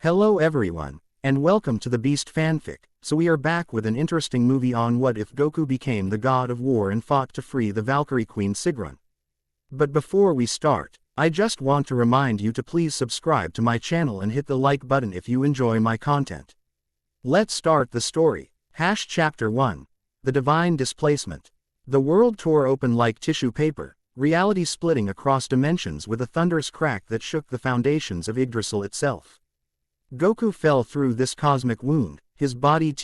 Hello everyone, and welcome to the Beast fanfic. So we are back with an interesting movie on what if Goku became the god of war and fought to free the Valkyrie queen Sigrún. But before we start, I just want to remind you to please subscribe to my channel and hit the like button if you enjoy my content. Let's start the story. Chapter 1. The Divine Displacement. The world tore open like tissue paper, reality splitting across dimensions with a thunderous crack that shook the foundations of Yggdrasil itself. Goku fell through this cosmic wound, his body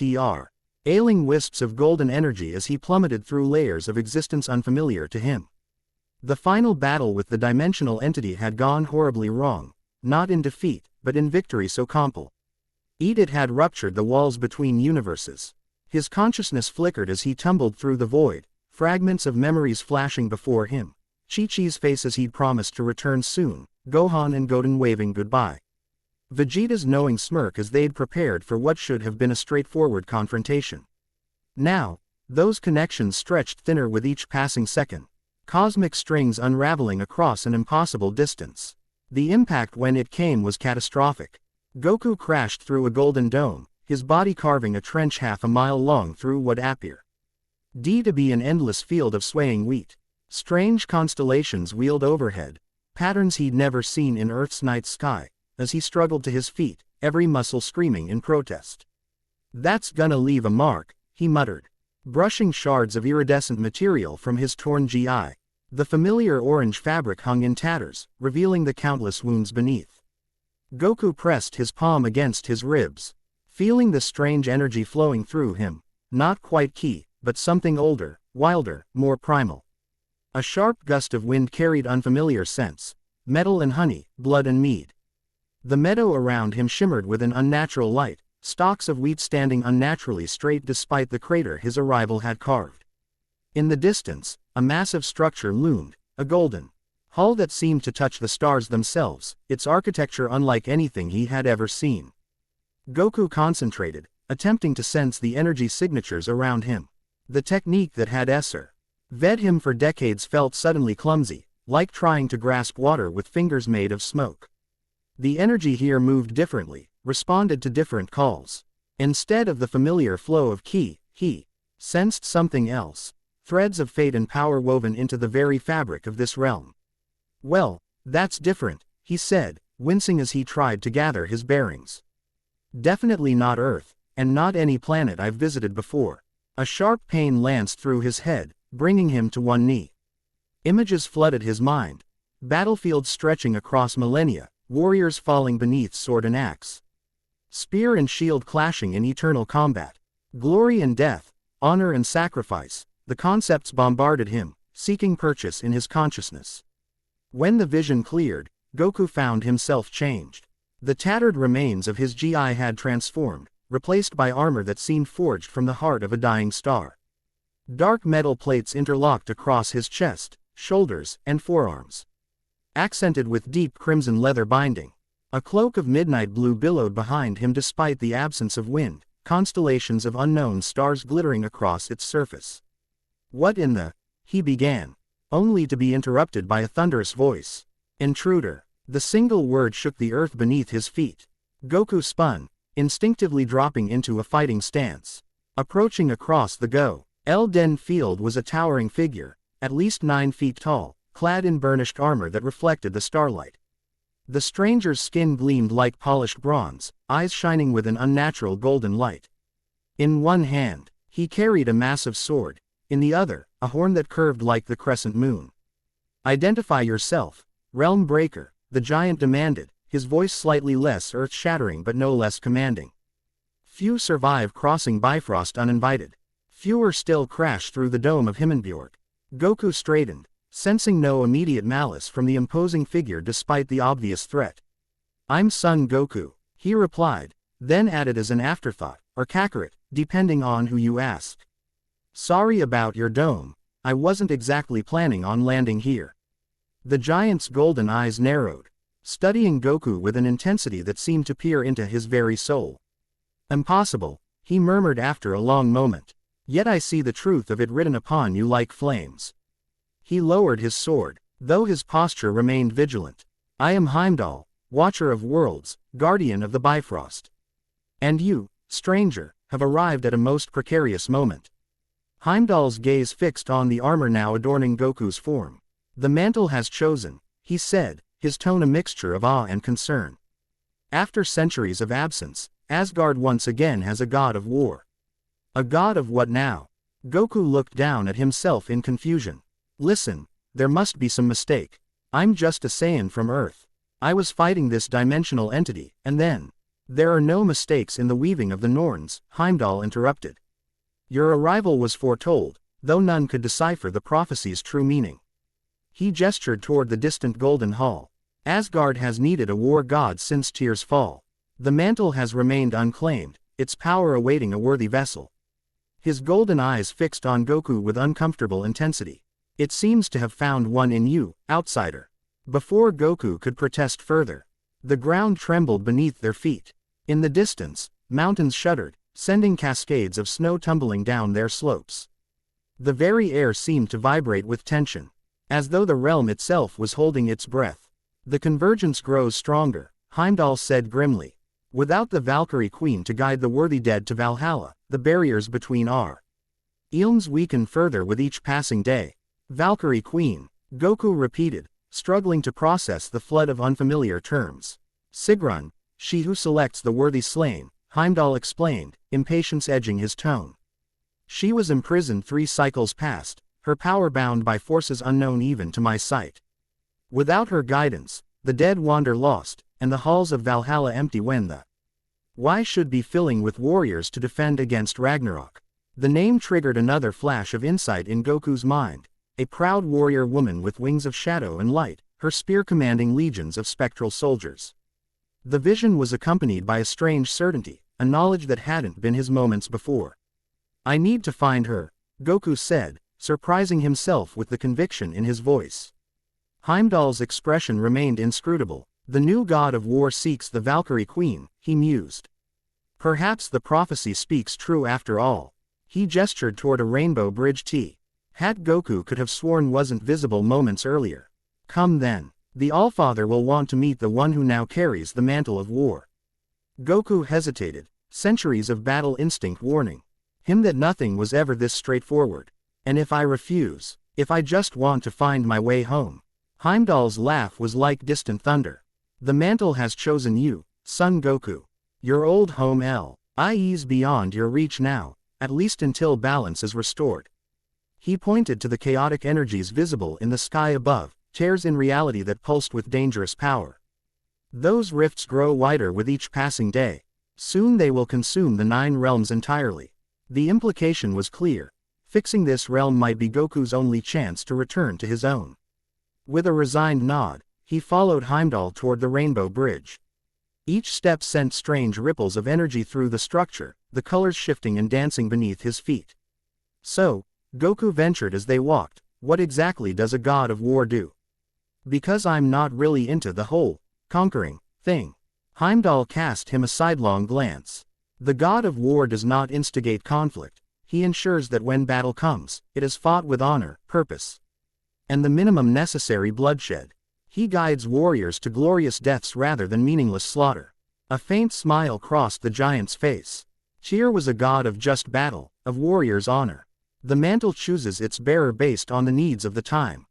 ailing wisps of golden energy as he plummeted through layers of existence unfamiliar to him. The final battle with the dimensional entity had gone horribly wrong, not in defeat, but in victory so complete. It had ruptured the walls between universes. His consciousness flickered as he tumbled through the void, fragments of memories flashing before him. Chi-Chi's face as he'd promised to return soon, Gohan and Goten waving goodbye. Vegeta's knowing smirk as they'd prepared for what should have been a straightforward confrontation. Now, those connections stretched thinner with each passing second, cosmic strings unraveling across an impossible distance. The impact when it came was catastrophic. Goku crashed through a golden dome, his body carving a trench half a mile long through what appeared to be an endless field of swaying wheat. Strange constellations wheeled overhead, patterns he'd never seen in Earth's night sky. As he struggled to his feet, every muscle screaming in protest. "That's gonna leave a mark," he muttered, brushing shards of iridescent material from his torn GI. The familiar orange fabric hung in tatters, revealing the countless wounds beneath. Goku pressed his palm against his ribs, feeling the strange energy flowing through him, not quite ki, but something older, wilder, more primal. A sharp gust of wind carried unfamiliar scents, metal and honey, blood and mead. The meadow around him shimmered with an unnatural light, stalks of wheat standing unnaturally straight despite the crater his arrival had carved. In the distance, a massive structure loomed, a golden hull that seemed to touch the stars themselves, its architecture unlike anything he had ever seen. Goku concentrated, attempting to sense the energy signatures around him. The technique that had ved him for decades felt suddenly clumsy, like trying to grasp water with fingers made of smoke. The energy here moved differently, responded to different calls. Instead of the familiar flow of ki, he sensed something else, threads of fate and power woven into the very fabric of this realm. "Well, that's different," he said, wincing as he tried to gather his bearings. "Definitely not Earth, and not any planet I've visited before." A sharp pain lanced through his head, bringing him to one knee. Images flooded his mind. Battlefields stretching across millennia, warriors falling beneath sword and axe. Spear and shield clashing in eternal combat. Glory and death, honor and sacrifice, the concepts bombarded him, seeking purchase in his consciousness. When the vision cleared, Goku found himself changed. The tattered remains of his GI had transformed, replaced by armor that seemed forged from the heart of a dying star. Dark metal plates interlocked across his chest, shoulders, and forearms, accented with deep crimson leather binding. A cloak of midnight blue billowed behind him despite the absence of wind, constellations of unknown stars glittering across its surface. "What in the—" he began, only to be interrupted by a thunderous voice. "Intruder." The single word shook the earth beneath his feet. Goku spun, instinctively dropping into a fighting stance. Approaching across the Elden field was a towering figure, at least 9 feet tall, clad in burnished armor that reflected the starlight. The stranger's skin gleamed like polished bronze, eyes shining with an unnatural golden light. In one hand, he carried a massive sword, in the other, a horn that curved like the crescent moon. "Identify yourself, Realm Breaker," the giant demanded, his voice slightly less earth-shattering but no less commanding. Few survive crossing Bifrost uninvited. Fewer still crash through the dome of Himmelbjorg. Goku straightened, sensing no immediate malice from the imposing figure despite the obvious threat. "I'm Son Goku," he replied, then added as an afterthought, or Kakarot, depending on who you ask. "Sorry about your dome, I wasn't exactly planning on landing here." The giant's golden eyes narrowed, studying Goku with an intensity that seemed to peer into his very soul. "Impossible," he murmured after a long moment. "Yet I see the truth of it written upon you like flames." He lowered his sword, though his posture remained vigilant. "I am Heimdall, Watcher of worlds, guardian of the Bifrost. And you, stranger, have arrived at a most precarious moment. Heimdall's gaze fixed on the armor now adorning Goku's form. The mantle has chosen, he said, his tone a mixture of awe and concern. After centuries of absence, Asgard once again has a god of war. A god of what now? Goku looked down at himself in confusion. Listen, there must be some mistake. I'm just a Saiyan from Earth. I was fighting this dimensional entity, and then... There are no mistakes in the weaving of the Norns, Heimdall interrupted. Your arrival was foretold, though none could decipher the prophecy's true meaning. He gestured toward the distant Golden Hall. Asgard has needed a war god since Tyr's fall. The mantle has remained unclaimed, its power awaiting a worthy vessel. His golden eyes fixed on Goku with uncomfortable intensity. It seems to have found one in you, outsider. Before Goku could protest further, the ground trembled beneath their feet. In the distance, mountains shuddered, sending cascades of snow tumbling down their slopes. The very air seemed to vibrate with tension, as though the realm itself was holding its breath. The convergence grows stronger, Heimdall said grimly. Without the Valkyrie Queen to guide the worthy dead to Valhalla, the barriers between our realms weaken further with each passing day. Valkyrie Queen, Goku repeated, struggling to process the flood of unfamiliar terms. Sigrún, she who selects the worthy slain, Heimdall explained, impatience edging his tone. She was imprisoned 3 cycles past, her power bound by forces unknown even to my sight. Without her guidance, the dead wander lost, and the halls of Valhalla empty when the why should be filling with warriors to defend against Ragnarok. The name triggered another flash of insight in Goku's mind. A proud warrior woman with wings of shadow and light, her spear commanding legions of spectral soldiers. The vision was accompanied by a strange certainty, a knowledge that hadn't been his moments before. I need to find her, Goku said, surprising himself with the conviction in his voice. Heimdall's expression remained inscrutable. The new god of war seeks the Valkyrie Queen, he mused. Perhaps the prophecy speaks true after all. He gestured toward a rainbow bridge T. Had Goku could have sworn wasn't visible moments earlier. Come then. The Allfather will want to meet the one who now carries the mantle of war. Goku hesitated, centuries of battle instinct warning him that nothing was ever this straightforward. And if I refuse, if I just want to find my way home? Heimdall's laugh was like distant thunder. The mantle has chosen you, son Goku. Your old home is beyond your reach now, at least until balance is restored. He pointed to the chaotic energies visible in the sky above, tears in reality that pulsed with dangerous power. Those rifts grow wider with each passing day. Soon they will consume the 9 realms entirely. The implication was clear. Fixing this realm might be Goku's only chance to return to his own. With a resigned nod, he followed Heimdall toward the rainbow bridge. Each step sent strange ripples of energy through the structure, the colors shifting and dancing beneath his feet. So, Goku ventured as they walked, what exactly does a god of war do? Because I'm not really into the whole conquering thing. Heimdall cast him a sidelong glance. The god of war does not instigate conflict. He ensures that when battle comes, it is fought with honor, purpose, and the minimum necessary bloodshed. He guides warriors to glorious deaths rather than meaningless slaughter. A faint smile crossed the giant's face. Tyr was a god of just battle, of warriors' honor. The mantle chooses its bearer based on the needs of the time.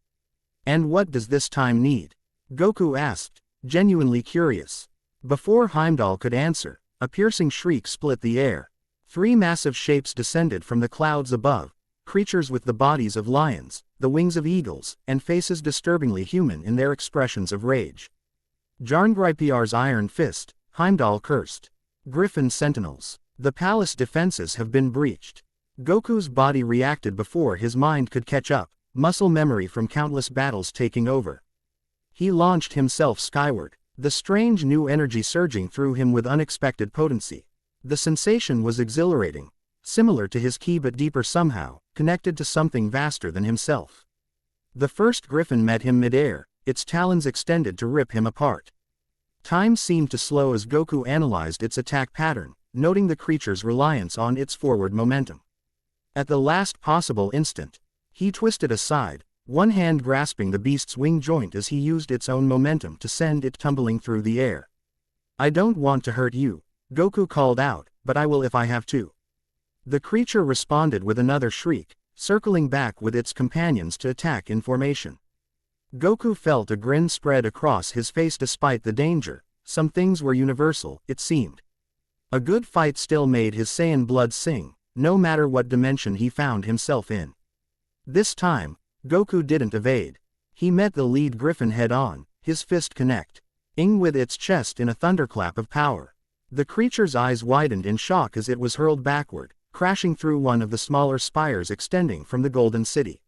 And what does this time need? Goku asked, genuinely curious. Before Heimdall could answer, a piercing shriek split the air. 3 massive shapes descended from the clouds above, creatures with the bodies of lions, the wings of eagles, and faces disturbingly human in their expressions of rage. Jarngripiar's iron fist, Heimdall cursed. Griffin sentinels. The palace defenses have been breached. Goku's body reacted before his mind could catch up, muscle memory from countless battles taking over. He launched himself skyward, the strange new energy surging through him with unexpected potency. The sensation was exhilarating, similar to his ki but deeper somehow, connected to something vaster than himself. The first griffin met him midair, its talons extended to rip him apart. Time seemed to slow as Goku analyzed its attack pattern, noting the creature's reliance on its forward momentum. At the last possible instant, he twisted aside, one hand grasping the beast's wing joint as he used its own momentum to send it tumbling through the air. "I don't want to hurt you," Goku called out, "but I will if I have to." The creature responded with another shriek, circling back with its companions to attack in formation. Goku felt a grin spread across his face despite the danger. Some things were universal, it seemed. A good fight still made his Saiyan blood sing, no matter what dimension he found himself in. This time, Goku didn't evade. He met the lead griffin head-on, his fist connecting with its chest in a thunderclap of power. The creature's eyes widened in shock as it was hurled backward, crashing through one of the smaller spires extending from the Golden City.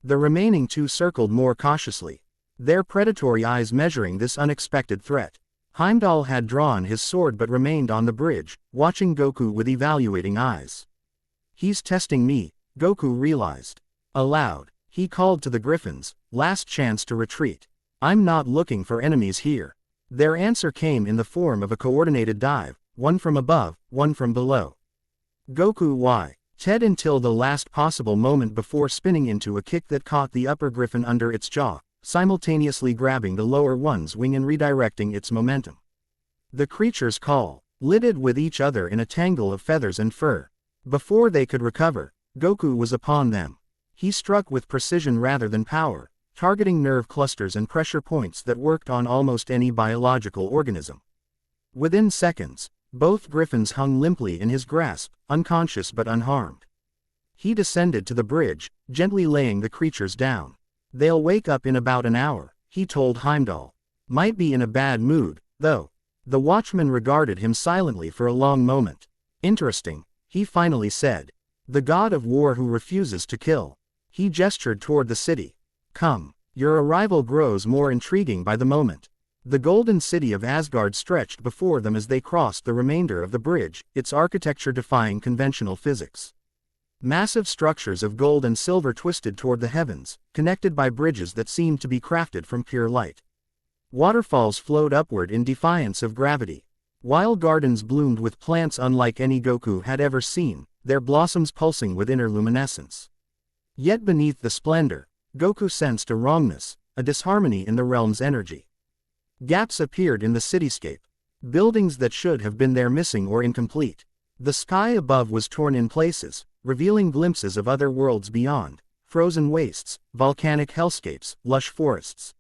The remaining two circled more cautiously, their predatory eyes measuring this unexpected threat. Heimdall had drawn his sword but remained on the bridge, watching Goku with evaluating eyes. "He's testing me," Goku realized. Aloud, he called to the griffins, "Last chance to retreat. I'm not looking for enemies here." Their answer came in the form of a coordinated dive, one from above, one from below. Goku waited until the last possible moment before spinning into a kick that caught the upper griffin under its jaw, simultaneously grabbing the lower one's wing and redirecting its momentum. The creatures collided with each other in a tangle of feathers and fur. Before they could recover, Goku was upon them. He struck with precision rather than power, targeting nerve clusters and pressure points that worked on almost any biological organism. Within seconds, both griffins hung limply in his grasp, unconscious but unharmed. He descended to the bridge, gently laying the creatures down. "They'll wake up in about an hour," he told Heimdall. "Might be in a bad mood, though." The watchman regarded him silently for a long moment. "Interesting," he finally said. "The god of war who refuses to kill." He gestured toward the city. "Come." Your arrival grows more intriguing by the moment. The golden city of Asgard stretched before them as they crossed the remainder of the bridge, its architecture defying conventional physics. Massive structures of gold and silver twisted toward the heavens, connected by bridges that seemed to be crafted from pure light. Waterfalls flowed upward in defiance of gravity. Wild gardens bloomed with plants unlike any Goku had ever seen, their blossoms pulsing with inner luminescence. Yet beneath the splendor, Goku sensed a wrongness, a disharmony in the realm's energy. Gaps appeared in the cityscape. Buildings that should have been there missing or incomplete. The sky above was torn in places, revealing glimpses of other worlds beyond, frozen wastes, volcanic hellscapes, lush forests.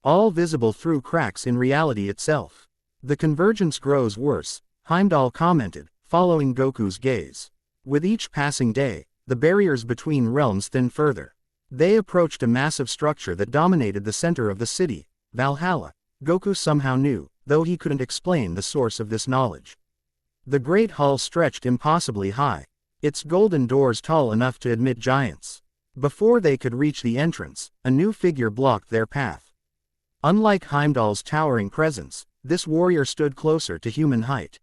All visible through cracks in reality itself. "The convergence grows worse," Heimdall commented, following Goku's gaze. With each passing day, the barriers between realms thinned further. They approached a massive structure that dominated the center of the city, Valhalla. Goku somehow knew, though he couldn't explain the source of this knowledge. The great hall stretched impossibly high, its golden doors tall enough to admit giants. Before they could reach the entrance, a new figure blocked their path. Unlike Heimdall's towering presence, this warrior stood closer to human height.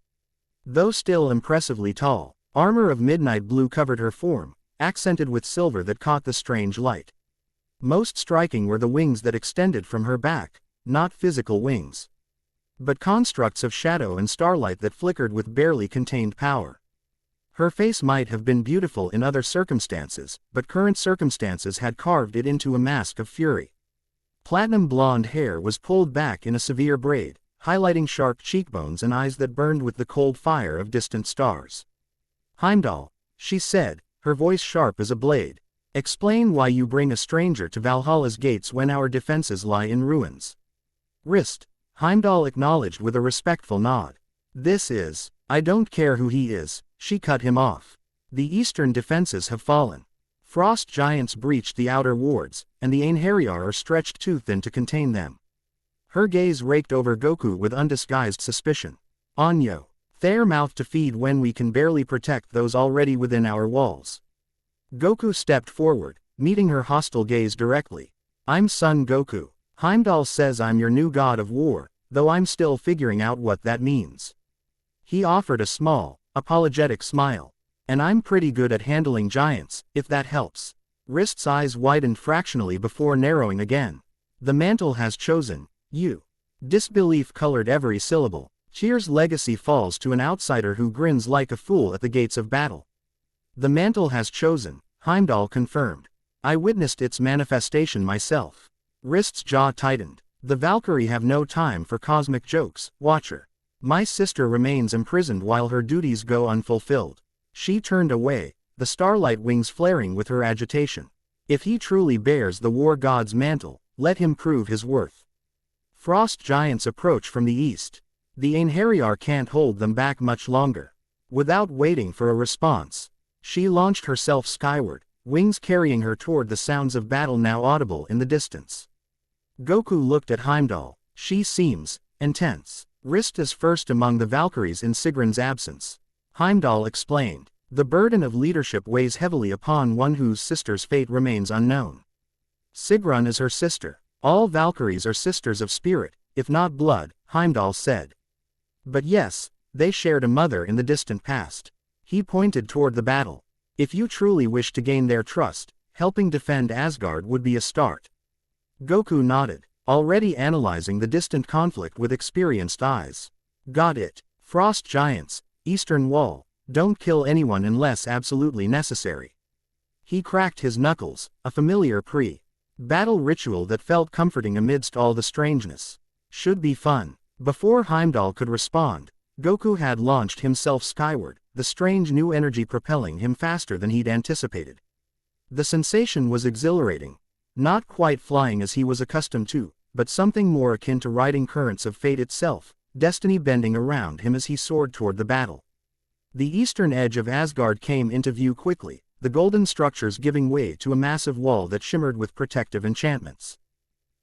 Though still impressively tall, armor of midnight blue covered her form, accented with silver that caught the strange light. Most striking were the wings that extended from her back, not physical wings, but constructs of shadow and starlight that flickered with barely contained power. Her face might have been beautiful in other circumstances, but current circumstances had carved it into a mask of fury. Platinum blonde hair was pulled back in a severe braid, highlighting sharp cheekbones and eyes that burned with the cold fire of distant stars. "Heimdall," she said, her voice sharp as a blade, "explain why you bring a stranger to Valhalla's gates when our defenses lie in ruins." "Wrist," Heimdall acknowledged with a respectful nod. "I don't care who he is," she cut him off. "The eastern defenses have fallen. Frost giants breached the outer wards, and the Einherjar are stretched too thin to contain them." Her gaze raked over Goku with undisguised suspicion. "Onyo, their mouth to feed when we can barely protect those already within our walls." Goku stepped forward, meeting her hostile gaze directly. "I'm Son Goku. Heimdall says I'm your new god of war, though I'm still figuring out what that means." He offered a small, apologetic smile. "And I'm pretty good at handling giants, if that helps." Wrist's eyes widened fractionally before narrowing again. "The mantle has chosen you." Disbelief colored every syllable. Tyr's legacy falls to an outsider who grins like a fool at the gates of battle. "The mantle has chosen," Heimdall confirmed. I witnessed its manifestation myself. Rist's jaw tightened. The Valkyrie have no time for cosmic jokes, Watcher. My sister remains imprisoned while her duties go unfulfilled. She turned away, the starlight wings flaring with her agitation. If he truly bears the war god's mantle, let him prove his worth. Frost giants approach from the east. The Einherjar can't hold them back much longer. Without waiting for a response, she launched herself skyward, wings carrying her toward the sounds of battle now audible in the distance. Goku looked at Heimdall. She seems intense. Rist is first among the Valkyries in Sigrun's absence. Heimdall explained. The burden of leadership weighs heavily upon one whose sister's fate remains unknown. Sigrun is her sister. All Valkyries are sisters of spirit, if not blood, Heimdall said. But yes, they shared a mother in the distant past. He pointed toward the battle. If you truly wish to gain their trust, helping defend Asgard would be a start. Goku nodded, already analyzing the distant conflict with experienced eyes. Got it. Frost giants, Eastern Wall, don't kill anyone unless absolutely necessary. He cracked his knuckles, a familiar pre-battle ritual that felt comforting amidst all the strangeness. Should be fun. Before Heimdall could respond, Goku had launched himself skyward, the strange new energy propelling him faster than he'd anticipated. The sensation was exhilarating. Not quite flying as he was accustomed to, but something more akin to riding currents of fate itself, destiny bending around him as he soared toward the battle. The eastern edge of Asgard came into view quickly, the golden structures giving way to a massive wall that shimmered with protective enchantments.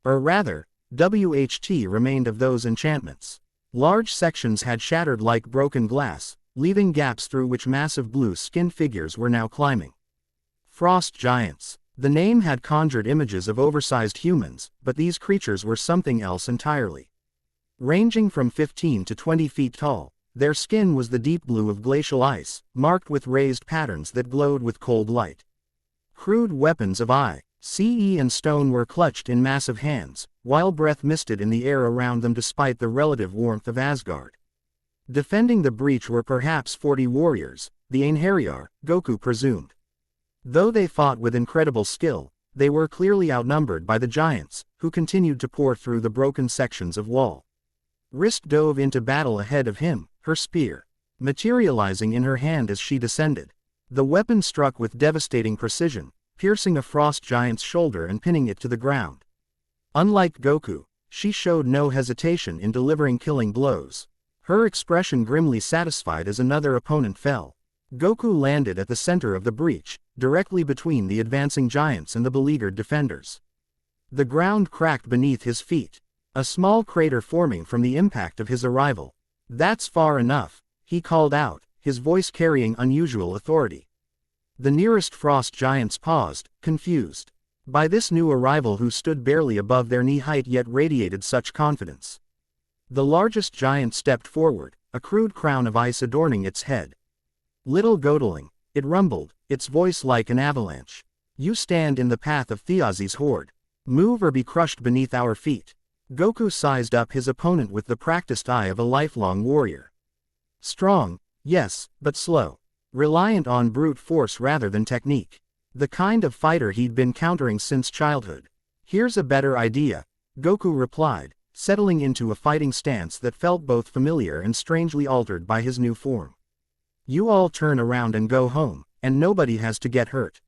Or rather, WHT remained of those enchantments. Large sections had shattered like broken glass, leaving gaps through which massive blue-skinned figures were now climbing. Frost giants. The name had conjured images of oversized humans, but these creatures were something else entirely. Ranging from 15 to 20 feet tall, their skin was the deep blue of glacial ice, marked with raised patterns that glowed with cold light. Crude weapons of ice, and stone were clutched in massive hands, while breath misted in the air around them despite the relative warmth of Asgard. Defending the breach were perhaps 40 warriors, the Einherjar, Goku presumed. Though they fought with incredible skill, they were clearly outnumbered by the giants, who continued to pour through the broken sections of wall. Rist dove into battle ahead of him, her spear materializing in her hand as she descended. The weapon struck with devastating precision, piercing a frost giant's shoulder and pinning it to the ground. Unlike Goku, she showed no hesitation in delivering killing blows. Her expression grimly satisfied as another opponent fell. Goku landed at the center of the breach, directly between the advancing giants and the beleaguered defenders. The ground cracked beneath his feet, a small crater forming from the impact of his arrival. That's far enough, he called out, his voice carrying unusual authority. The nearest frost giants paused, confused by this new arrival who stood barely above their knee height yet radiated such confidence. The largest giant stepped forward, a crude crown of ice adorning its head. Little Godling, it rumbled, its voice like an avalanche. You stand in the path of Thiazi's horde. Move or be crushed beneath our feet. Goku sized up his opponent with the practiced eye of a lifelong warrior. Strong, yes, but slow. Reliant on brute force rather than technique. The kind of fighter he'd been countering since childhood. Here's a better idea, Goku replied, settling into a fighting stance that felt both familiar and strangely altered by his new form. You all turn around and go home, and nobody has to get hurt.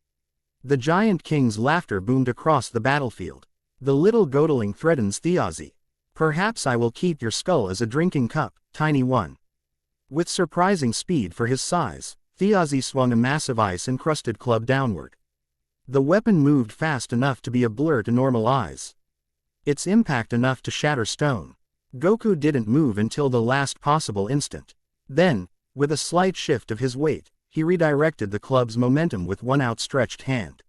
The giant king's laughter boomed across the battlefield. The little Godling threatens Thiazi. Perhaps I will keep your skull as a drinking cup, tiny one. With surprising speed for his size, Thiazi swung a massive ice-encrusted club downward. The weapon moved fast enough to be a blur to normal eyes. Its impact enough to shatter stone. Goku didn't move until the last possible instant. Then, with a slight shift of his weight, he redirected the club's momentum with one outstretched hand.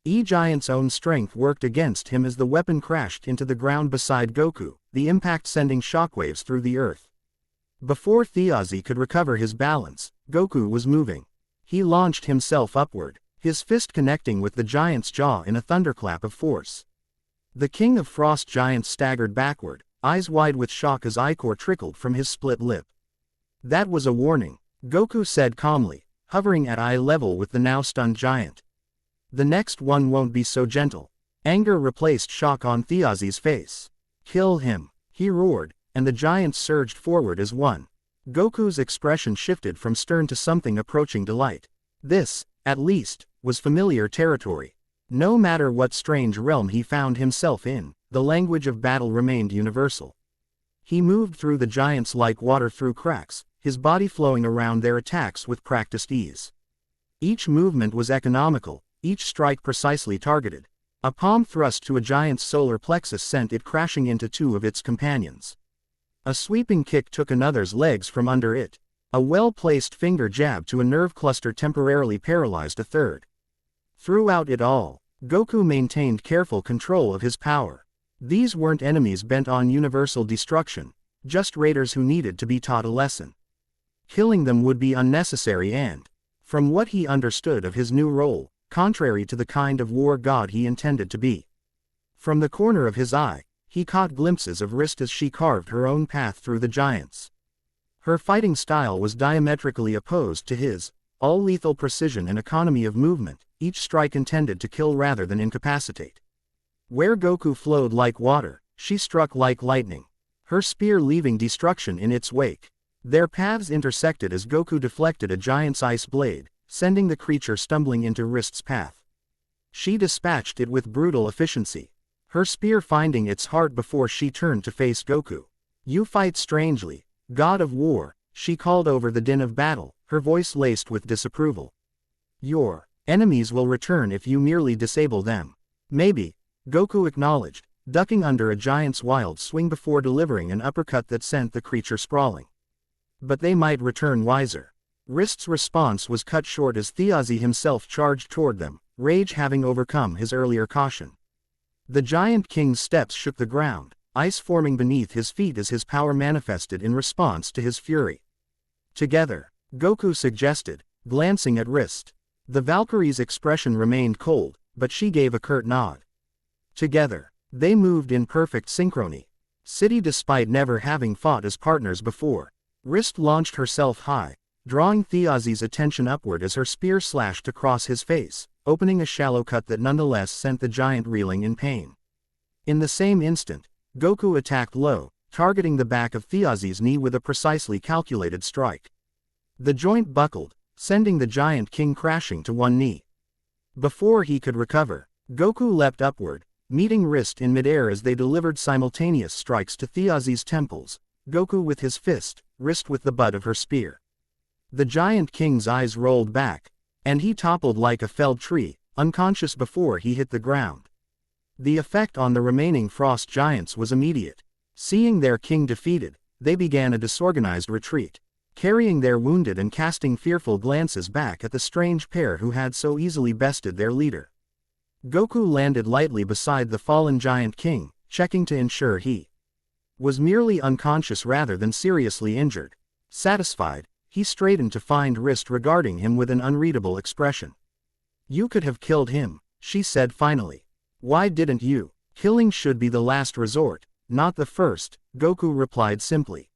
E-Giant's own strength worked against him as the weapon crashed into the ground beside Goku, the impact sending shockwaves through the earth. Before Thiazi could recover his balance, Goku was moving. He launched himself upward, his fist connecting with the giant's jaw in a thunderclap of force. The king of frost giants staggered backward, eyes wide with shock as ichor trickled from his split lip. That was a warning, Goku said calmly, hovering at eye level with the now stunned giant. The next one won't be so gentle. Anger replaced shock on Thiazi's face. Kill him, he roared, and the giants surged forward as one. Goku's expression shifted from stern to something approaching delight. This, at least, was familiar territory. No matter what strange realm he found himself in, the language of battle remained universal. He moved through the giants like water through cracks, his body flowing around their attacks with practiced ease. Each movement was economical, each strike precisely targeted. A palm thrust to a giant's solar plexus sent it crashing into two of its companions. A sweeping kick took another's legs from under it. A well-placed finger jab to a nerve cluster temporarily paralyzed a third. Throughout it all, Goku maintained careful control of his power. These weren't enemies bent on universal destruction, just raiders who needed to be taught a lesson. Killing them would be unnecessary and, from what he understood of his new role, contrary to the kind of war god he intended to be. From the corner of his eye, he caught glimpses of Wrist as she carved her own path through the giants. Her fighting style was diametrically opposed to his, all lethal precision and economy of movement, each strike intended to kill rather than incapacitate. Where Goku flowed like water, she struck like lightning, her spear leaving destruction in its wake. Their paths intersected as Goku deflected a giant's ice blade, sending the creature stumbling into Wrist's path. She dispatched it with brutal efficiency, her spear finding its heart before she turned to face Goku. "You fight strangely, God of War," she called over the din of battle, her voice laced with disapproval. "Your enemies will return if you merely disable them." "Maybe," Goku acknowledged, ducking under a giant's wild swing before delivering an uppercut that sent the creature sprawling. "But they might return wiser." Wrist's response was cut short as Thiazi himself charged toward them, rage having overcome his earlier caution. The giant king's steps shook the ground, ice forming beneath his feet as his power manifested in response to his fury. "Together," Goku suggested, glancing at Wrist. The Valkyrie's expression remained cold, but she gave a curt nod. Together, they moved in perfect synchrony. City despite never having fought as partners before. Wrist launched herself high, drawing Thiazi's attention upward as her spear slashed across his face, opening a shallow cut that nonetheless sent the giant reeling in pain. In the same instant, Goku attacked low, targeting the back of Thiazi's knee with a precisely calculated strike. The joint buckled, sending the giant king crashing to one knee. Before he could recover, Goku leapt upward, meeting Wrist in midair as they delivered simultaneous strikes to Thiazi's temples, Goku with his fist, Wrist with the butt of her spear. The giant king's eyes rolled back, and he toppled like a felled tree, unconscious before he hit the ground. The effect on the remaining frost giants was immediate. Seeing their king defeated, they began a disorganized retreat, carrying their wounded and casting fearful glances back at the strange pair who had so easily bested their leader. Goku landed lightly beside the fallen giant king, checking to ensure he was merely unconscious rather than seriously injured. Satisfied, he straightened to find Wrist regarding him with an unreadable expression. "You could have killed him," she said finally. "Why didn't you?" "Killing should be the last resort, not the first," Goku replied simply.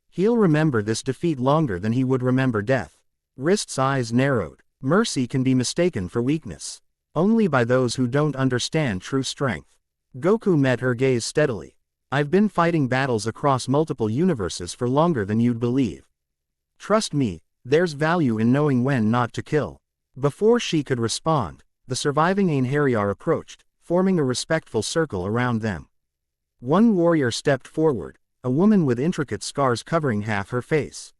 "He'll remember this defeat longer than he would remember death." Wrist's eyes narrowed. Mercy can be mistaken for weakness. Only by those who don't understand true strength. Goku met her gaze steadily. "I've been fighting battles across multiple universes for longer than you'd believe. Trust me, there's value in knowing when not to kill." Before she could respond, the surviving Einherjar approached, forming a respectful circle around them. One warrior stepped forward, a woman with intricate scars covering half her face.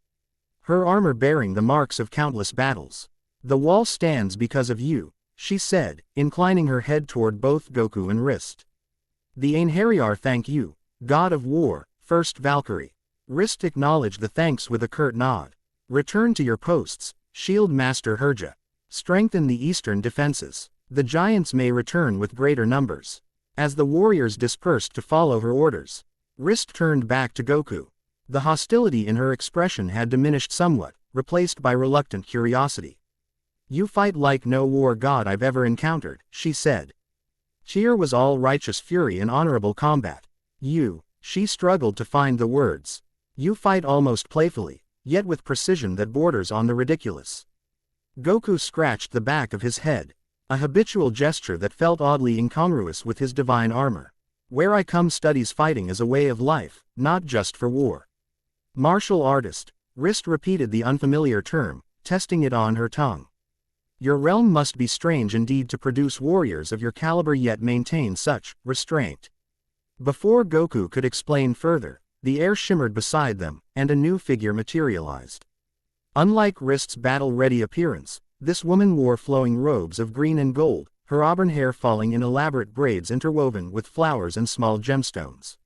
Her armor bearing the marks of countless battles. "The wall stands because of you," she said, inclining her head toward both Goku and Wrist. "The Einherjar thank you, God of War, First Valkyrie." Wrist acknowledged the thanks with a curt nod. "Return to your posts, Shield Master Herja. Strengthen the eastern defenses. The giants may return with greater numbers." As the warriors dispersed to follow her orders, Wrist turned back to Goku. The hostility in her expression had diminished somewhat, replaced by reluctant curiosity. "You fight like no war god I've ever encountered," she said. "Cheer was all righteous fury and honorable combat. She struggled to find the words. "You fight almost playfully, yet with precision that borders on the ridiculous." Goku scratched the back of his head. a habitual gesture that felt oddly incongruous with his divine armor. Where I come studies fighting as a way of life, not just for war. Martial artist. Wrist repeated the unfamiliar term, testing it on her tongue. Your realm must be strange indeed to produce warriors of your caliber yet maintain such restraint. Before Goku could explain further, the air shimmered beside them, and a new figure materialized. Unlike Wrist's battle-ready appearance, this woman wore flowing robes of green and gold, her auburn hair falling in elaborate braids interwoven with flowers and small gemstones.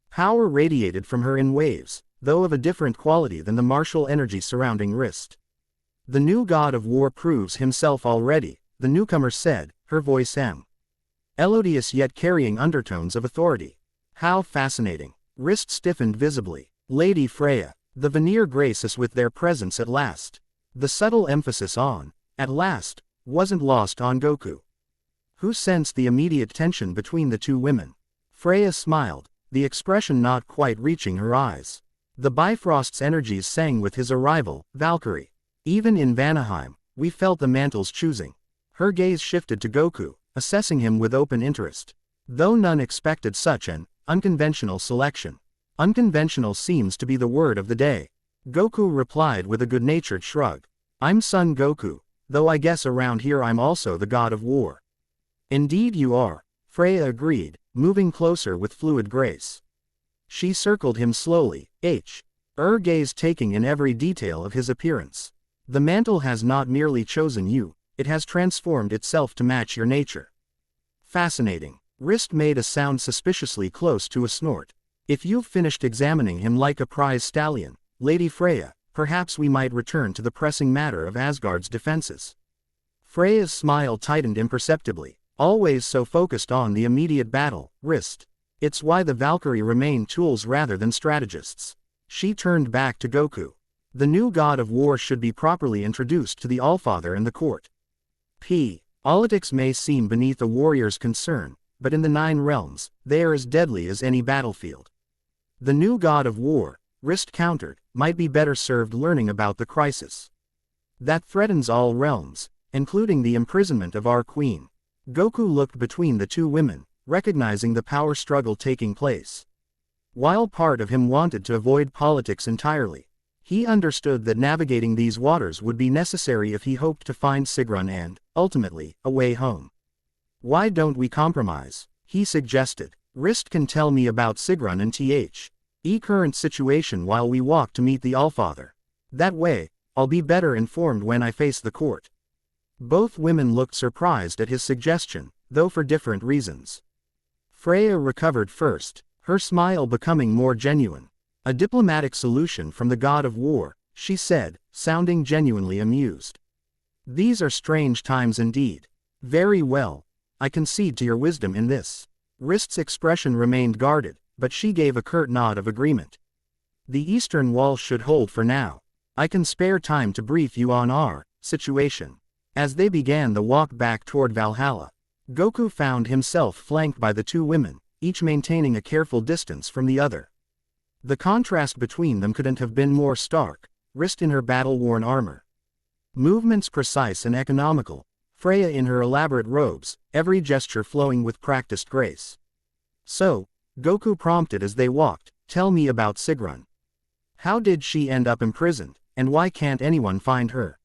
Power radiated from her in waves, though of a different quality than the martial energy surrounding Wrist. The new god of war proves himself already, the newcomer said, her voice melodious yet carrying undertones of authority. How fascinating. Wrist stiffened visibly. Lady Freya. The veneer grace us with their presence at last. The subtle emphasis on, at last, wasn't lost on Goku, who sensed the immediate tension between the two women. Freya smiled, the expression not quite reaching her eyes. The Bifrost's energies sang with his arrival, Valkyrie. Even in Vanaheim, we felt the mantle's choosing. Her gaze shifted to Goku, assessing him with open interest. Though none expected such an unconventional selection. Unconventional seems to be the word of the day. Goku replied with a good-natured shrug. I'm Son Goku, though I guess around here I'm also the god of war. Indeed you are, Freya agreed, moving closer with fluid grace. She circled him slowly, her gaze taking in every detail of his appearance. The mantle has not merely chosen you, it has transformed itself to match your nature. Fascinating. Wrist made a sound suspiciously close to a snort. If you've finished examining him like a prize stallion, Lady Freya, perhaps we might return to the pressing matter of Asgard's defenses. Freya's smile tightened imperceptibly, always so focused on the immediate battle, Wrist. It's why the Valkyrie remain tools rather than strategists. She turned back to Goku. The new god of war should be properly introduced to the Allfather and the court. Politics may seem beneath a warrior's concern, but in the 9 realms, they are as deadly as any battlefield. The new god of war, Wrist countered, might be better served learning about the crisis that threatens all realms, including the imprisonment of our queen. Goku looked between the two women, recognizing the power struggle taking place. While part of him wanted to avoid politics entirely, he understood that navigating these waters would be necessary if he hoped to find Sigrún and, ultimately, a way home. Why don't we compromise? He suggested. Wrist can tell me about Sigrún and the current situation while we walk to meet the Allfather. That way, I'll be better informed when I face the court. Both women looked surprised at his suggestion, though for different reasons. Freya recovered first, her smile becoming more genuine. A diplomatic solution from the god of war, she said, sounding genuinely amused. These are strange times indeed. Very well. I concede to your wisdom in this. Wrist's expression remained guarded, but she gave a curt nod of agreement. The eastern wall should hold for now. I can spare time to brief you on our situation. As they began the walk back toward Valhalla, Goku found himself flanked by the two women, each maintaining a careful distance from the other. The contrast between them couldn't have been more stark, Wrist in her battle-worn armor. Movements precise and economical, Freya in her elaborate robes, every gesture flowing with practiced grace. So, Goku prompted as they walked, tell me about Sigrún. How did she end up imprisoned, and why can't anyone find her?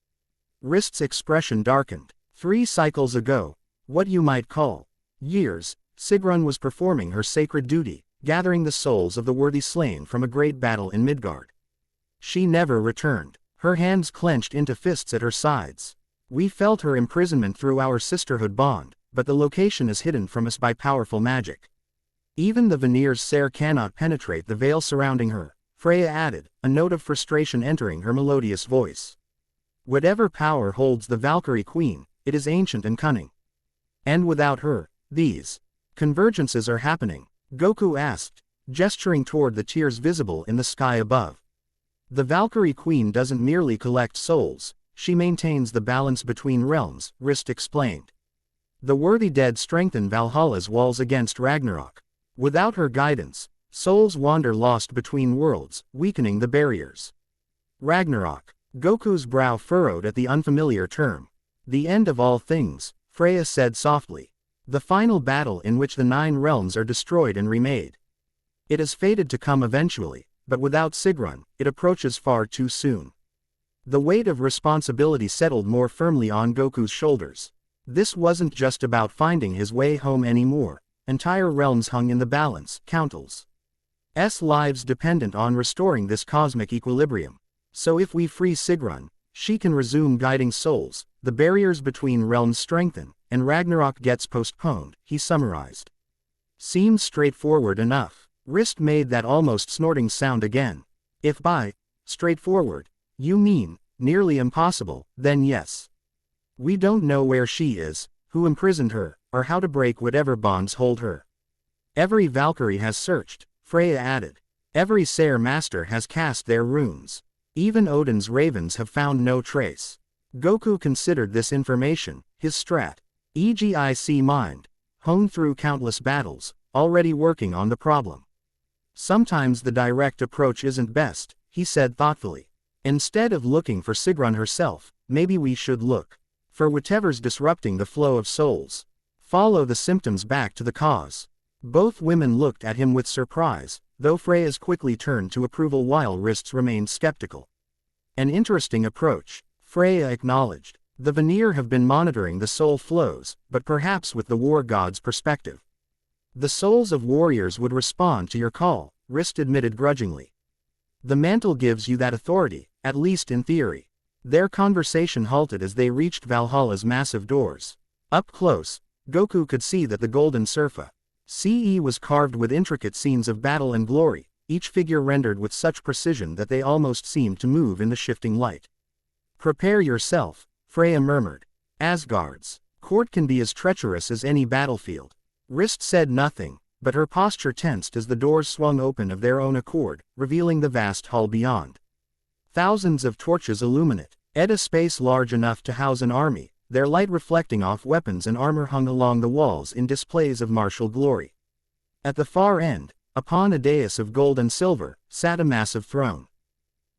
Wrist's expression darkened. 3 cycles ago, what you might call years, Sigrún was performing her sacred duty, gathering the souls of the worthy slain from a great battle in Midgard. She never returned, her hands clenched into fists at her sides. We felt her imprisonment through our sisterhood bond, but the location is hidden from us by powerful magic. Even the veneer's Ser cannot penetrate the veil surrounding her, Freya added, a note of frustration entering her melodious voice. Whatever power holds the Valkyrie Queen, it is ancient and cunning. And without her, these convergences are happening, Goku asked, gesturing toward the tears visible in the sky above. The Valkyrie Queen doesn't merely collect souls, she maintains the balance between realms, Wrist explained. The worthy dead strengthen Valhalla's walls against Ragnarok. Without her guidance, souls wander lost between worlds, weakening the barriers. Ragnarok. Goku's brow furrowed at the unfamiliar term. The end of all things, Freya said softly. The final battle in which the 9 realms are destroyed and remade. It is fated to come eventually, but without Sigrún, it approaches far too soon. The weight of responsibility settled more firmly on Goku's shoulders. This wasn't just about finding his way home anymore. Entire realms hung in the balance, countless lives dependent on restoring this cosmic equilibrium. So if we free Sigrún, she can resume guiding souls, the barriers between realms strengthen, and Ragnarok gets postponed, he summarized. Seems straightforward enough. Wrist made that almost snorting sound again. If by straightforward you mean nearly impossible, then yes. We don't know where she is, who imprisoned her, or how to break whatever bonds hold her. Every Valkyrie has searched, Freya added. Every Sair master has cast their runes. Even Odin's ravens have found no trace. Goku considered this information, his strategic mind, honed through countless battles, already working on the problem. Sometimes the direct approach isn't best, he said thoughtfully. Instead of looking for Sigrún herself, maybe we should look for whatever's disrupting the flow of souls. Follow the symptoms back to the cause. Both women looked at him with surprise, though Freya's quickly turned to approval while Wrists remained skeptical. An interesting approach, Freya acknowledged. The Vanir have been monitoring the soul flows, but perhaps with the war god's perspective. The souls of warriors would respond to your call, Wrist admitted grudgingly. The mantle gives you that authority, at least in theory. Their conversation halted as they reached Valhalla's massive doors. Up close, Goku could see that the golden surfa CE was carved with intricate scenes of battle and glory, each figure rendered with such precision that they almost seemed to move in the shifting light. Prepare yourself, Freya murmured. Asgard's court can be as treacherous as any battlefield. Wrist said nothing, but her posture tensed as the doors swung open of their own accord, revealing the vast hall beyond. Thousands of torches illuminate a space large enough to house an army, their light reflecting off weapons and armor hung along the walls in displays of martial glory. At the far end, upon a dais of gold and silver, sat a massive throne.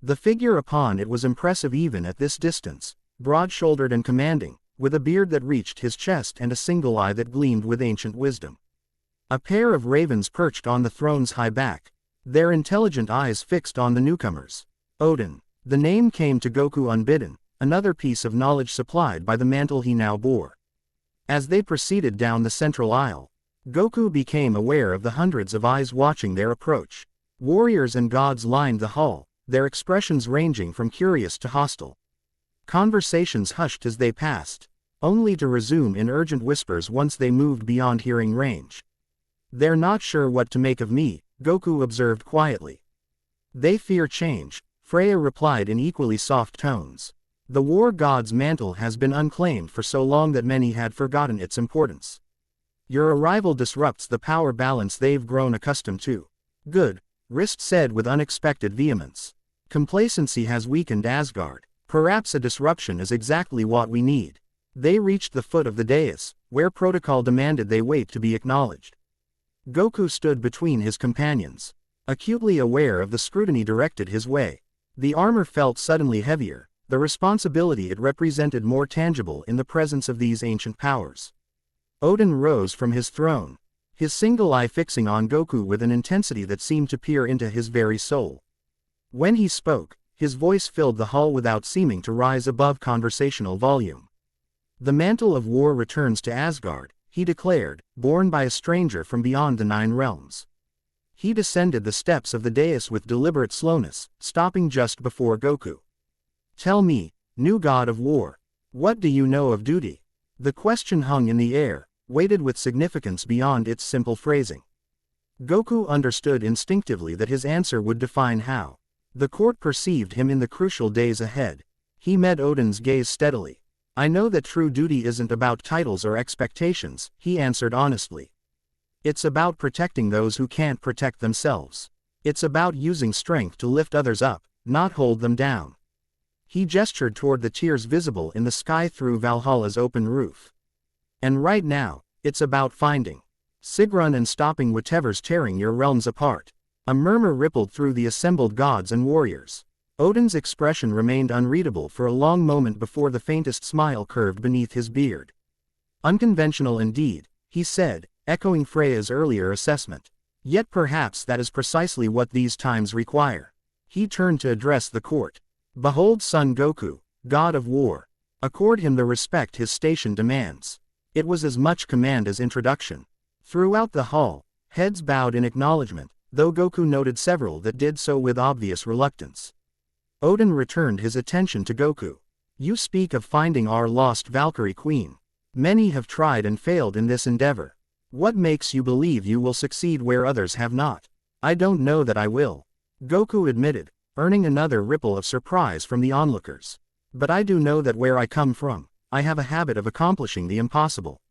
The figure upon it was impressive even at this distance, broad-shouldered and commanding, with a beard that reached his chest and a single eye that gleamed with ancient wisdom. A pair of ravens perched on the throne's high back, their intelligent eyes fixed on the newcomers. Odin. The name came to Goku unbidden, another piece of knowledge supplied by the mantle he now bore. As they proceeded down the central aisle, Goku became aware of the hundreds of eyes watching their approach. Warriors and gods lined the hall, their expressions ranging from curious to hostile. Conversations hushed as they passed, only to resume in urgent whispers once they moved beyond hearing range. They're not sure what to make of me, Goku observed quietly. They fear change, Freya replied in equally soft tones. The war god's mantle has been unclaimed for so long that many had forgotten its importance. Your arrival disrupts the power balance they've grown accustomed to. Good, Wrist said with unexpected vehemence. Complacency has weakened Asgard. Perhaps a disruption is exactly what we need. They reached the foot of the dais, where protocol demanded they wait to be acknowledged. Goku stood between his companions, acutely aware of the scrutiny directed his way. The armor felt suddenly heavier, the responsibility it represented more tangible in the presence of these ancient powers. Odin rose from his throne, his single eye fixing on Goku with an intensity that seemed to peer into his very soul. When he spoke, his voice filled the hall without seeming to rise above conversational volume. The mantle of war returns to Asgard, he declared, borne by a stranger from beyond the 9 realms. He descended the steps of the dais with deliberate slowness, stopping just before Goku. Tell me, new god of war, what do you know of duty? The question hung in the air, weighted with significance beyond its simple phrasing. Goku understood instinctively that his answer would define how the court perceived him in the crucial days ahead. He met Odin's gaze steadily. I know that true duty isn't about titles or expectations, he answered honestly. It's about protecting those who can't protect themselves. It's about using strength to lift others up, not hold them down. He gestured toward the tears visible in the sky through Valhalla's open roof. And right now, it's about finding Sigrún and stopping whatever's tearing your realms apart. A murmur rippled through the assembled gods and warriors. Odin's expression remained unreadable for a long moment before the faintest smile curved beneath his beard. Unconventional indeed, he said, echoing Freya's earlier assessment. Yet perhaps that is precisely what these times require. He turned to address the court. Behold Son Goku, God of War. Accord him the respect his station demands. It was as much command as introduction. Throughout the hall, heads bowed in acknowledgement, though Goku noted several that did so with obvious reluctance. Odin returned his attention to Goku. You speak of finding our lost Valkyrie Queen. Many have tried and failed in this endeavor. What makes you believe you will succeed where others have not? I don't know that I will. Goku admitted, earning another ripple of surprise from the onlookers. But I do know that where I come from, I have a habit of accomplishing the impossible.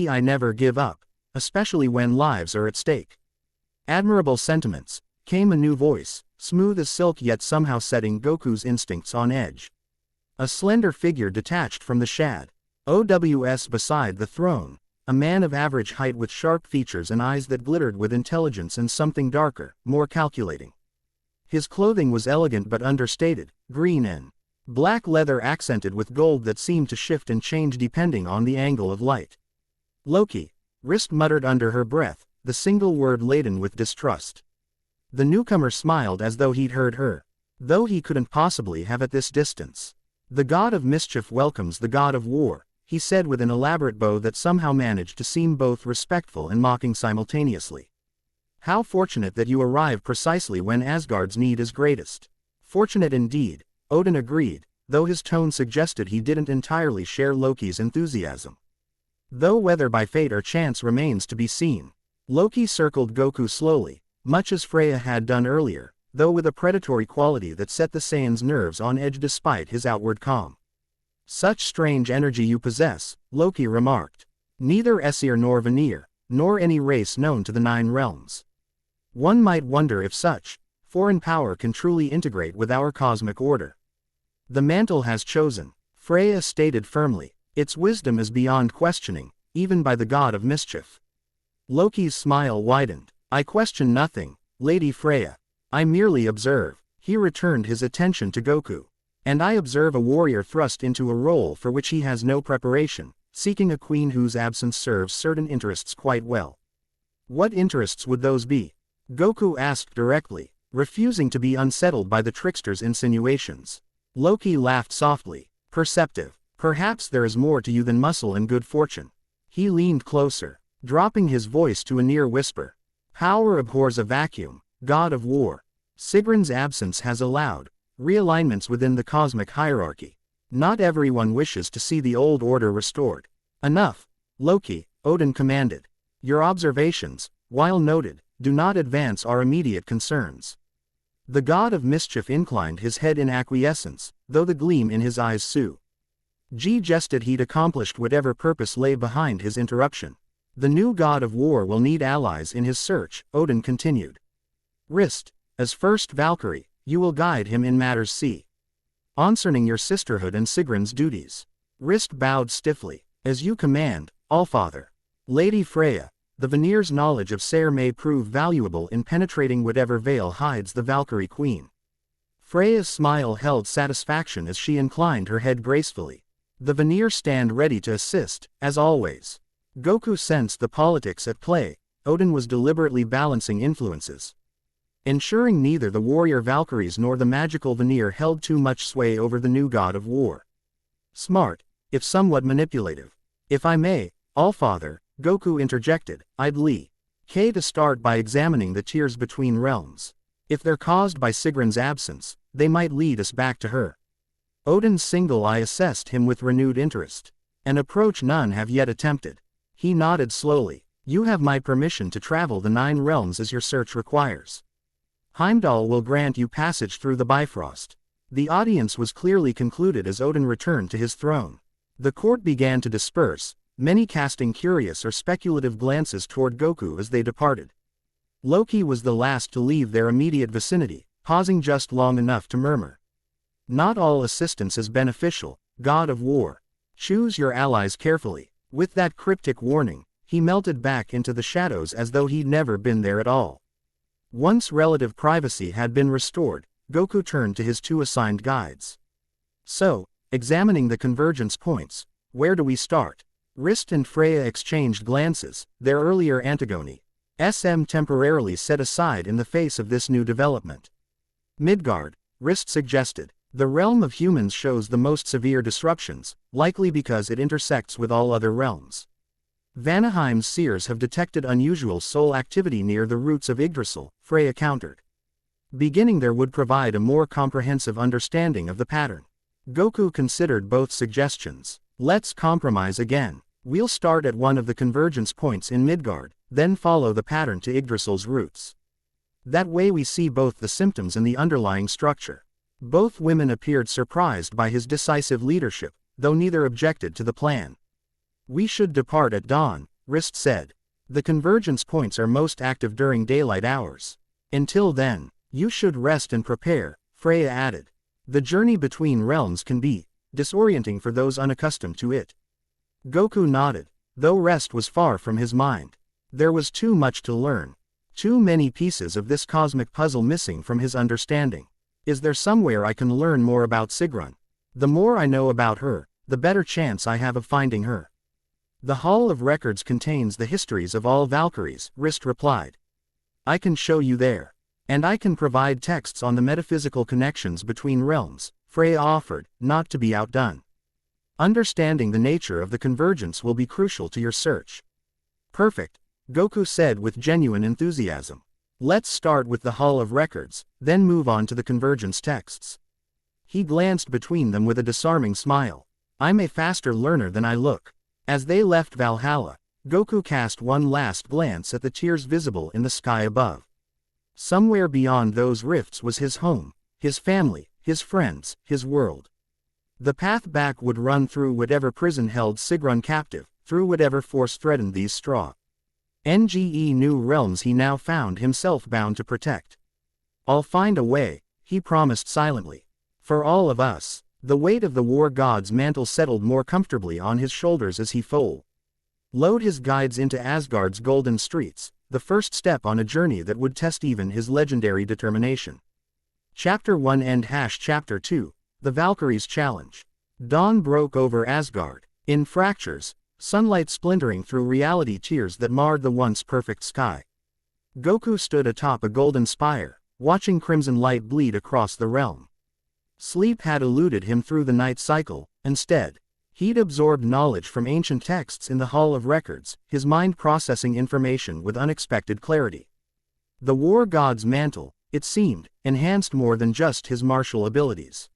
I never give up, especially when lives are at stake. Admirable sentiments, came a new voice, smooth as silk yet somehow setting Goku's instincts on edge. A slender figure detached from the shad. OWS beside the throne, a man of average height with sharp features and eyes that glittered with intelligence and something darker, more calculating. His clothing was elegant but understated, green and black leather accented with gold that seemed to shift and change depending on the angle of light. Loki, Wrist muttered under her breath, the single word laden with distrust. The newcomer smiled as though he'd heard her, though he couldn't possibly have at this distance. The god of mischief welcomes the god of war, he said with an elaborate bow that somehow managed to seem both respectful and mocking simultaneously. How fortunate that you arrive precisely when Asgard's need is greatest. Fortunate indeed, Odin agreed, though his tone suggested he didn't entirely share Loki's enthusiasm. Though whether by fate or chance remains to be seen. Loki circled Goku slowly, much as Freya had done earlier, though with a predatory quality that set the Saiyan's nerves on edge despite his outward calm. Such strange energy you possess, Loki remarked. Neither Aesir nor Vanir, nor any race known to the Nine Realms. One might wonder if such foreign power can truly integrate with our cosmic order. The mantle has chosen, Freya stated firmly. Its wisdom is beyond questioning, even by the god of mischief. Loki's smile widened. I question nothing, Lady Freya. I merely observe. He returned his attention to Goku. And I observe a warrior thrust into a role for which he has no preparation, seeking a queen whose absence serves certain interests quite well. What interests would those be? Goku asked directly, refusing to be unsettled by the trickster's insinuations. Loki laughed softly. Perceptive. Perhaps there is more to you than muscle and good fortune. He leaned closer, dropping his voice to a near whisper. Power abhors a vacuum, god of war. Sigrún's absence has allowed realignments within the cosmic hierarchy. Not everyone wishes to see the old order restored. Enough, Loki, Odin commanded. Your observations, while noted, do not advance our immediate concerns. The god of mischief inclined his head in acquiescence, though the gleam in his eyes suggested he'd accomplished whatever purpose lay behind his interruption. The new god of war will need allies in his search, Odin continued. Wrist, as first Valkyrie, you will guide him in matters concerning your sisterhood and Sigrún's duties. Wrist bowed stiffly. As you command, Allfather. Lady Freya, the Vanir's knowledge of Sayre may prove valuable in penetrating whatever veil hides the Valkyrie Queen. Freya's smile held satisfaction as she inclined her head gracefully. The Vanir stand ready to assist, as always. Goku sensed the politics at play. Odin was deliberately balancing influences, ensuring neither the warrior Valkyries nor the magical Vanir held too much sway over the new god of war. Smart, if somewhat manipulative. If I may, Allfather, Goku interjected, I'd like to start by examining the tiers between realms. If they're caused by Sigrún's absence, they might lead us back to her. Odin's single eye assessed him with renewed interest. An approach none have yet attempted. He nodded slowly. You have my permission to travel the 9 realms as your search requires. Heimdall will grant you passage through the Bifrost. The audience was clearly concluded as Odin returned to his throne. The court began to disperse, many casting curious or speculative glances toward Goku as they departed. Loki was the last to leave their immediate vicinity, pausing just long enough to murmur. Not all assistance is beneficial, god of war. Choose your allies carefully. With that cryptic warning, he melted back into the shadows as though he'd never been there at all. Once relative privacy had been restored, Goku turned to his 2 assigned guides. So, examining the convergence points, Where do we start? Rist and Freya exchanged glances, their earlier antagony. Temporarily set aside in the face of this new development. Midgard, Rist suggested. The realm of humans shows the most severe disruptions, likely because it intersects with all other realms. Vanaheim's seers have detected unusual soul activity near the roots of Yggdrasil, Freya countered. Beginning there would provide a more comprehensive understanding of the pattern. Goku considered both suggestions. Let's compromise again. We'll start at one of the convergence points in Midgard, then follow the pattern to Yggdrasil's roots. That way we see both the symptoms and the underlying structure. Both women appeared surprised by his decisive leadership, though neither objected to the plan. We should depart at dawn, Rist said. The convergence points are most active during daylight hours. Until then, you should rest and prepare, Freya added. The journey between realms can be disorienting for those unaccustomed to it. Goku nodded, though rest was far from his mind. There was too much to learn. Too many pieces of this cosmic puzzle missing from his understanding. Is there somewhere I can learn more about Sigrún? The more I know about her, the better chance I have of finding her. The Hall of Records contains the histories of all Valkyries, Rist replied. I can show you there. And I can provide texts on the metaphysical connections between realms, Freya offered, not to be outdone. Understanding the nature of the convergence will be crucial to your search. Perfect, Goku said with genuine enthusiasm. Let's start with the Hall of Records, then move on to the convergence texts. He glanced between them with a disarming smile. I'm a faster learner than I look. As they left Valhalla, Goku cast one last glance at the tiers visible in the sky above. Somewhere beyond those rifts was his home, his family, his friends, his world. The path back would run through whatever prison held Sigrún captive, through whatever force threatened these new realms he now found himself bound to protect. I'll find a way, he promised silently. For all of us. The weight of the war god's mantle settled more comfortably on his shoulders as he followed his guides into Asgard's golden streets, the first step on a journey that would test even his legendary determination. Chapter 1 and Chapter 2, The Valkyrie's Challenge. Dawn broke over Asgard, in fractures, sunlight splintering through reality tears that marred the once perfect sky. Goku stood atop a golden spire, watching crimson light bleed across the realm. Sleep had eluded him through the night cycle. Instead, he'd absorbed knowledge from ancient texts in the Hall of Records, his mind processing information with unexpected clarity. The war god's mantle, it seemed, enhanced more than just his martial abilities.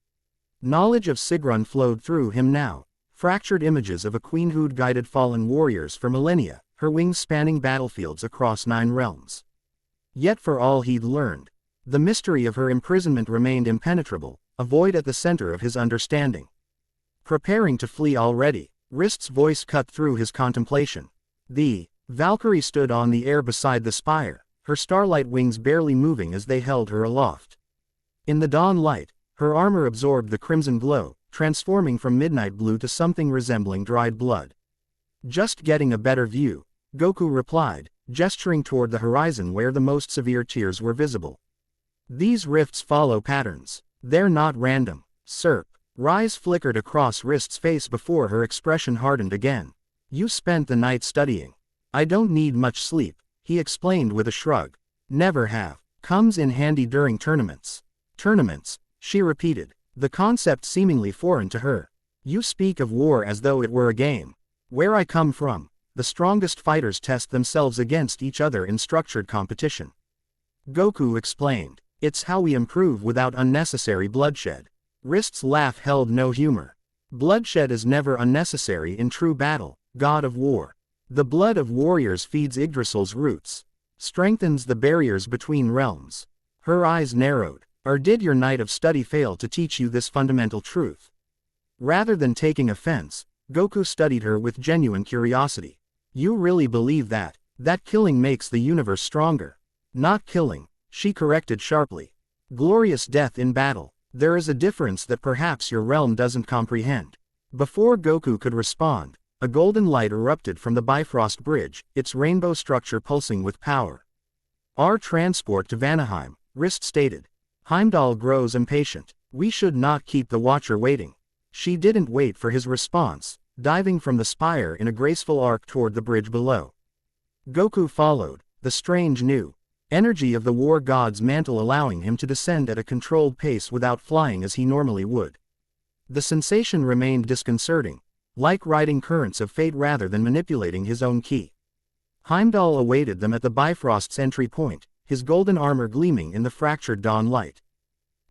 Knowledge of Sigrún flowed through him now, fractured images of a queen who'd guided fallen warriors for millennia, her wings spanning battlefields across 9 realms. Yet for all he'd learned, the mystery of her imprisonment remained impenetrable, a void at the center of his understanding. Preparing to flee already, Rist's voice cut through his contemplation. The Valkyrie stood on the air beside the spire, her starlight wings barely moving as they held her aloft. In the dawn light, her armor absorbed the crimson glow, transforming from midnight blue to something resembling dried blood. Just getting a better view, Goku replied, gesturing toward the horizon where the most severe tears were visible. These rifts follow patterns. They're not random. Serp. Rise flickered across Rist's face before her expression hardened again. You spent the night studying. I don't need much sleep, he explained with a shrug. Never have. Comes in handy during tournaments. Tournaments, she repeated, the concept seemingly foreign to her. You speak of war as though it were a game. Where I come from, the strongest fighters test themselves against each other in structured competition. Goku explained. It's how we improve without unnecessary bloodshed. Rist's laugh held no humor. Bloodshed is never unnecessary in true battle, god of war. The blood of warriors feeds Yggdrasil's roots, strengthens the barriers between realms. Her eyes narrowed. Or did your night of study fail to teach you this fundamental truth? Rather than taking offense, Goku studied her with genuine curiosity. You really believe that killing makes the universe stronger? Not killing, she corrected sharply. Glorious death in battle. There is a difference that perhaps your realm doesn't comprehend. Before Goku could respond, a golden light erupted from the Bifrost Bridge, its rainbow structure pulsing with power. Our transport to Vanaheim, Rist stated. Heimdall grows impatient. We should not keep the Watcher waiting. She didn't wait for his response, diving from the spire in a graceful arc toward the bridge below. Goku followed, the strange new energy of the war god's mantle allowing him to descend at a controlled pace without flying as he normally would. The sensation remained disconcerting, like riding currents of fate rather than manipulating his own ki. Heimdall awaited them at the Bifrost's entry point, his golden armor gleaming in the fractured dawn light.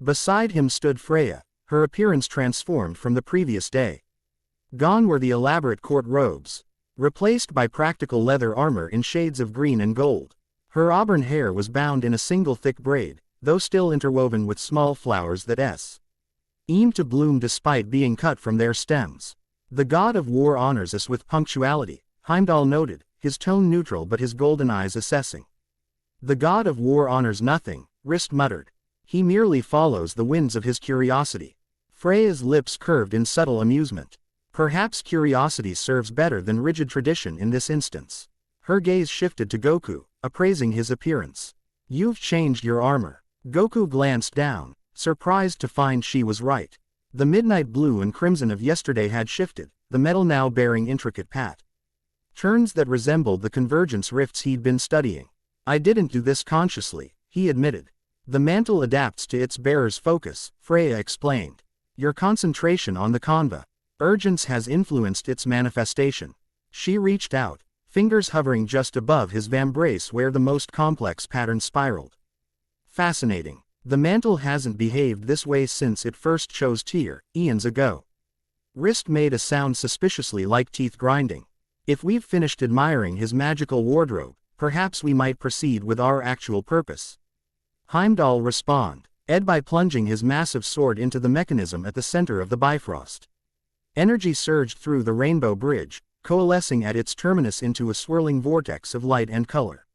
Beside him stood Freya, her appearance transformed from the previous day. Gone were the elaborate court robes, replaced by practical leather armor in shades of green and gold. Her auburn hair was bound in a single thick braid, though still interwoven with small flowers that aimed to bloom despite being cut from their stems. The god of war honors us with punctuality, Heimdall noted, his tone neutral but his golden eyes assessing. The god of war honors nothing, Rist muttered. He merely follows the winds of his curiosity. Freya's lips curved in subtle amusement. Perhaps curiosity serves better than rigid tradition in this instance. Her gaze shifted to Goku, appraising his appearance. You've changed your armor. Goku glanced down, surprised to find she was right. The midnight blue and crimson of yesterday had shifted, the metal now bearing intricate patterns that resembled the convergence rifts he'd been studying. I didn't do this consciously, he admitted. The mantle adapts to its bearer's focus, Freya explained. Your concentration on the convergence has influenced its manifestation. She reached out, fingers hovering just above his vambrace where the most complex pattern spiraled. Fascinating. The mantle hasn't behaved this way since it first chose Tyr, eons ago. Rist made a sound suspiciously like teeth grinding. If we've finished admiring his magical wardrobe, perhaps we might proceed with our actual purpose. Heimdall responded by plunging his massive sword into the mechanism at the center of the Bifrost. Energy surged through the rainbow bridge, coalescing at its terminus into a swirling vortex of light and color.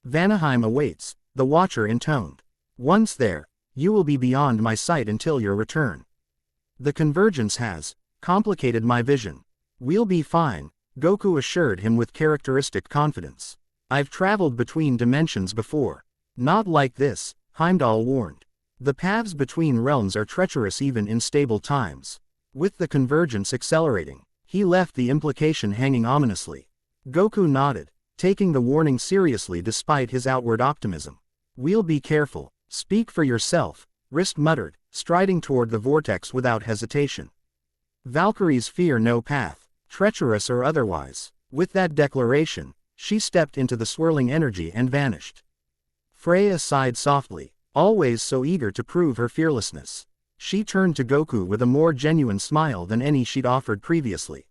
Vanaheim awaits, the Watcher intoned. Once there, you will be beyond my sight until your return. The convergence has complicated my vision. We'll be fine, Goku assured him with characteristic confidence. I've traveled between dimensions before. Not like this, Heimdall warned. The paths between realms are treacherous even in stable times. With the convergence accelerating, he left the implication hanging ominously. Goku nodded, taking the warning seriously despite his outward optimism. We'll be careful. Speak for yourself, Rist muttered, striding toward the vortex without hesitation. Valkyries fear no path, treacherous or otherwise. With that declaration, she stepped into the swirling energy and vanished. Freya sighed softly, always so eager to prove her fearlessness. She turned to Goku with a more genuine smile than any she'd offered previously.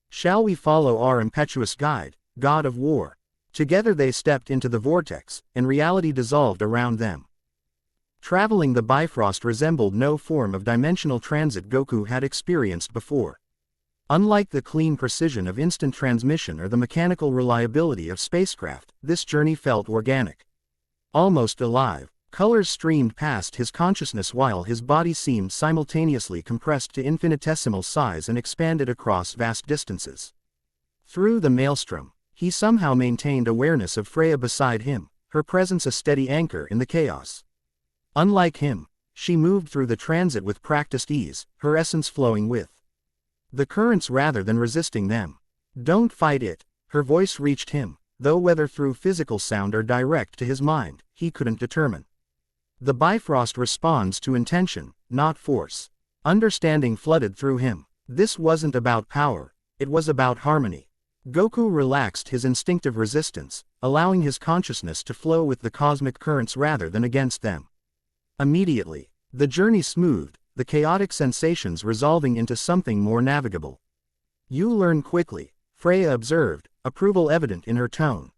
Shall we follow our impetuous guide, god of war? Together they stepped into the vortex, and reality dissolved around them. Traveling the Bifrost resembled no form of dimensional transit Goku had experienced before. Unlike the clean precision of instant transmission or the mechanical reliability of spacecraft, this journey felt organic. Almost alive, colors streamed past his consciousness while his body seemed simultaneously compressed to infinitesimal size and expanded across vast distances. Through the maelstrom, he somehow maintained awareness of Freya beside him, her presence a steady anchor in the chaos. Unlike him, she moved through the transit with practiced ease, her essence flowing with the currents rather than resisting them. Don't fight it, her voice reached him, though whether through physical sound or direct to his mind, he couldn't determine. The Bifrost responds to intention, not force. Understanding flooded through him. This wasn't about power, it was about harmony. Goku relaxed his instinctive resistance, allowing his consciousness to flow with the cosmic currents rather than against them. Immediately, the journey smoothed, the chaotic sensations resolving into something more navigable. You learn quickly, Freya observed, approval evident in her tone.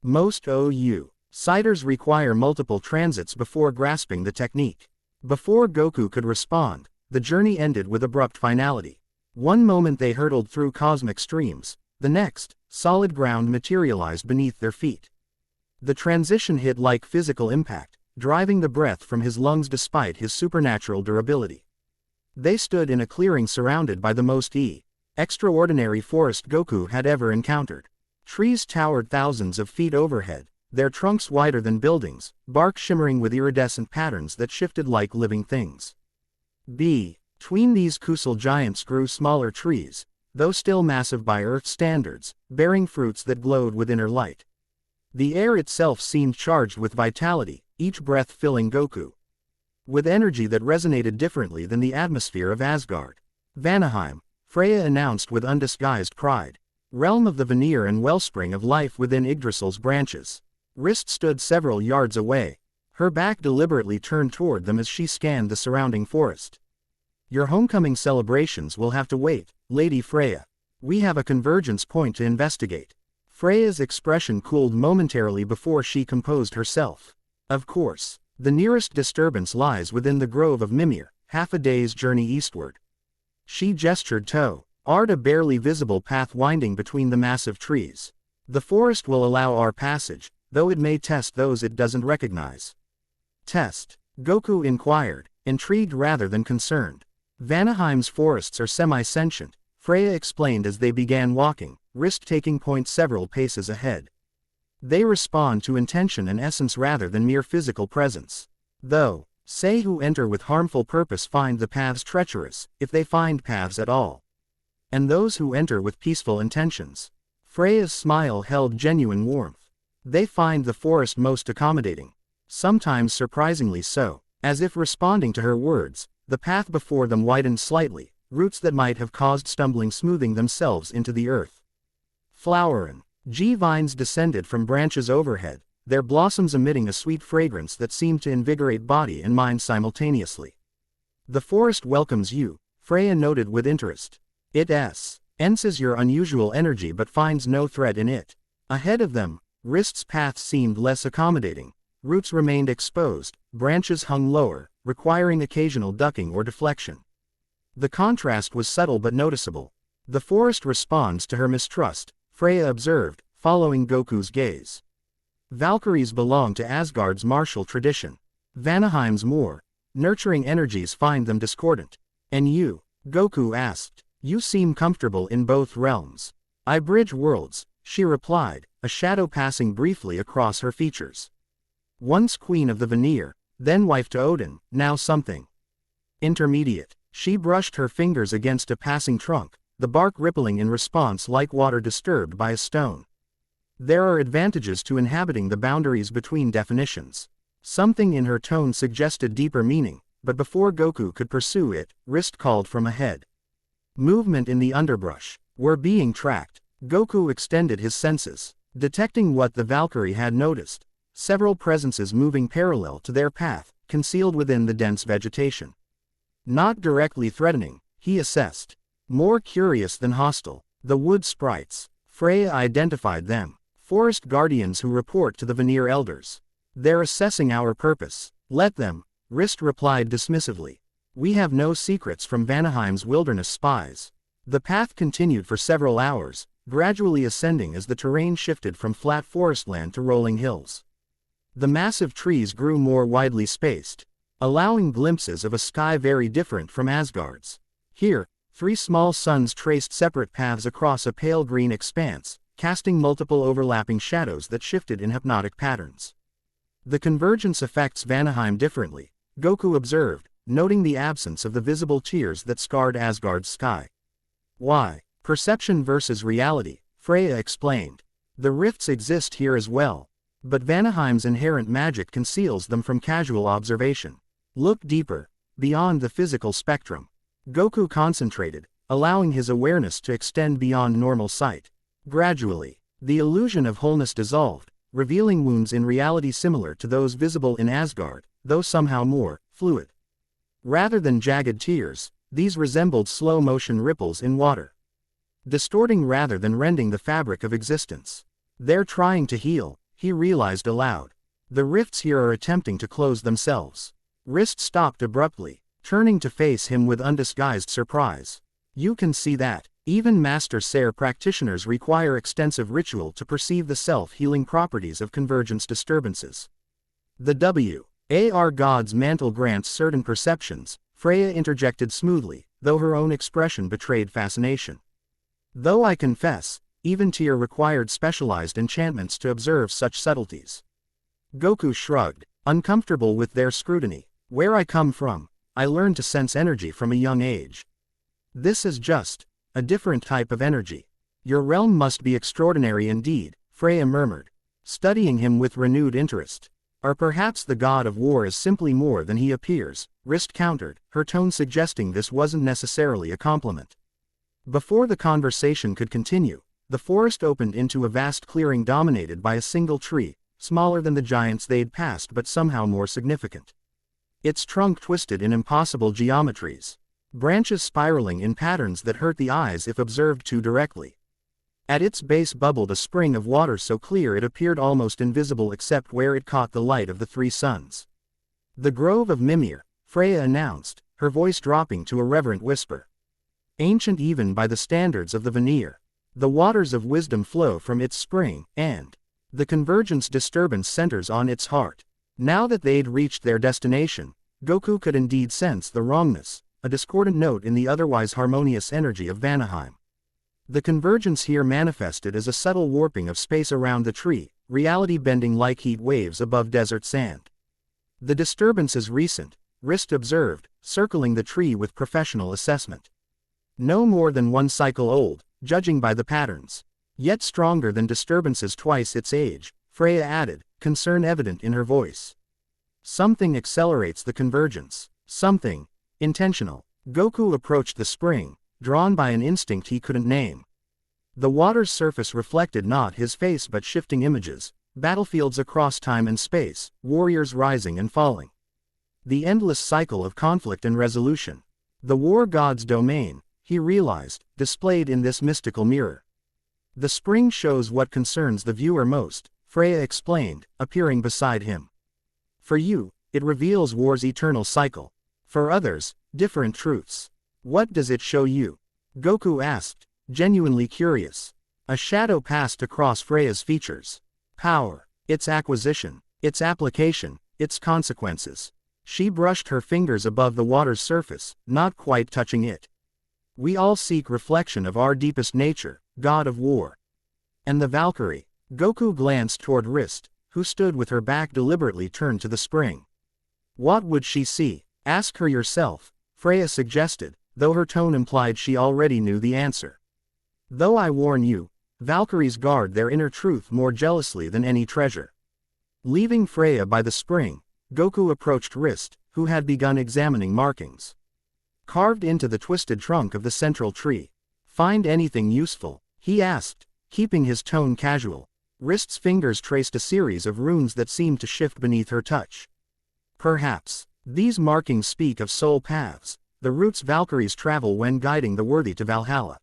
Most outsiders require multiple transits before grasping the technique. Before Goku could respond, the journey ended with abrupt finality. One moment they hurtled through cosmic streams, the next, solid ground materialized beneath their feet. The transition hit like physical impact, driving the breath from his lungs despite his supernatural durability. They stood in a clearing surrounded by the most extraordinary forest Goku had ever encountered. Trees towered thousands of feet overhead, their trunks wider than buildings, bark shimmering with iridescent patterns that shifted like living things. Between these colossal giants grew smaller trees, though still massive by Earth standards, bearing fruits that glowed with inner light. The air itself seemed charged with vitality, each breath filling Goku with energy that resonated differently than the atmosphere of Asgard. Vanaheim, Freya announced with undisguised pride. Realm of the Vanir and wellspring of life within Yggdrasil's branches. Rist stood several yards away, her back deliberately turned toward them as she scanned the surrounding forest. Your homecoming celebrations will have to wait, Lady Freya. We have a convergence point to investigate. Freya's expression cooled momentarily before she composed herself. Of course, the nearest disturbance lies within the grove of Mimir, half a day's journey eastward. She gestured to a barely visible path winding between the massive trees. The forest will allow our passage, though it may test those it doesn't recognize. Test? Goku inquired, intrigued rather than concerned. Vanaheim's forests are semi-sentient, Freya explained as they began walking, Rist taking point several paces ahead. They respond to intention and essence rather than mere physical presence. Though, say who enter with harmful purpose find the paths treacherous, if they find paths at all. And those who enter with peaceful intentions. Freya's smile held genuine warmth. They find the forest most accommodating. Sometimes surprisingly so, as if responding to her words, the path before them widened slightly, roots that might have caused stumbling smoothing themselves into the earth. Flowerin' G-vines descended from branches overhead, their blossoms emitting a sweet fragrance that seemed to invigorate body and mind simultaneously. The forest welcomes you, Freya noted with interest. It senses your unusual energy but finds no threat in it. Ahead of them, Rist's path seemed less accommodating. Roots remained exposed, branches hung lower, requiring occasional ducking or deflection. The contrast was subtle but noticeable. The forest responds to her mistrust, Freya observed, following Goku's gaze. Valkyries belong to Asgard's martial tradition. Vanaheim's more nurturing energies find them discordant. And you? Goku asked. You seem comfortable in both realms. I bridge worlds, she replied, a shadow passing briefly across her features. Once queen of the Vanir, then wife to Odin, now something intermediate. She brushed her fingers against a passing trunk, the bark rippling in response like water disturbed by a stone. There are advantages to inhabiting the boundaries between definitions. Something in her tone suggested deeper meaning, but before Goku could pursue it, Rist called from ahead. Movement in the underbrush. We're being tracked. Goku extended his senses, detecting what the Valkyrie had noticed. Several presences moving parallel to their path, concealed within the dense vegetation. Not directly threatening, he assessed. More curious than hostile. The wood sprites. Freya identified them. Forest guardians who report to the Vanir elders. They're assessing our purpose. Let them, Rist replied dismissively. We have no secrets from Vanaheim's wilderness spies. The path continued for several hours, gradually ascending as the terrain shifted from flat forestland to rolling hills. The massive trees grew more widely spaced, allowing glimpses of a sky very different from Asgard's. Here, 3 small suns traced separate paths across a pale green expanse, casting multiple overlapping shadows that shifted in hypnotic patterns. The convergence affects Vanaheim differently, Goku observed, noting the absence of the visible tears that scarred Asgard's sky. Why? Perception versus reality, Freya explained. The rifts exist here as well, but Vanaheim's inherent magic conceals them from casual observation. Look deeper, beyond the physical spectrum. Goku concentrated, allowing his awareness to extend beyond normal sight. Gradually, the illusion of wholeness dissolved, revealing wounds in reality similar to those visible in Asgard, though somehow more fluid. Rather than jagged tears, these resembled slow-motion ripples in water. Distorting rather than rending the fabric of existence. They're trying to heal, he realized aloud. The rifts here are attempting to close themselves. Rist stopped abruptly, turning to face him with undisguised surprise. You can see that. Even Master Sair practitioners require extensive ritual to perceive the self-healing properties of convergence disturbances. The W.A.R. God's mantle grants certain perceptions, Freya interjected smoothly, though her own expression betrayed fascination. Though I confess, even Tyr required specialized enchantments to observe such subtleties. Goku shrugged, uncomfortable with their scrutiny. Where I come from, I learned to sense energy from a young age. This is just A different type of energy. Your realm must be extraordinary indeed, Freya murmured, studying him with renewed interest. Or perhaps the god of war is simply more than he appears, Rist countered, her tone suggesting this wasn't necessarily a compliment. Before the conversation could continue, the forest opened into a vast clearing dominated by a single tree, smaller than the giants they'd passed but somehow more significant. Its trunk twisted in impossible geometries, branches spiraling in patterns that hurt the eyes if observed too directly. At its base bubbled a spring of water so clear it appeared almost invisible except where it caught the light of the three suns. The Grove of Mimir, Freya announced, her voice dropping to a reverent whisper. Ancient even by the standards of the Vanir. The waters of wisdom flow from its spring, and the convergence disturbance centers on its heart. Now that they'd reached their destination, Goku could indeed sense the wrongness, a discordant note in the otherwise harmonious energy of Vanaheim. The convergence here manifested as a subtle warping of space around the tree, reality bending like heat waves above desert sand. The disturbance is recent, Rist observed, circling the tree with professional assessment. No more than one cycle old, judging by the patterns. Yet stronger than disturbances twice its age, Freya added, concern evident in her voice. Something accelerates the convergence. Something intentional. Goku approached the spring, drawn by an instinct he couldn't name. The water's surface reflected not his face but shifting images, battlefields across time and space, warriors rising and falling. The endless cycle of conflict and resolution. The war god's domain, he realized, displayed in this mystical mirror. The spring shows what concerns the viewer most, Freya explained, appearing beside him. For you, it reveals war's eternal cycle. For others, different truths. What does it show you? Goku asked, genuinely curious. A shadow passed across Freya's features. Power, its acquisition, its application, its consequences. She brushed her fingers above the water's surface, not quite touching it. We all seek reflection of our deepest nature, god of war. And the Valkyrie. Goku glanced toward Rist, who stood with her back deliberately turned to the spring. What would she see? Ask her yourself, Freya suggested, though her tone implied she already knew the answer. Though I warn you, Valkyries guard their inner truth more jealously than any treasure. Leaving Freya by the spring, Goku approached Rist, who had begun examining markings carved into the twisted trunk of the central tree. Find anything useful? He asked, keeping his tone casual. Rist's fingers traced a series of runes that seemed to shift beneath her touch. Perhaps, these markings speak of soul paths, the routes Valkyries travel when guiding the worthy to Valhalla.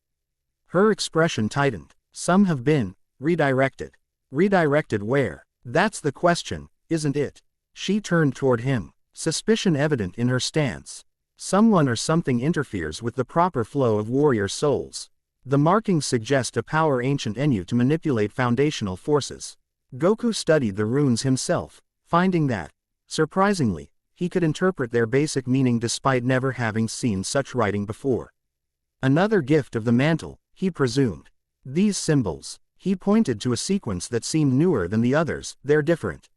Her expression tightened. Some have been redirected. Redirected where? That's the question, isn't it? She turned toward him, suspicion evident in her stance. Someone or something interferes with the proper flow of warrior souls. The markings suggest a power ancient Enyu to manipulate foundational forces. Goku studied the runes himself, finding that, surprisingly, he could interpret their basic meaning despite never having seen such writing before. Another gift of the mantle, he presumed. These symbols, he pointed to a sequence that seemed newer than the others, they're different.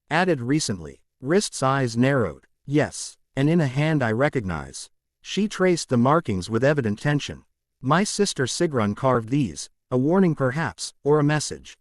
Added recently. Rist's eyes narrowed. Yes, and in a hand I recognize. She traced the markings with evident tension. My sister Sigrún carved these, a warning perhaps, or a message.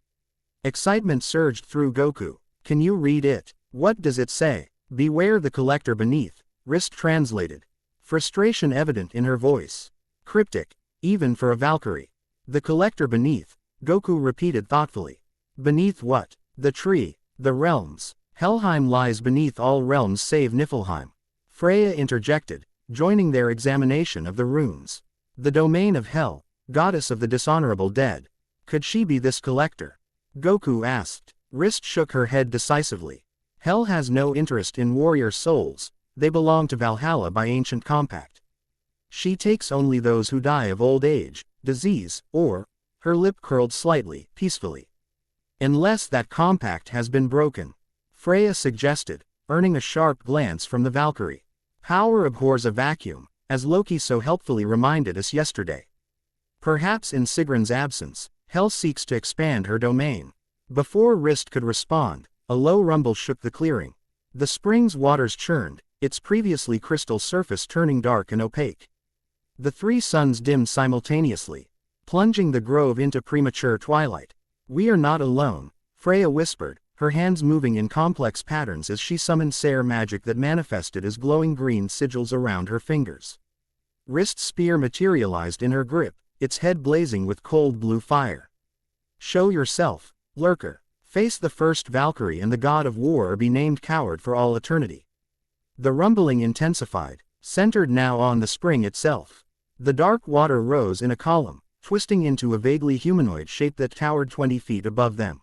Excitement surged through Goku. Can you read it? What does it say? Beware the collector beneath, Rist translated. Frustration evident in her voice. Cryptic, even for a Valkyrie. The collector beneath, Goku repeated thoughtfully. Beneath what? The tree, the realms. Helheim lies beneath all realms save Niflheim. Freya interjected, joining their examination of the runes. The domain of Hel, goddess of the dishonorable dead. Could she be this collector? Goku asked. Rist shook her head decisively. Hel has no interest in warrior souls, they belong to Valhalla by ancient compact. She takes only those who die of old age, disease, or, her lip curled slightly, peacefully. Unless that compact has been broken, Freya suggested, earning a sharp glance from the Valkyrie. Power abhors a vacuum, as Loki so helpfully reminded us yesterday. Perhaps in Sigrun's absence, Hel seeks to expand her domain. Before Rist could respond, a low rumble shook the clearing. The spring's waters churned, its previously crystal surface turning dark and opaque. The three suns dimmed simultaneously, plunging the grove into premature twilight. "We are not alone," Freya whispered, her hands moving in complex patterns as she summoned Sere magic that manifested as glowing green sigils around her fingers. Wrist's spear materialized in her grip, its head blazing with cold blue fire. "Show yourself, lurker. Face the first Valkyrie and the god of war, or be named coward for all eternity." The rumbling intensified, centered now on the spring itself. The dark water rose in a column, twisting into a vaguely humanoid shape that towered 20 feet above them.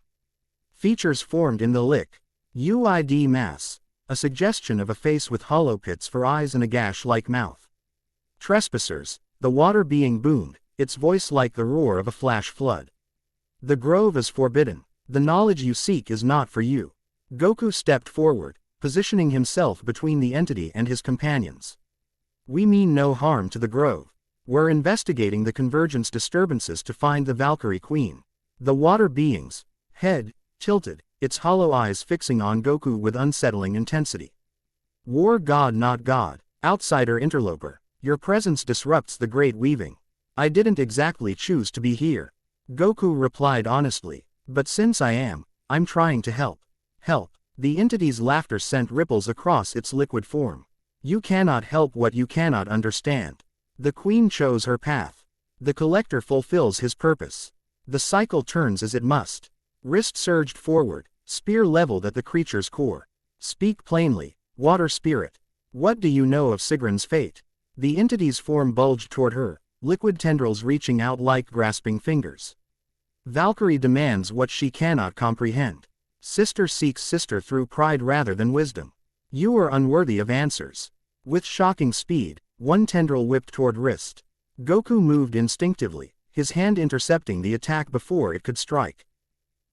Features formed in the liquid mass, a suggestion of a face with hollow pits for eyes and a gash-like mouth. "Trespassers," the water being boomed, its voice like the roar of a flash flood. "The grove is forbidden. The knowledge you seek is not for you." Goku stepped forward, positioning himself between the entity and his companions. "We mean no harm to the grove. We're investigating the convergence disturbances to find the Valkyrie Queen." The water being's head tilted, its hollow eyes fixing on Goku with unsettling intensity. "War god, not god. Outsider interloper. Your presence disrupts the great weaving." "I didn't exactly choose to be here," Goku replied honestly. "But since I'm trying to help." "Help?" The entity's laughter sent ripples across its liquid form. "You cannot help what you cannot understand. The Queen chose her path. The Collector fulfills his purpose. The cycle turns as it must." Wrist surged forward, spear leveled at the creature's core. "Speak plainly, water spirit. What do you know of Sigrún's fate?" The entity's form bulged toward her, liquid tendrils reaching out like grasping fingers. "Valkyrie demands what she cannot comprehend. Sister seeks sister through pride rather than wisdom. You are unworthy of answers." With shocking speed, one tendril whipped toward Wrist. Goku moved instinctively, his hand intercepting the attack before it could strike.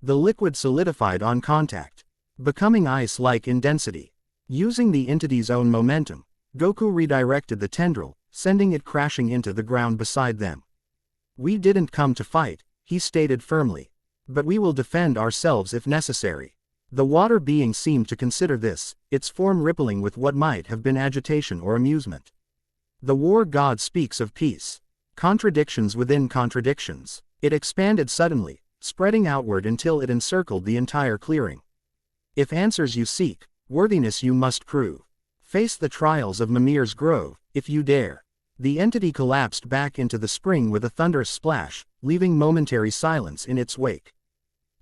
The liquid solidified on contact, becoming ice-like in density. Using the entity's own momentum, Goku redirected the tendril, sending it crashing into the ground beside them. "We didn't come to fight," he stated firmly. "But we will defend ourselves if necessary." The water being seemed to consider this, its form rippling with what might have been agitation or amusement. "The war god speaks of peace. Contradictions within contradictions." It expanded suddenly, spreading outward until it encircled the entire clearing. "If answers you seek, worthiness you must prove. Face the trials of Mimir's Grove, if you dare." The entity collapsed back into the spring with a thunderous splash, leaving momentary silence in its wake.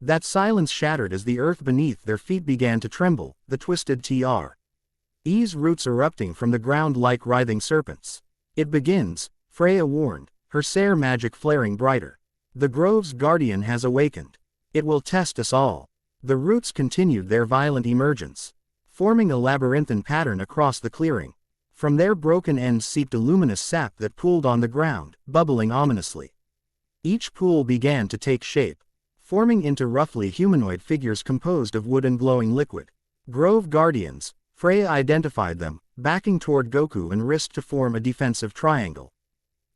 That silence shattered as the earth beneath their feet began to tremble, the twisted Tr's roots erupting from the ground like writhing serpents. "It begins," Freya warned, her Sere magic flaring brighter. "The grove's guardian has awakened. It will test us all." The roots continued their violent emergence, forming a labyrinthine pattern across the clearing. From their broken ends seeped a luminous sap that pooled on the ground, bubbling ominously. Each pool began to take shape, forming into roughly humanoid figures composed of wood and glowing liquid. "Grove Guardians," Freya identified them, backing toward Goku and Wrist to form a defensive triangle.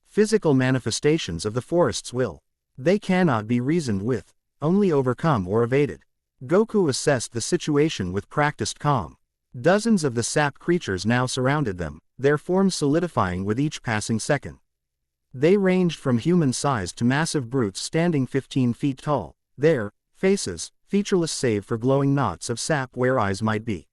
"Physical manifestations of the forest's will. They cannot be reasoned with, only overcome or evaded." Goku assessed the situation with practiced calm. Dozens of the sap creatures now surrounded them, their forms solidifying with each passing second. They ranged from human-sized to massive brutes standing 15 feet tall, their faces featureless save for glowing knots of sap where eyes might be.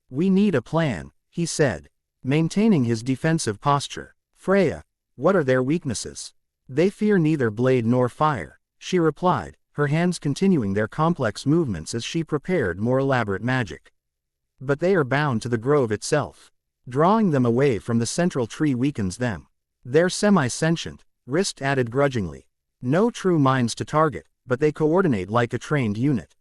"We need a plan," he said, maintaining his defensive posture. "Freya, what are their weaknesses?" "They fear neither blade nor fire," she replied, her hands continuing their complex movements as she prepared more elaborate magic. "But they are bound to the grove itself. Drawing them away from the central tree weakens them." "They're semi-sentient," Wrist added grudgingly. "No true minds to target, but they coordinate like a trained unit.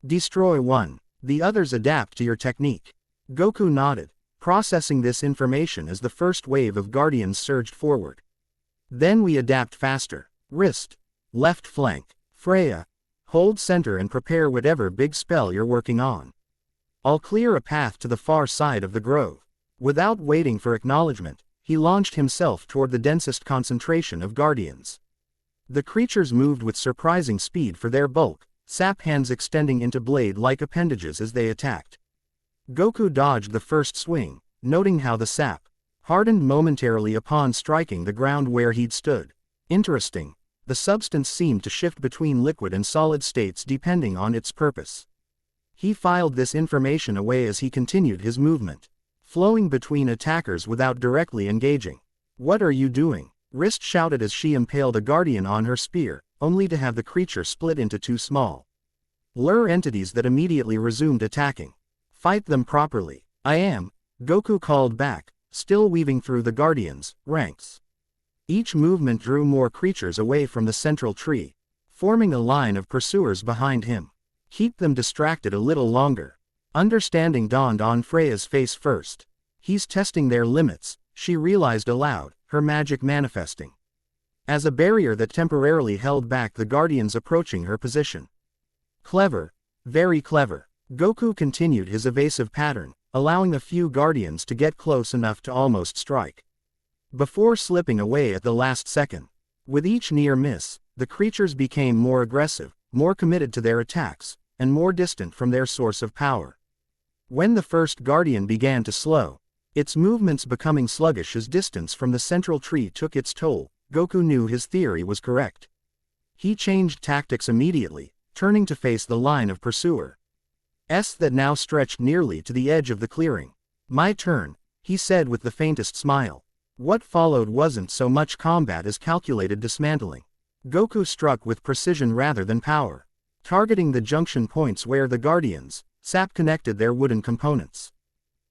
Destroy one, the others adapt to your technique." Goku nodded, processing this information as the first wave of guardians surged forward. "Then we adapt faster." Wrist, left flank. Freya, hold center and prepare whatever big spell you're working on. I'll clear a path to the far side of the grove. Without waiting for acknowledgement, he launched himself toward the densest concentration of guardians. The creatures moved with surprising speed for their bulk, sap hands extending into blade-like appendages as they attacked. Goku dodged the first swing, noting how the sap hardened momentarily upon striking the ground where he'd stood. Interesting. The substance seemed to shift between liquid and solid states depending on its purpose. He filed this information away as he continued his movement, flowing between attackers without directly engaging. "What are you doing?" Wrist shouted as she impaled a guardian on her spear, only to have the creature split into two small lure entities that immediately resumed attacking. "Fight them properly." "I am," Goku called back, still weaving through the guardians' ranks. Each movement drew more creatures away from the central tree, forming a line of pursuers behind him. Keep them distracted a little longer. Understanding dawned on Freya's face first. He's testing their limits, she realized aloud, her magic manifesting as a barrier that temporarily held back the guardians approaching her position. Clever. Very clever. Goku continued his evasive pattern, allowing a few guardians to get close enough to almost strike, before slipping away at the last second. With each near miss, the creatures became more aggressive, more committed to their attacks, and more distant from their source of power. When the first guardian began to slow, its movements becoming sluggish as distance from the central tree took its toll, Goku knew his theory was correct. He changed tactics immediately, turning to face the line of pursuers that now stretched nearly to the edge of the clearing. "My turn," he said with the faintest smile. What followed wasn't so much combat as calculated dismantling. Goku struck with precision rather than power, targeting the junction points where the guardians' sap connected their wooden components.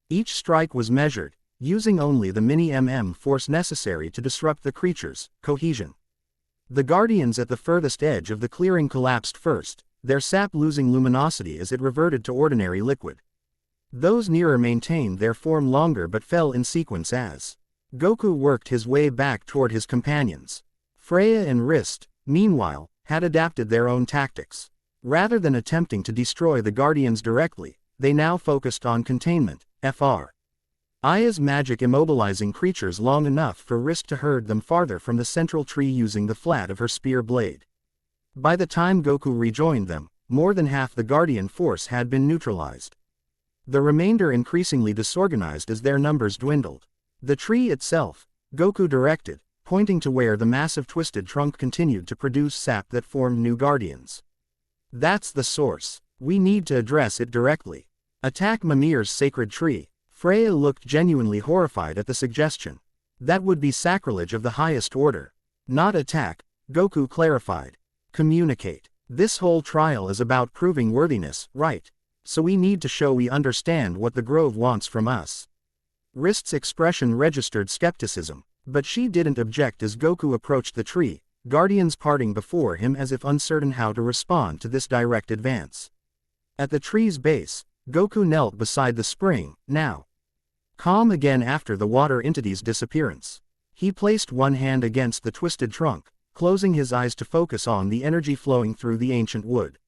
Each strike was measured, using only the mini-mm force necessary to disrupt the creature's cohesion. The guardians at the furthest edge of the clearing collapsed first, their sap losing luminosity as it reverted to ordinary liquid. Those nearer maintained their form longer but fell in sequence as Goku worked his way back toward his companions. Freya and Wrist, meanwhile, had adapted their own tactics. Rather than attempting to destroy the guardians directly, they now focused on containment, Aya's magic immobilizing creatures long enough for Wrist to herd them farther from the central tree using the flat of her spear blade. By the time Goku rejoined them, more than half the guardian force had been neutralized. The remainder increasingly disorganized as their numbers dwindled. The tree itself, Goku directed, pointing to where the massive twisted trunk continued to produce sap that formed new guardians. "That's the source. We need to address it directly. Attack Mimir's sacred tree." Freya looked genuinely horrified at the suggestion. "That would be sacrilege of the highest order." "Not attack," Goku clarified. "Communicate. This whole trial is about proving worthiness, right? So we need to show we understand what the Grove wants from us." Wrist's expression registered skepticism, but she didn't object as Goku approached the tree, guardians parting before him as if uncertain how to respond to this direct advance. At the tree's base, Goku knelt beside the spring, now calm again after the water entity's disappearance. He placed one hand against the twisted trunk, closing his eyes to focus on the energy flowing through the ancient wood.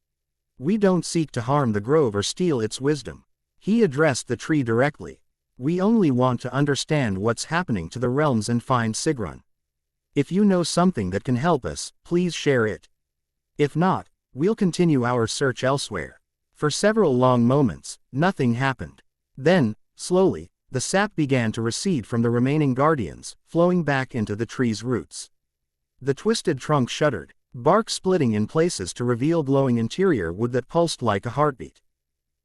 "We don't seek to harm the Grove or steal its wisdom." He addressed the tree directly. "We only want to understand what's happening to the realms and find Sigrún. If you know something that can help us, please share it. If not, we'll continue our search elsewhere." For several long moments, nothing happened. Then, slowly, the sap began to recede from the remaining guardians, flowing back into the tree's roots. The twisted trunk shuddered, bark splitting in places to reveal glowing interior wood that pulsed like a heartbeat.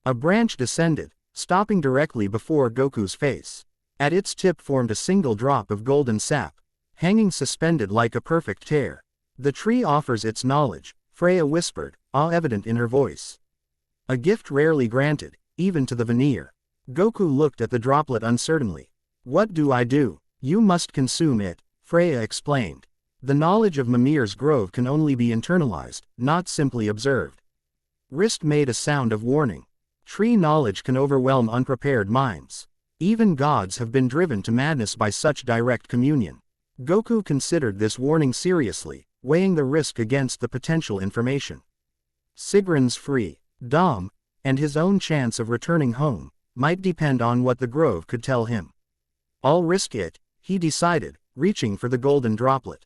A branch descended, stopping directly before Goku's face. At its tip formed a single drop of golden sap, hanging suspended like a perfect tear. "The tree offers its knowledge," Freya whispered, awe evident in her voice. "A gift rarely granted, even to the Vanir." Goku looked at the droplet uncertainly. "What do I do?" "You must consume it," Freya explained. "The knowledge of Mimir's Grove can only be internalized, not simply observed." Wrist made a sound of warning. Tree knowledge can overwhelm unprepared minds. Even gods have been driven to madness by such direct communion. Goku considered this warning seriously, weighing the risk against the potential information. Sigrún's freedom, and his own chance of returning home, might depend on what the Grove could tell him. "I'll risk it," he decided, reaching for the golden droplet.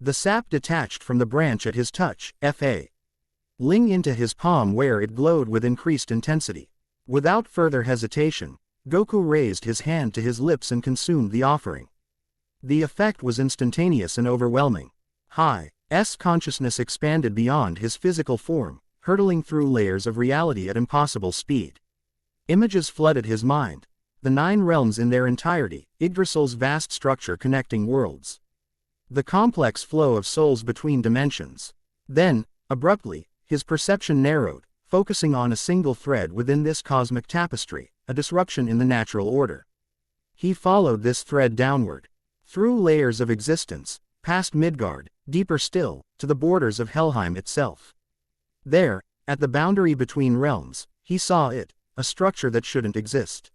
The sap detached from the branch at his touch, ling into his palm where it glowed with increased intensity. Without further hesitation, Goku raised his hand to his lips and consumed the offering. The effect was instantaneous and overwhelming. Hi's consciousness expanded beyond his physical form, hurtling through layers of reality at impossible speed. Images flooded his mind. The 9 realms in their entirety, Yggdrasil's vast structure connecting worlds. The complex flow of souls between dimensions. Then, abruptly, his perception narrowed, focusing on a single thread within this cosmic tapestry, a disruption in the natural order. He followed this thread downward, through layers of existence, past Midgard, deeper still, to the borders of Helheim itself. There, at the boundary between realms, he saw it, a structure that shouldn't exist.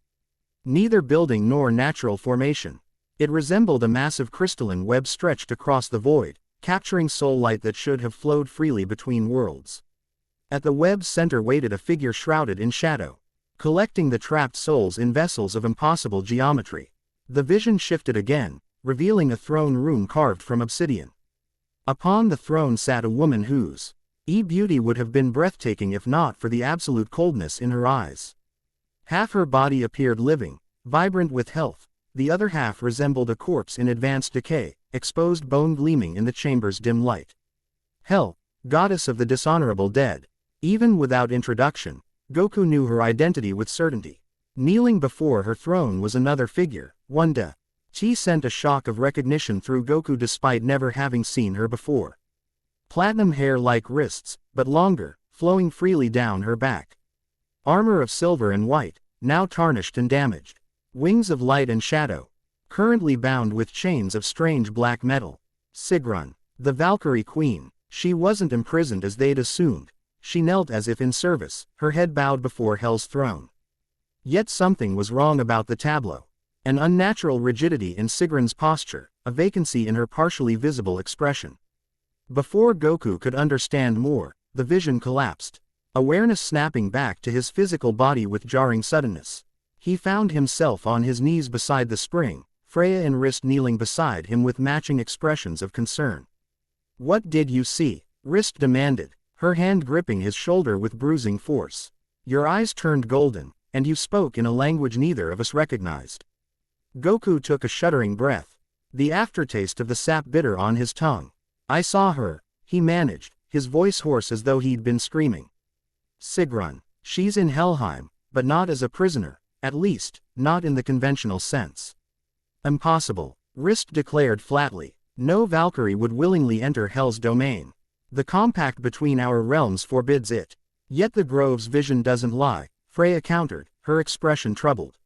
Neither building nor natural formation. It resembled a massive crystalline web stretched across the void, capturing soul light that should have flowed freely between worlds. At the web's center waited a figure shrouded in shadow, collecting the trapped souls in vessels of impossible geometry. The vision shifted again, revealing a throne room carved from obsidian. Upon the throne sat a woman whose beauty would have been breathtaking if not for the absolute coldness in her eyes. Half her body appeared living, vibrant with health, the other half resembled a corpse in advanced decay, exposed bone gleaming in the chamber's dim light. Hel, goddess of the dishonorable dead. Even without introduction, Goku knew her identity with certainty. Kneeling before her throne was another figure, Wanda. She sent a shock of recognition through Goku despite never having seen her before. Platinum hair like wrists, but longer, flowing freely down her back. Armor of silver and white, now tarnished and damaged. Wings of light and shadow, currently bound with chains of strange black metal. Sigrún, the Valkyrie queen. She wasn't imprisoned as they'd assumed. She knelt as if in service, her head bowed before Hel's throne. Yet something was wrong about the tableau. An unnatural rigidity in Sigrún's posture, a vacancy in her partially visible expression. Before Goku could understand more, the vision collapsed. Awareness snapping back to his physical body with jarring suddenness. He found himself on his knees beside the spring, Freya and Wrist kneeling beside him with matching expressions of concern. "What did you see?" Wrist demanded, her hand gripping his shoulder with bruising force. "Your eyes turned golden, and you spoke in a language neither of us recognized." Goku took a shuddering breath, the aftertaste of the sap bitter on his tongue. "I saw her," he managed, his voice hoarse as though he'd been screaming. "Sigrún, she's in Helheim, but not as a prisoner, at least, not in the conventional sense." "Impossible," Wrist declared flatly. "No Valkyrie would willingly enter Hel's domain. The compact between our realms forbids it." "Yet the Grove's vision doesn't lie," Freya countered, her expression troubled.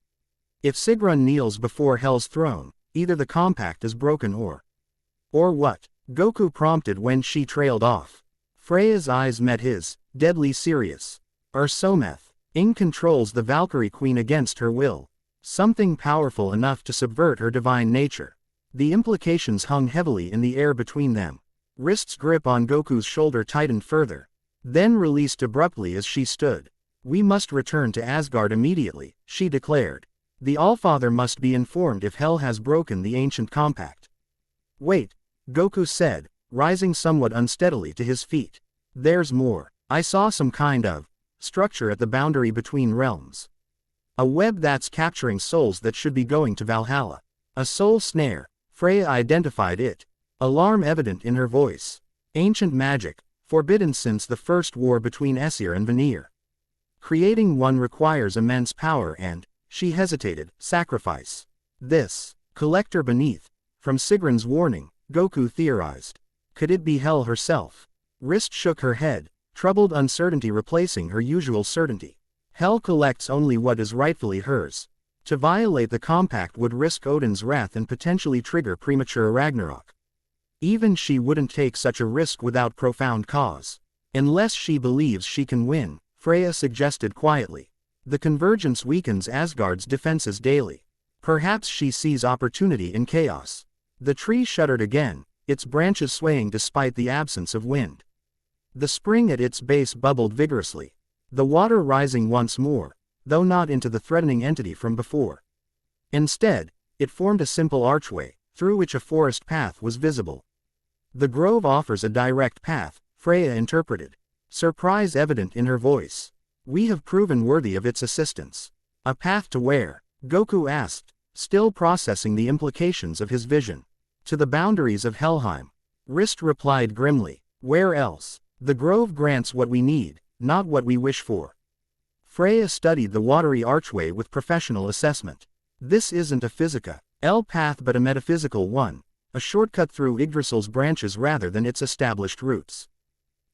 "If Sigrún kneels before Hel's throne, either the compact is broken or what?" Goku prompted when she trailed off. Freya's eyes met his, deadly serious. "Ursometh, Ing controls the Valkyrie Queen against her will. Something powerful enough to subvert her divine nature." The implications hung heavily in the air between them. Wrist's grip on Goku's shoulder tightened further, then released abruptly as she stood. "We must return to Asgard immediately," she declared. "The Allfather must be informed if Hel has broken the ancient compact." "Wait," Goku said, rising somewhat unsteadily to his feet. "There's more. I saw some kind of structure at the boundary between realms. A web that's capturing souls that should be going to Valhalla. A soul snare," Freya identified it, alarm evident in her voice. "Ancient magic, forbidden since the first war between Aesir and Vanir. Creating one requires immense power and," she hesitated, "sacrifice. This collector beneath." From Sigrún's warning, Goku theorized. Could it be Hel herself? Wrist shook her head, troubled uncertainty replacing her usual certainty. Hel collects only what is rightfully hers. To violate the compact would risk Odin's wrath and potentially trigger premature Ragnarok. Even she wouldn't take such a risk without profound cause. "Unless she believes she can win," Freya suggested quietly. "The convergence weakens Asgard's defenses daily. Perhaps she sees opportunity in chaos." The tree shuddered again, its branches swaying despite the absence of wind. The spring at its base bubbled vigorously, the water rising once more, though not into the threatening entity from before. Instead, it formed a simple archway, through which a forest path was visible. "The grove offers a direct path," Freya interpreted, surprise evident in her voice. "We have proven worthy of its assistance." "A path to where?" Goku asked, still processing the implications of his vision. To the boundaries of Helheim. Wrist replied grimly. Where else? The grove grants what we need, not what we wish for. Freya studied the watery archway with professional assessment. This isn't a physical path but a metaphysical one, a shortcut through Yggdrasil's branches rather than its established roots.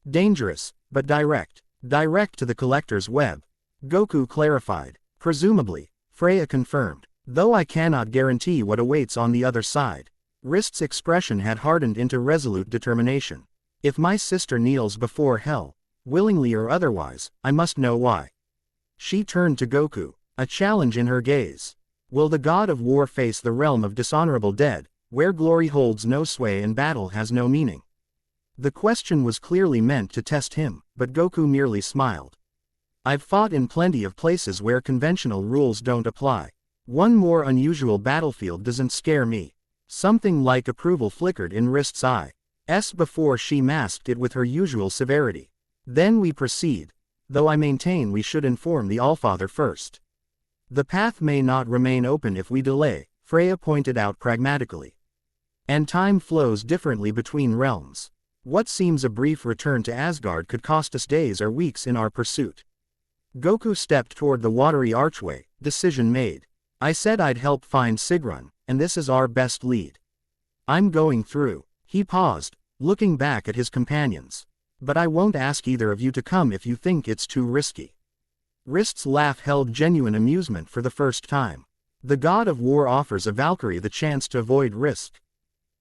Dangerous, but direct. Direct to the collector's web. Goku clarified. Presumably, Freya confirmed. Though I cannot guarantee what awaits on the other side. Wrist's expression had hardened into resolute determination. If my sister kneels before hell, willingly or otherwise, I must know why. She turned to Goku, a challenge in her gaze. Will the god of war face the realm of dishonorable dead, where glory holds no sway and battle has no meaning? The question was clearly meant to test him, but Goku merely smiled. I've fought in plenty of places where conventional rules don't apply. One more unusual battlefield doesn't scare me. Something like approval flickered in Wrist's eye before she masked it with her usual severity. Then we proceed, though I maintain we should inform the Allfather first. The path may not remain open if we delay, Freya pointed out pragmatically. And time flows differently between realms. What seems a brief return to Asgard could cost us days or weeks in our pursuit. Goku stepped toward the watery archway, decision made. I said I'd help find Sigrún, and this is our best lead. I'm going through. He paused, looking back at his companions. But I won't ask either of you to come if you think it's too risky. Wrist's laugh held genuine amusement for the first time. The god of war offers a Valkyrie the chance to avoid risk.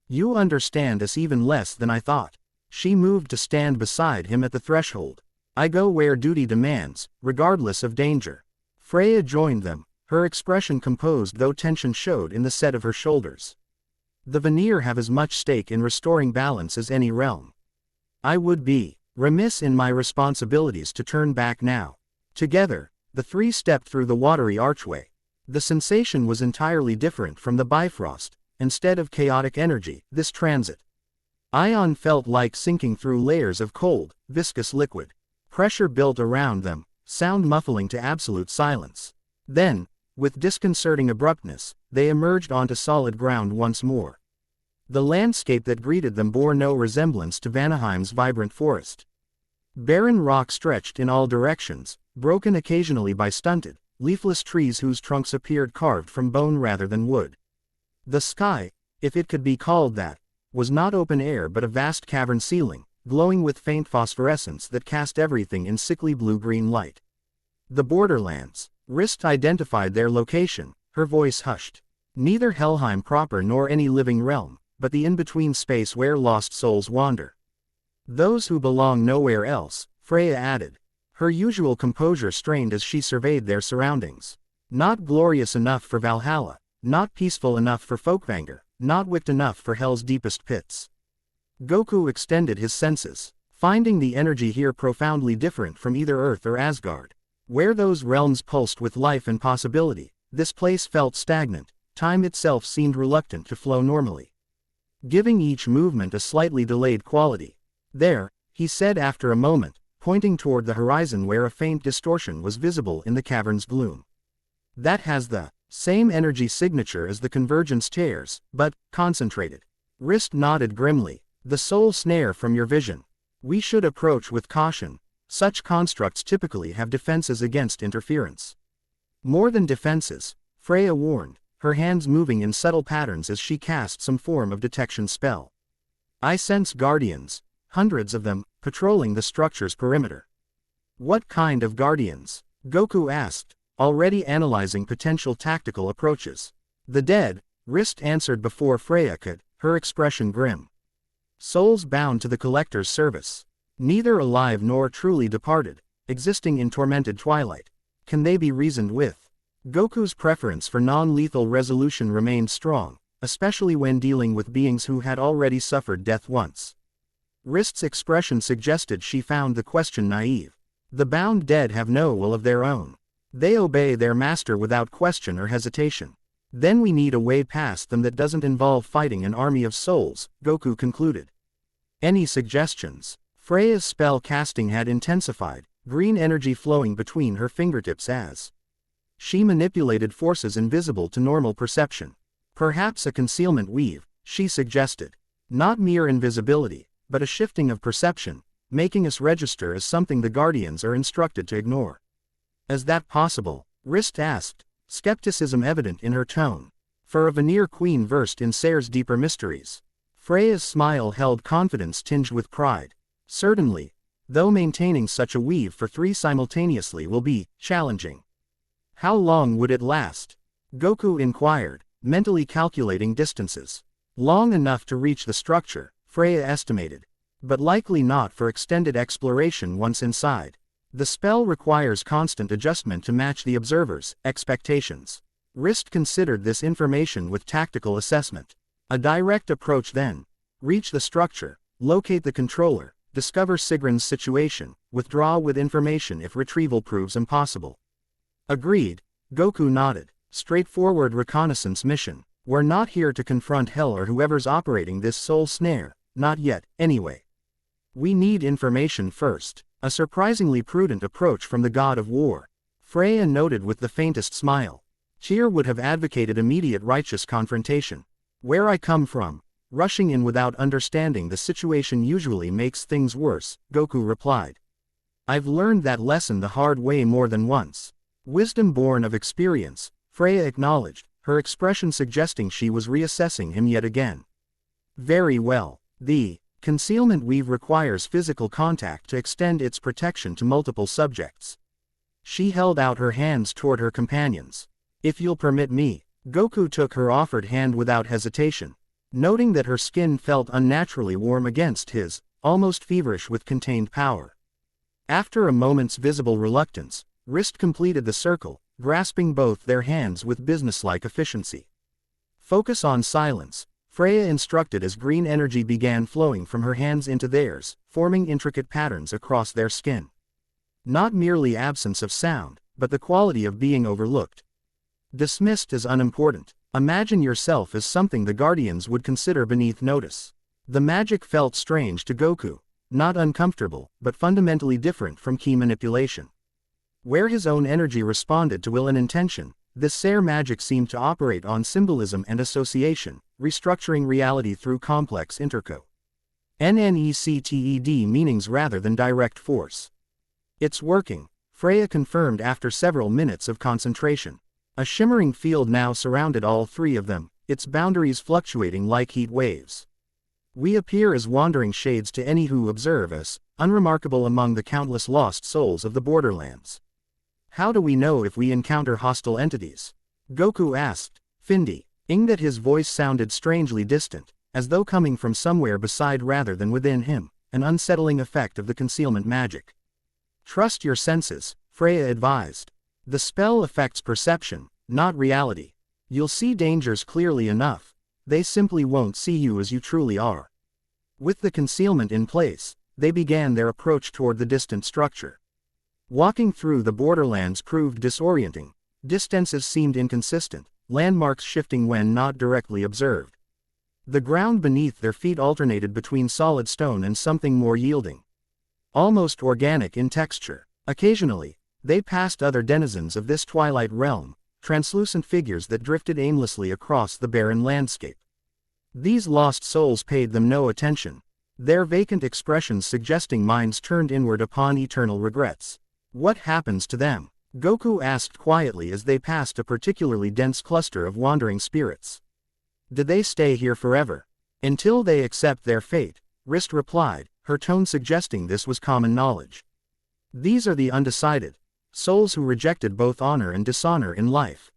You understand us even less than I thought. She moved to stand beside him at the threshold. I go where duty demands, regardless of danger. Freya joined them, her expression composed though tension showed in the set of her shoulders. The Vanir have as much stake in restoring balance as any realm. I would be remiss in my responsibilities to turn back now. Together, the three stepped through the watery archway. The sensation was entirely different from the Bifrost. Instead of chaotic energy, this transit ion felt like sinking through layers of cold, viscous liquid. Pressure built around them, sound muffling to absolute silence. Then, with disconcerting abruptness, they emerged onto solid ground once more. The landscape that greeted them bore no resemblance to Vanaheim's vibrant forest. Barren rock stretched in all directions, broken occasionally by stunted, leafless trees whose trunks appeared carved from bone rather than wood. The sky, if it could be called that, was not open air but a vast cavern ceiling, glowing with faint phosphorescence that cast everything in sickly blue-green light. The borderlands. Wrist identified their location, her voice hushed. Neither Helheim proper nor any living realm, but the in-between space where lost souls wander. Those who belong nowhere else, Freya added. Her usual composure strained as she surveyed their surroundings. Not glorious enough for Valhalla, not peaceful enough for Folkvanger, not wicked enough for Hell's deepest pits. Goku extended his senses, finding the energy here profoundly different from either Earth or Asgard. Where those realms pulsed with life and possibility, this place felt stagnant, time itself seemed reluctant to flow normally, giving each movement a slightly delayed quality. There, he said after a moment, pointing toward the horizon where a faint distortion was visible in the cavern's gloom. That has the same energy signature as the convergence tears, but concentrated. Wrist nodded grimly. The soul snare from your vision. We should approach with caution. Such constructs typically have defenses against interference. More than defenses, Freya warned, her hands moving in subtle patterns as she cast some form of detection spell. I sense guardians, hundreds of them, patrolling the structure's perimeter. What kind of guardians? Goku asked, already analyzing potential tactical approaches. The dead, Wrist answered before Freya could, her expression grim. Souls bound to the collector's service. Neither alive nor truly departed, existing in tormented twilight. Can they be reasoned with? Goku's preference for non-lethal resolution remained strong, especially when dealing with beings who had already suffered death once. Wrist's expression suggested she found the question naive. The bound dead have no will of their own. They obey their master without question or hesitation. Then we need a way past them that doesn't involve fighting an army of souls, Goku concluded. Any suggestions? Freya's spell casting had intensified, green energy flowing between her fingertips as She manipulated forces invisible to normal perception. Perhaps a concealment weave, she suggested. Not mere invisibility, but a shifting of perception, making us register as something the Guardians are instructed to ignore. Is that possible? Rist asked, skepticism evident in her tone. For a Vanir queen versed in Sayre's deeper mysteries. Freya's smile held confidence tinged with pride. Certainly, though maintaining such a weave for 3 simultaneously will be challenging. How long would it last? Goku inquired, mentally calculating distances. Long enough to reach the structure, Freya estimated. But likely not for extended exploration once inside. The spell requires constant adjustment to match the observer's expectations. Rist considered this information with tactical assessment. A direct approach then. Reach the structure, locate the controller, discover Sigrún's situation, withdraw with information if retrieval proves impossible. Agreed, Goku nodded. Straightforward reconnaissance mission. We're not here to confront Hell or whoever's operating this soul snare, not yet, anyway. We need information first. A surprisingly prudent approach from the god of war. Freya noted with the faintest smile. Tyr would have advocated immediate righteous confrontation. Where I come from, rushing in without understanding the situation usually makes things worse, Goku replied. I've learned that lesson the hard way more than once. Wisdom born of experience, Freya acknowledged, her expression suggesting she was reassessing him yet again. Very well. The concealment weave requires physical contact to extend its protection to multiple subjects. She held out her hands toward her companions. If you'll permit me. Goku took her offered hand without hesitation, noting that her skin felt unnaturally warm against his, almost feverish with contained power. After a moment's visible reluctance, Rist completed the circle, grasping both their hands with businesslike efficiency. Focus on silence, Freya instructed as green energy began flowing from her hands into theirs, forming intricate patterns across their skin. Not merely absence of sound, but the quality of being overlooked. Dismissed as unimportant. Imagine yourself as something the Guardians would consider beneath notice. The magic felt strange to Goku, not uncomfortable, but fundamentally different from key manipulation. Where his own energy responded to will and intention, this Sayre magic seemed to operate on symbolism and association, restructuring reality through complex NNECTED meanings rather than direct force. It's working, Freya confirmed after several minutes of concentration. A shimmering field now surrounded all 3 of them, its boundaries fluctuating like heat waves. We appear as wandering shades to any who observe us, unremarkable among the countless lost souls of the borderlands. How do we know if we encounter hostile entities? Goku asked, finding that his voice sounded strangely distant, as though coming from somewhere beside rather than within him, an unsettling effect of the concealment magic. Trust your senses, Freya advised. The spell affects perception, not reality. You'll see dangers clearly enough. They simply won't see you as you truly are. With the concealment in place, they began their approach toward the distant structure. Walking through the borderlands proved disorienting. Distances seemed inconsistent, landmarks shifting when not directly observed. The ground beneath their feet alternated between solid stone and something more yielding. Almost organic in texture. Occasionally, they passed other denizens of this twilight realm, translucent figures that drifted aimlessly across the barren landscape. These lost souls paid them no attention, their vacant expressions suggesting minds turned inward upon eternal regrets. What happens to them? Goku asked quietly as they passed a particularly dense cluster of wandering spirits. Did they stay here forever? Until they accept their fate, Rist replied, her tone suggesting this was common knowledge. These are the undecided, souls who rejected both honor and dishonor in life.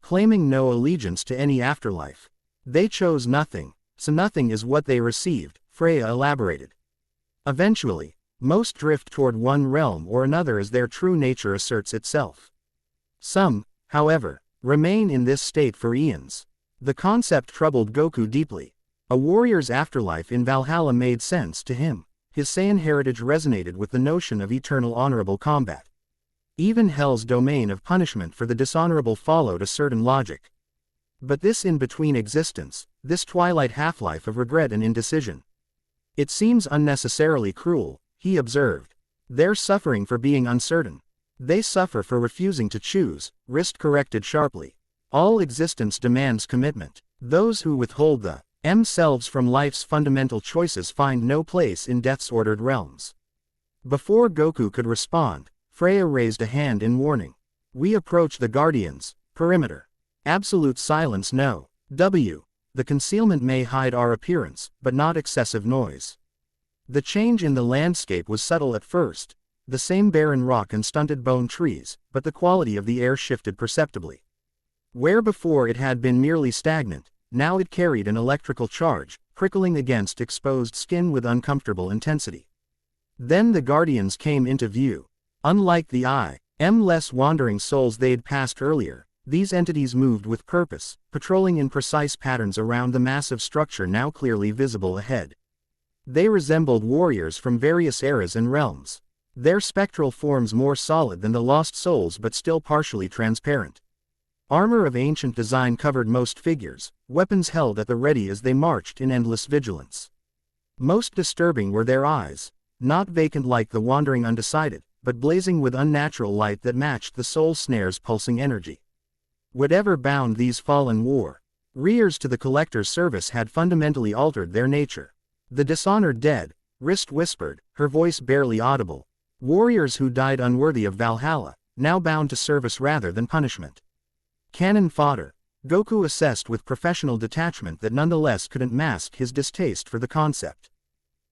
Claiming no allegiance to any afterlife. They chose nothing, so nothing is what they received, Freya elaborated. Eventually, most drift toward one realm or another as their true nature asserts itself. Some, however, remain in this state for eons. The concept troubled Goku deeply. A warrior's afterlife in Valhalla made sense to him. His Saiyan heritage resonated with the notion of eternal honorable combat. Even Hell's domain of punishment for the dishonorable followed a certain logic. But this in-between existence, this twilight half-life of regret and indecision. It seems unnecessarily cruel, he observed. They're suffering for being uncertain. They suffer for refusing to choose, Wrist corrected sharply. All existence demands commitment. Those who withhold themselves from life's fundamental choices find no place in death's ordered realms. Before Goku could respond, Freya raised a hand in warning. We approach the Guardians' perimeter. Absolute silence. No. The concealment may hide our appearance, but not excessive noise. The change in the landscape was subtle at first, the same barren rock and stunted bone trees, but the quality of the air shifted perceptibly. Where before it had been merely stagnant, now it carried an electrical charge, prickling against exposed skin with uncomfortable intensity. Then the Guardians came into view. Unlike the less wandering souls they'd passed earlier, these entities moved with purpose, patrolling in precise patterns around the massive structure now clearly visible ahead. They resembled warriors from various eras and realms. Their spectral forms more solid than the lost souls but still partially transparent. Armor of ancient design covered most figures, weapons held at the ready as they marched in endless vigilance. Most disturbing were their eyes, not vacant like the wandering undecided, but blazing with unnatural light that matched the soul snare's pulsing energy. Whatever bound these fallen warriors to the Collector's service had fundamentally altered their nature. The dishonored dead, Wrist whispered, her voice barely audible. Warriors who died unworthy of Valhalla, now bound to service rather than punishment. Cannon fodder, Goku assessed with professional detachment that nonetheless couldn't mask his distaste for the concept.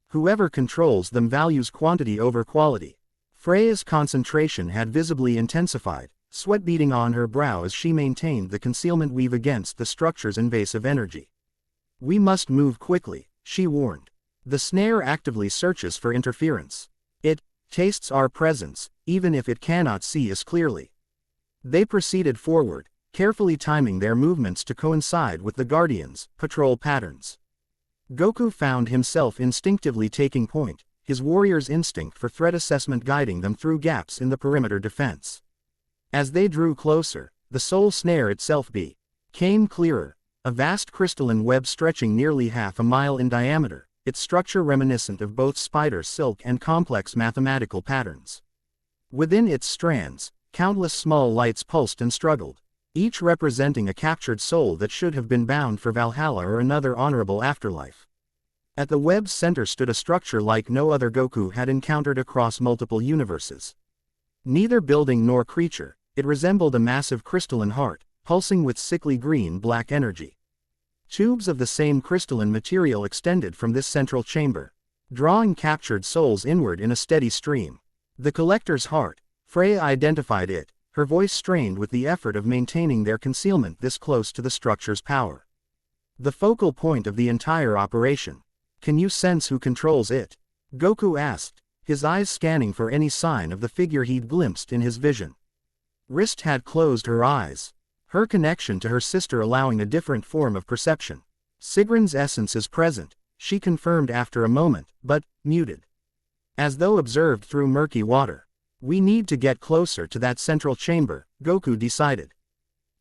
Whoever controls them values quantity over quality. Freya's concentration had visibly intensified, sweat beading on her brow as she maintained the concealment weave against the structure's invasive energy. We must move quickly, she warned. The snare actively searches for interference. It tastes our presence, even if it cannot see us clearly. They proceeded forward, carefully timing their movements to coincide with the Guardians' patrol patterns. Goku found himself instinctively taking point, his warrior's instinct for threat assessment guiding them through gaps in the perimeter defense. As they drew closer, the soul snare itself became clearer, a vast crystalline web stretching nearly half a mile in diameter, its structure reminiscent of both spider silk and complex mathematical patterns. Within its strands, countless small lights pulsed and struggled, each representing a captured soul that should have been bound for Valhalla or another honorable afterlife. At the web's center stood a structure like no other Goku had encountered across multiple universes. Neither building nor creature, it resembled a massive crystalline heart, pulsing with sickly green-black energy. Tubes of the same crystalline material extended from this central chamber, drawing captured souls inward in a steady stream. The Collector's heart, Freya identified it, her voice strained with the effort of maintaining their concealment this close to the structure's power. The focal point of the entire operation. Can you sense who controls it? Goku asked, his eyes scanning for any sign of the figure he'd glimpsed in his vision. Wrist had closed her eyes, her connection to her sister allowing a different form of perception. Sigrún's essence is present, she confirmed after a moment, but muted. As though observed through murky water. We need to get closer to that central chamber, Goku decided.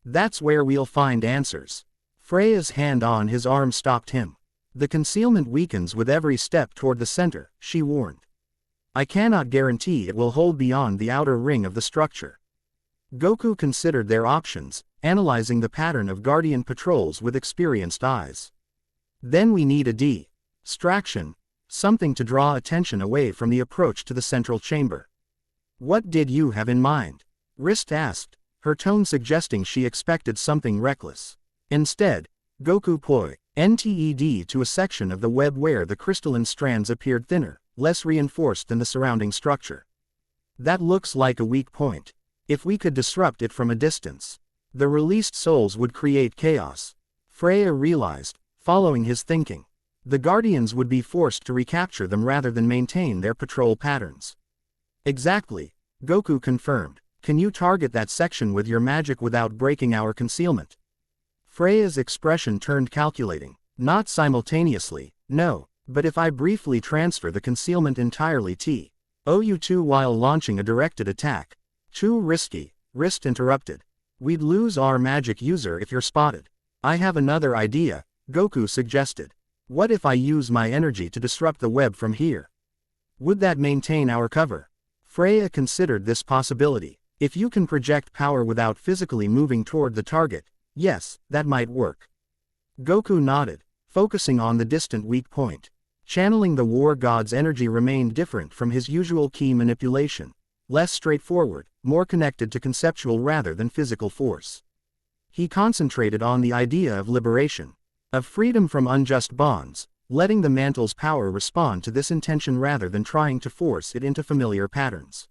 That's where we'll find answers. Freya's hand on his arm stopped him. The concealment weakens with every step toward the center, she warned. I cannot guarantee it will hold beyond the outer ring of the structure. Goku considered their options, analyzing the pattern of Guardian patrols with experienced eyes. Then we need a distraction, something to draw attention away from the approach to the central chamber. What did you have in mind? Wrist asked, her tone suggesting she expected something reckless. Instead, Goku pointed to a section of the web where the crystalline strands appeared thinner, less reinforced than the surrounding structure. That looks like a weak point. If we could disrupt it from a distance, the released souls would create chaos. Freya realized, following his thinking. The Guardians would be forced to recapture them rather than maintain their patrol patterns. Exactly, Goku confirmed. Can you target that section with your magic without breaking our concealment? Freya's expression turned calculating. Not simultaneously, no, but if I briefly transfer the concealment entirely to while launching a directed attack. Too risky, Wrist interrupted. We'd lose our magic user if you're spotted. I have another idea, Goku suggested. What if I use my energy to disrupt the web from here? Would that maintain our cover? Freya considered this possibility. If you can project power without physically moving toward the target, yes, that might work. Goku nodded, focusing on the distant weak point. Channeling the war god's energy remained different from his usual ki manipulation, less straightforward, more connected to conceptual rather than physical force. He concentrated on the idea of liberation, of freedom from unjust bonds, letting the mantle's power respond to this intention rather than trying to force it into familiar patterns.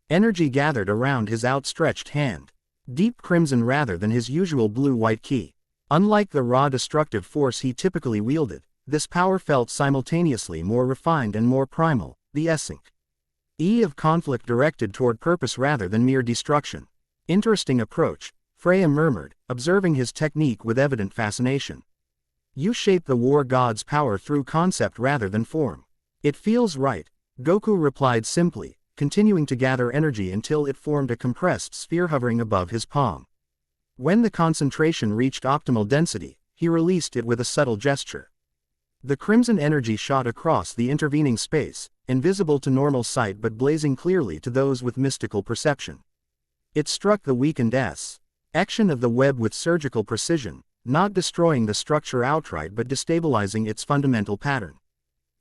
Energy gathered around his outstretched hand, deep crimson rather than his usual blue-white ki. Unlike the raw destructive force he typically wielded, this power felt simultaneously more refined and more primal, the essence of conflict directed toward purpose rather than mere destruction. Interesting approach, Freya murmured, observing his technique with evident fascination. You shape the war god's power through concept rather than form. It feels right, Goku replied simply, continuing to gather energy until it formed a compressed sphere hovering above his palm. When the concentration reached optimal density, he released it with a subtle gesture. The crimson energy shot across the intervening space, invisible to normal sight but blazing clearly to those with mystical perception. It struck the weakened section of the web with surgical precision, not destroying the structure outright but destabilizing its fundamental pattern.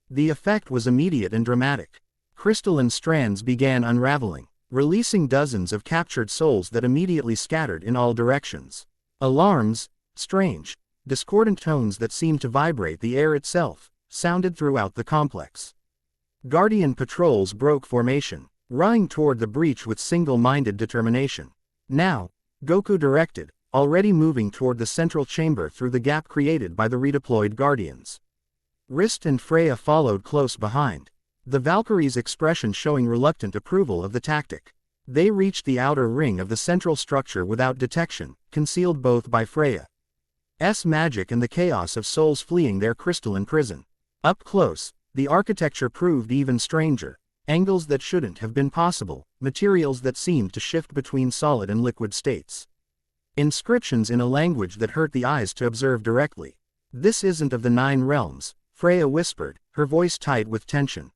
The effect was immediate and dramatic. Crystalline strands began unraveling, releasing dozens of captured souls that immediately scattered in all directions. Alarms, strange, discordant tones that seemed to vibrate the air itself, sounded throughout the complex. Guardian patrols broke formation, running toward the breach with single-minded determination. Now, Goku directed, already moving toward the central chamber through the gap created by the redeployed Guardians. Wrist and Freya followed close behind, the Valkyrie's expression showing reluctant approval of the tactic. They reached the outer ring of the central structure without detection, concealed both by Freya's magic and the chaos of souls fleeing their crystalline prison. Up close, the architecture proved even stranger, angles that shouldn't have been possible, materials that seemed to shift between solid and liquid states. Inscriptions in a language that hurt the eyes to observe directly. This isn't of the 9 realms, Freya whispered, her voice tight with tension.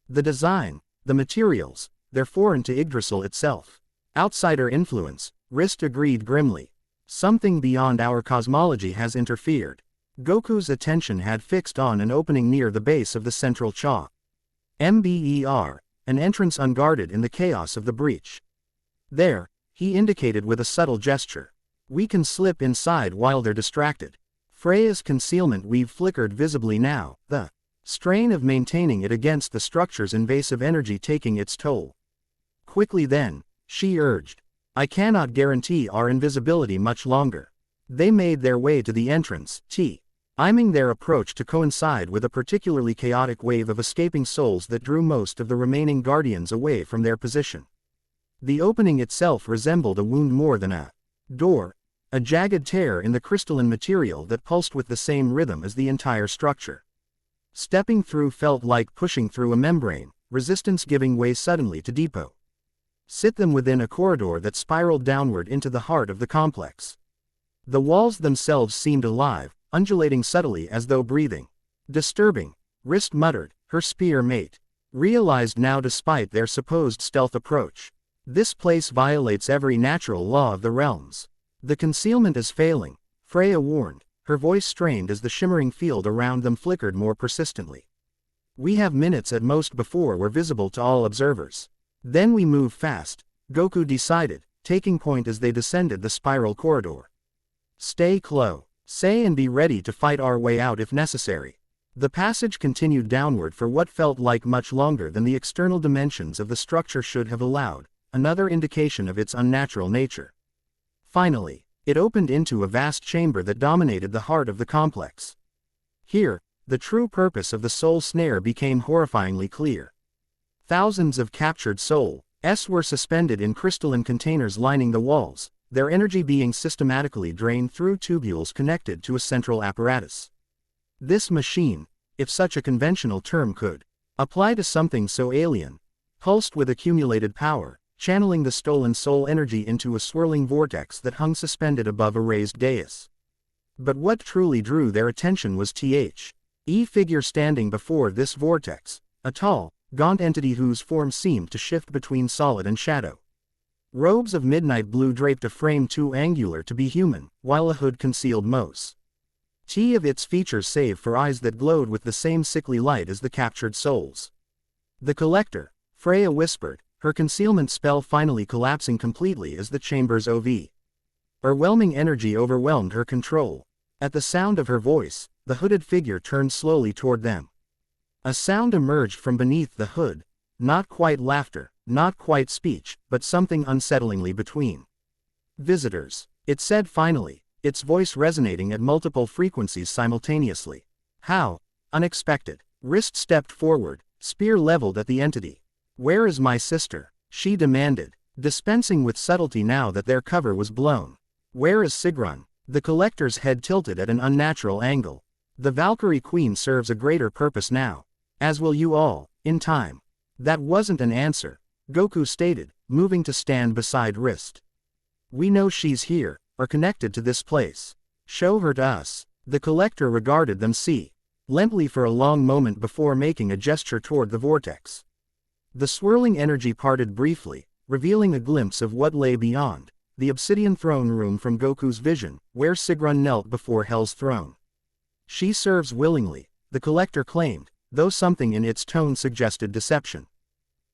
The design, the materials, they're foreign to Yggdrasil itself. Outsider influence, Wrist agreed grimly. Something beyond our cosmology has interfered. Goku's attention had fixed on an opening near the base of the central chamber, an entrance unguarded in the chaos of the breach. There, he indicated with a subtle gesture. We can slip inside while they're distracted. Freya's concealment weave flickered visibly now, the strain of maintaining it against the structure's invasive energy taking its toll. Quickly then, she urged. I cannot guarantee our invisibility much longer. They made their way to the entrance, timing their approach to coincide with a particularly chaotic wave of escaping souls that drew most of the remaining Guardians away from their position. The opening itself resembled a wound more than a door, a jagged tear in the crystalline material that pulsed with the same rhythm as the entire structure. Stepping through felt like pushing through a membrane, resistance giving way suddenly to depot. Sit them within a corridor that spiraled downward into the heart of the complex. The walls themselves seemed alive, undulating subtly as though breathing. Disturbing, Wrist muttered, her spear mate. Realized now despite their supposed stealth approach. This place violates every natural law of the realms. The concealment is failing, Freya warned, her voice strained as the shimmering field around them flickered more persistently. We have minutes at most before we're visible to all observers. Then we move fast, Goku decided, taking point as they descended the spiral corridor. Stay close, say and be ready to fight our way out if necessary. The passage continued downward for what felt like much longer than the external dimensions of the structure should have allowed, another indication of its unnatural nature. Finally, it opened into a vast chamber that dominated the heart of the complex. Here, the true purpose of the soul snare became horrifyingly clear. Thousands of captured souls were suspended in crystalline containers lining the walls, their energy being systematically drained through tubules connected to a central apparatus. This machine, if such a conventional term could apply to something so alien, pulsed with accumulated power, channeling the stolen soul energy into a swirling vortex that hung suspended above a raised dais. But what truly drew their attention was the figure standing before this vortex, a tall, gaunt entity whose form seemed to shift between solid and shadow. Robes of midnight blue draped a frame too angular to be human, while a hood concealed most of its features save for eyes that glowed with the same sickly light as the captured souls. "The Collector," Freya whispered, her concealment spell finally collapsing completely as the chamber's overwhelming energy overwhelmed her control. At the sound of her voice, the hooded figure turned slowly toward them. A sound emerged from beneath the hood, not quite laughter, not quite speech, but something unsettlingly between. "Visitors," it said finally, its voice resonating at multiple frequencies simultaneously. "How unexpected." Wrist stepped forward, spear leveled at the entity. "Where is my sister?" she demanded, dispensing with subtlety now that their cover was blown. "Where is Sigrún?" The Collector's head tilted at an unnatural angle. "The Valkyrie Queen serves a greater purpose now. As will you all, in time." That wasn't an answer, Goku stated, moving to stand beside Wrist. "We know she's here, or connected to this place. Show her to us." The Collector regarded them silently for a long moment before making a gesture toward the vortex. The swirling energy parted briefly, revealing a glimpse of what lay beyond, the obsidian throne room from Goku's vision, where Sigrún knelt before Hell's throne. "She serves willingly," the Collector claimed, though something in its tone suggested deception.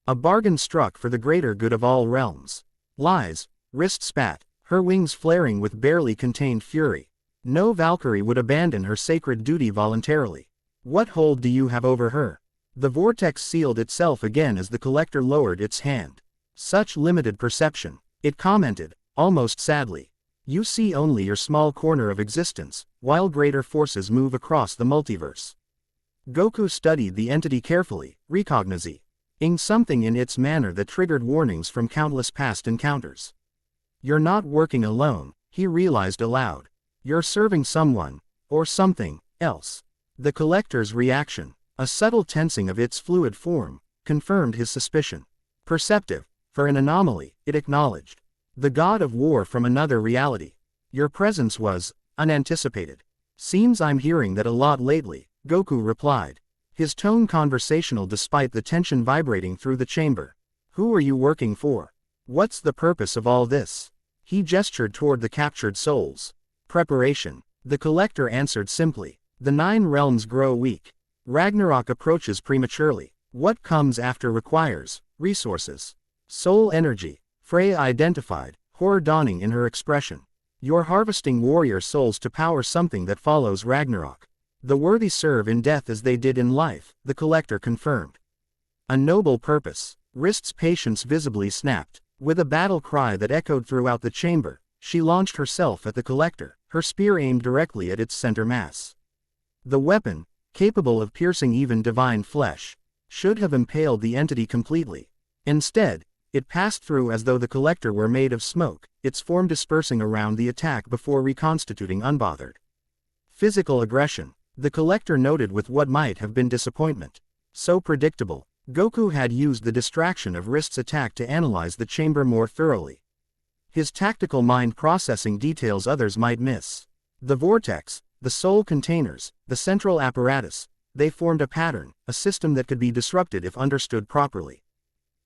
"A bargain struck for the greater good of all realms." "Lies," Wrist spat, her wings flaring with barely contained fury. "No Valkyrie would abandon her sacred duty voluntarily. What hold do you have over her?" The vortex sealed itself again as the Collector lowered its hand. "Such limited perception," it commented, almost sadly. "You see only your small corner of existence, while greater forces move across the multiverse." Goku studied the entity carefully, recognizing something in its manner that triggered warnings from countless past encounters. "You're not working alone," he realized aloud. "You're serving someone, or something, else." The Collector's reaction, a subtle tensing of its fluid form, confirmed his suspicion. "Perceptive, for an anomaly," it acknowledged. "The god of war from another reality. Your presence was unanticipated." "Seems I'm hearing that a lot lately," Goku replied, his tone conversational despite the tension vibrating through the chamber. "Who are you working for? What's the purpose of all this?" He gestured toward the captured souls. "Preparation," the Collector answered simply. "The 9 realms grow weak. Ragnarok approaches prematurely. What comes after requires resources. Soul energy," Freya identified, horror dawning in her expression. "You're harvesting warrior souls to power something that follows Ragnarok. The worthy serve in death as they did in life," the Collector confirmed. "A noble purpose." Wrist's patience visibly snapped. With a battle cry that echoed throughout the chamber, she launched herself at the Collector, her spear aimed directly at its center mass. The weapon, capable of piercing even divine flesh, should have impaled the entity completely. Instead, it passed through as though the Collector were made of smoke, its form dispersing around the attack before reconstituting unbothered. Physical aggression, the Collector noted with what might have been disappointment. So predictable. Goku had used the distraction of Wrist's attack to analyze the chamber more thoroughly. His tactical mind processing details others might miss. The vortex, the soul containers, the central apparatus, they formed a pattern, a system that could be disrupted if understood properly.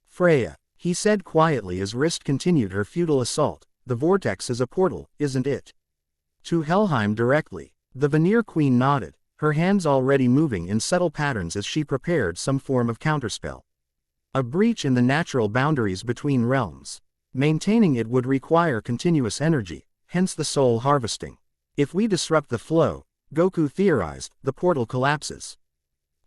"Freya," he said quietly as Wrist continued her futile assault, "the vortex is a portal, isn't it? To Helheim directly." The Veneer Queen nodded, her hands already moving in subtle patterns as she prepared some form of counterspell. "A breach in the natural boundaries between realms. Maintaining it would require continuous energy, hence the soul harvesting. If we disrupt the flow," Goku theorized, "the portal collapses."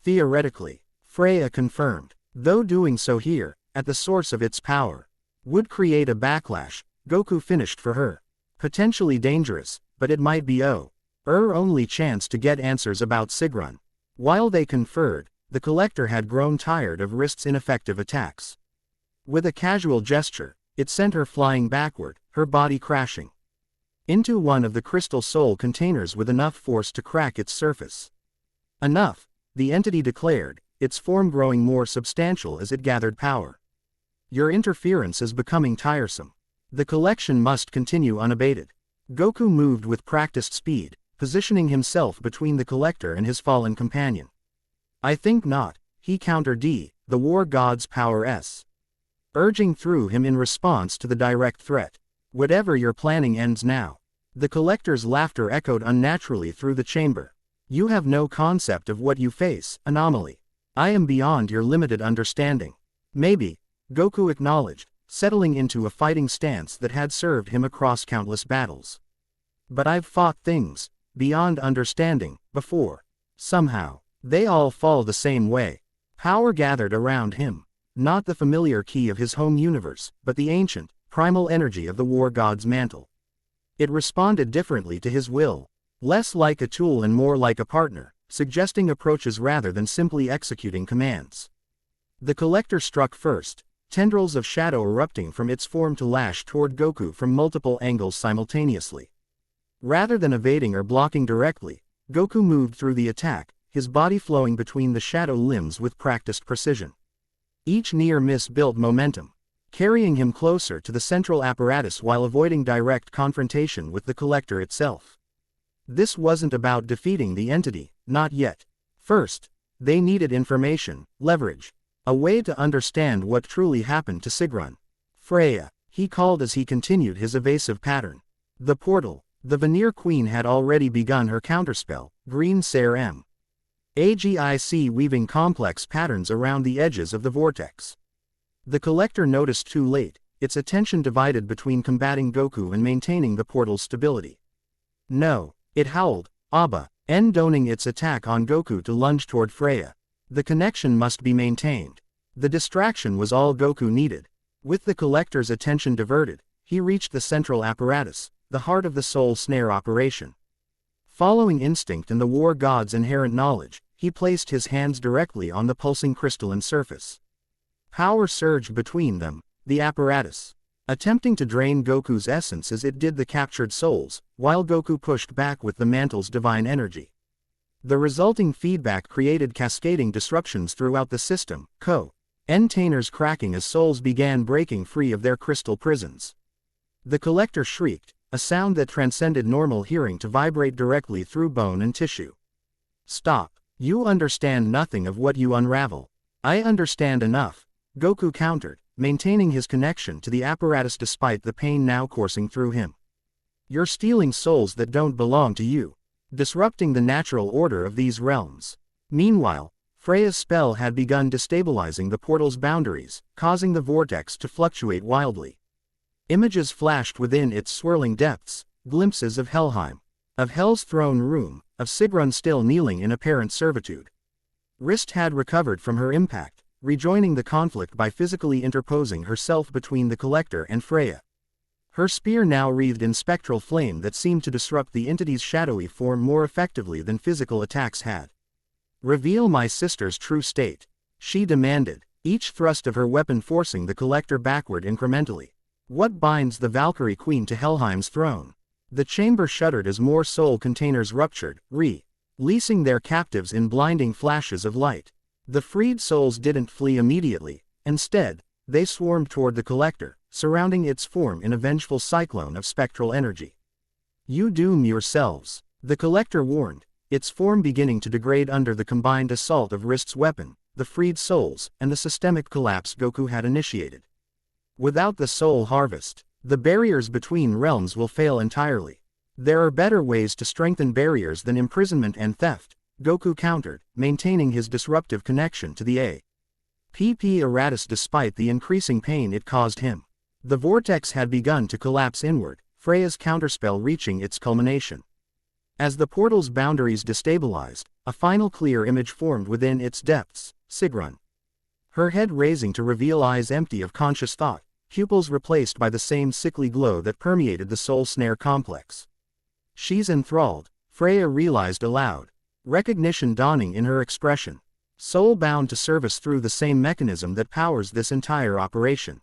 "Theoretically," Freya confirmed, "though doing so here, at the source of its power, would create a backlash," Goku finished for her. "Potentially dangerous, but it might be our only chance to get answers about Sigrún." While they conferred, the Collector had grown tired of Wrist's ineffective attacks. With a casual gesture, it sent her flying backward, her body crashing into one of the crystal soul containers with enough force to crack its surface. "Enough," the entity declared, its form growing more substantial as it gathered power. "Your interference is becoming tiresome. The collection must continue unabated." Goku moved with practiced speed, positioning himself between the Collector and his fallen companion. "I think not," he countered the war god's power urging through him in response to the direct threat. Whatever your planning ends now. The collector's laughter echoed unnaturally through the chamber. You have no concept of what you face, anomaly. I am beyond your limited understanding. Maybe, Goku acknowledged, settling into a fighting stance that had served him across countless battles. But I've fought things, beyond understanding, before. Somehow, they all fall the same way. Power gathered around him. Not the familiar key of his home universe, but the ancient, primal energy of the war god's mantle. It responded differently to his will, less like a tool and more like a partner, suggesting approaches rather than simply executing commands. The collector struck first, tendrils of shadow erupting from its form to lash toward Goku from multiple angles simultaneously. Rather than evading or blocking directly, Goku moved through the attack, his body flowing between the shadow limbs with practiced precision. Each near miss built momentum, carrying him closer to the central apparatus while avoiding direct confrontation with the collector itself. This wasn't about defeating the entity, not yet. First, they needed information, leverage, a way to understand what truly happened to Sigrún. Freya, he called as he continued his evasive pattern. The portal. The Veneer Queen had already begun her counterspell, Green Ser M. AGIC, weaving complex patterns around the edges of the vortex. The collector noticed too late, its attention divided between combating Goku and maintaining the portal's stability. No, it howled, Abba, endoning its attack on Goku to lunge toward Freya. The connection must be maintained. The distraction was all Goku needed. With the collector's attention diverted, he reached the central apparatus, the heart of the soul snare operation. Following instinct and the war god's inherent knowledge, he placed his hands directly on the pulsing crystalline surface. Power surged between them, the apparatus, attempting to drain Goku's essence as it did the captured souls, while Goku pushed back with the mantle's divine energy. The resulting feedback created cascading disruptions throughout the system, containers cracking as souls began breaking free of their crystal prisons. The collector shrieked, a sound that transcended normal hearing to vibrate directly through bone and tissue. Stop. You understand nothing of what you unravel. I understand enough, Goku countered, maintaining his connection to the apparatus despite the pain now coursing through him. You're stealing souls that don't belong to you, disrupting the natural order of these realms. Meanwhile, Freya's spell had begun destabilizing the portal's boundaries, causing the vortex to fluctuate wildly. Images flashed within its swirling depths, glimpses of Helheim, of Hell's throne room, of Sigrún still kneeling in apparent servitude. Rist had recovered from her impact, rejoining the conflict by physically interposing herself between the collector and Freya. Her spear now wreathed in spectral flame that seemed to disrupt the entity's shadowy form more effectively than physical attacks had. Reveal my sister's true state, she demanded, each thrust of her weapon forcing the collector backward incrementally. What binds the Valkyrie Queen to Helheim's throne? The chamber shuddered as more soul containers ruptured, releasing their captives in blinding flashes of light. The freed souls didn't flee immediately, instead, they swarmed toward the collector, surrounding its form in a vengeful cyclone of spectral energy. You doom yourselves, the collector warned, its form beginning to degrade under the combined assault of Rist's weapon, the freed souls, and the systemic collapse Goku had initiated. Without the soul harvest, the barriers between realms will fail entirely. There are better ways to strengthen barriers than imprisonment and theft, Goku countered, maintaining his disruptive connection to the apparatus despite the increasing pain it caused him. The vortex had begun to collapse inward, Freya's counterspell reaching its culmination. As the portal's boundaries destabilized, a final clear image formed within its depths, Sigrún. Her head raising to reveal eyes empty of conscious thought, pupils replaced by the same sickly glow that permeated the soul snare complex. She's enthralled, Freya realized aloud, recognition dawning in her expression. Soul bound to service through the same mechanism that powers this entire operation.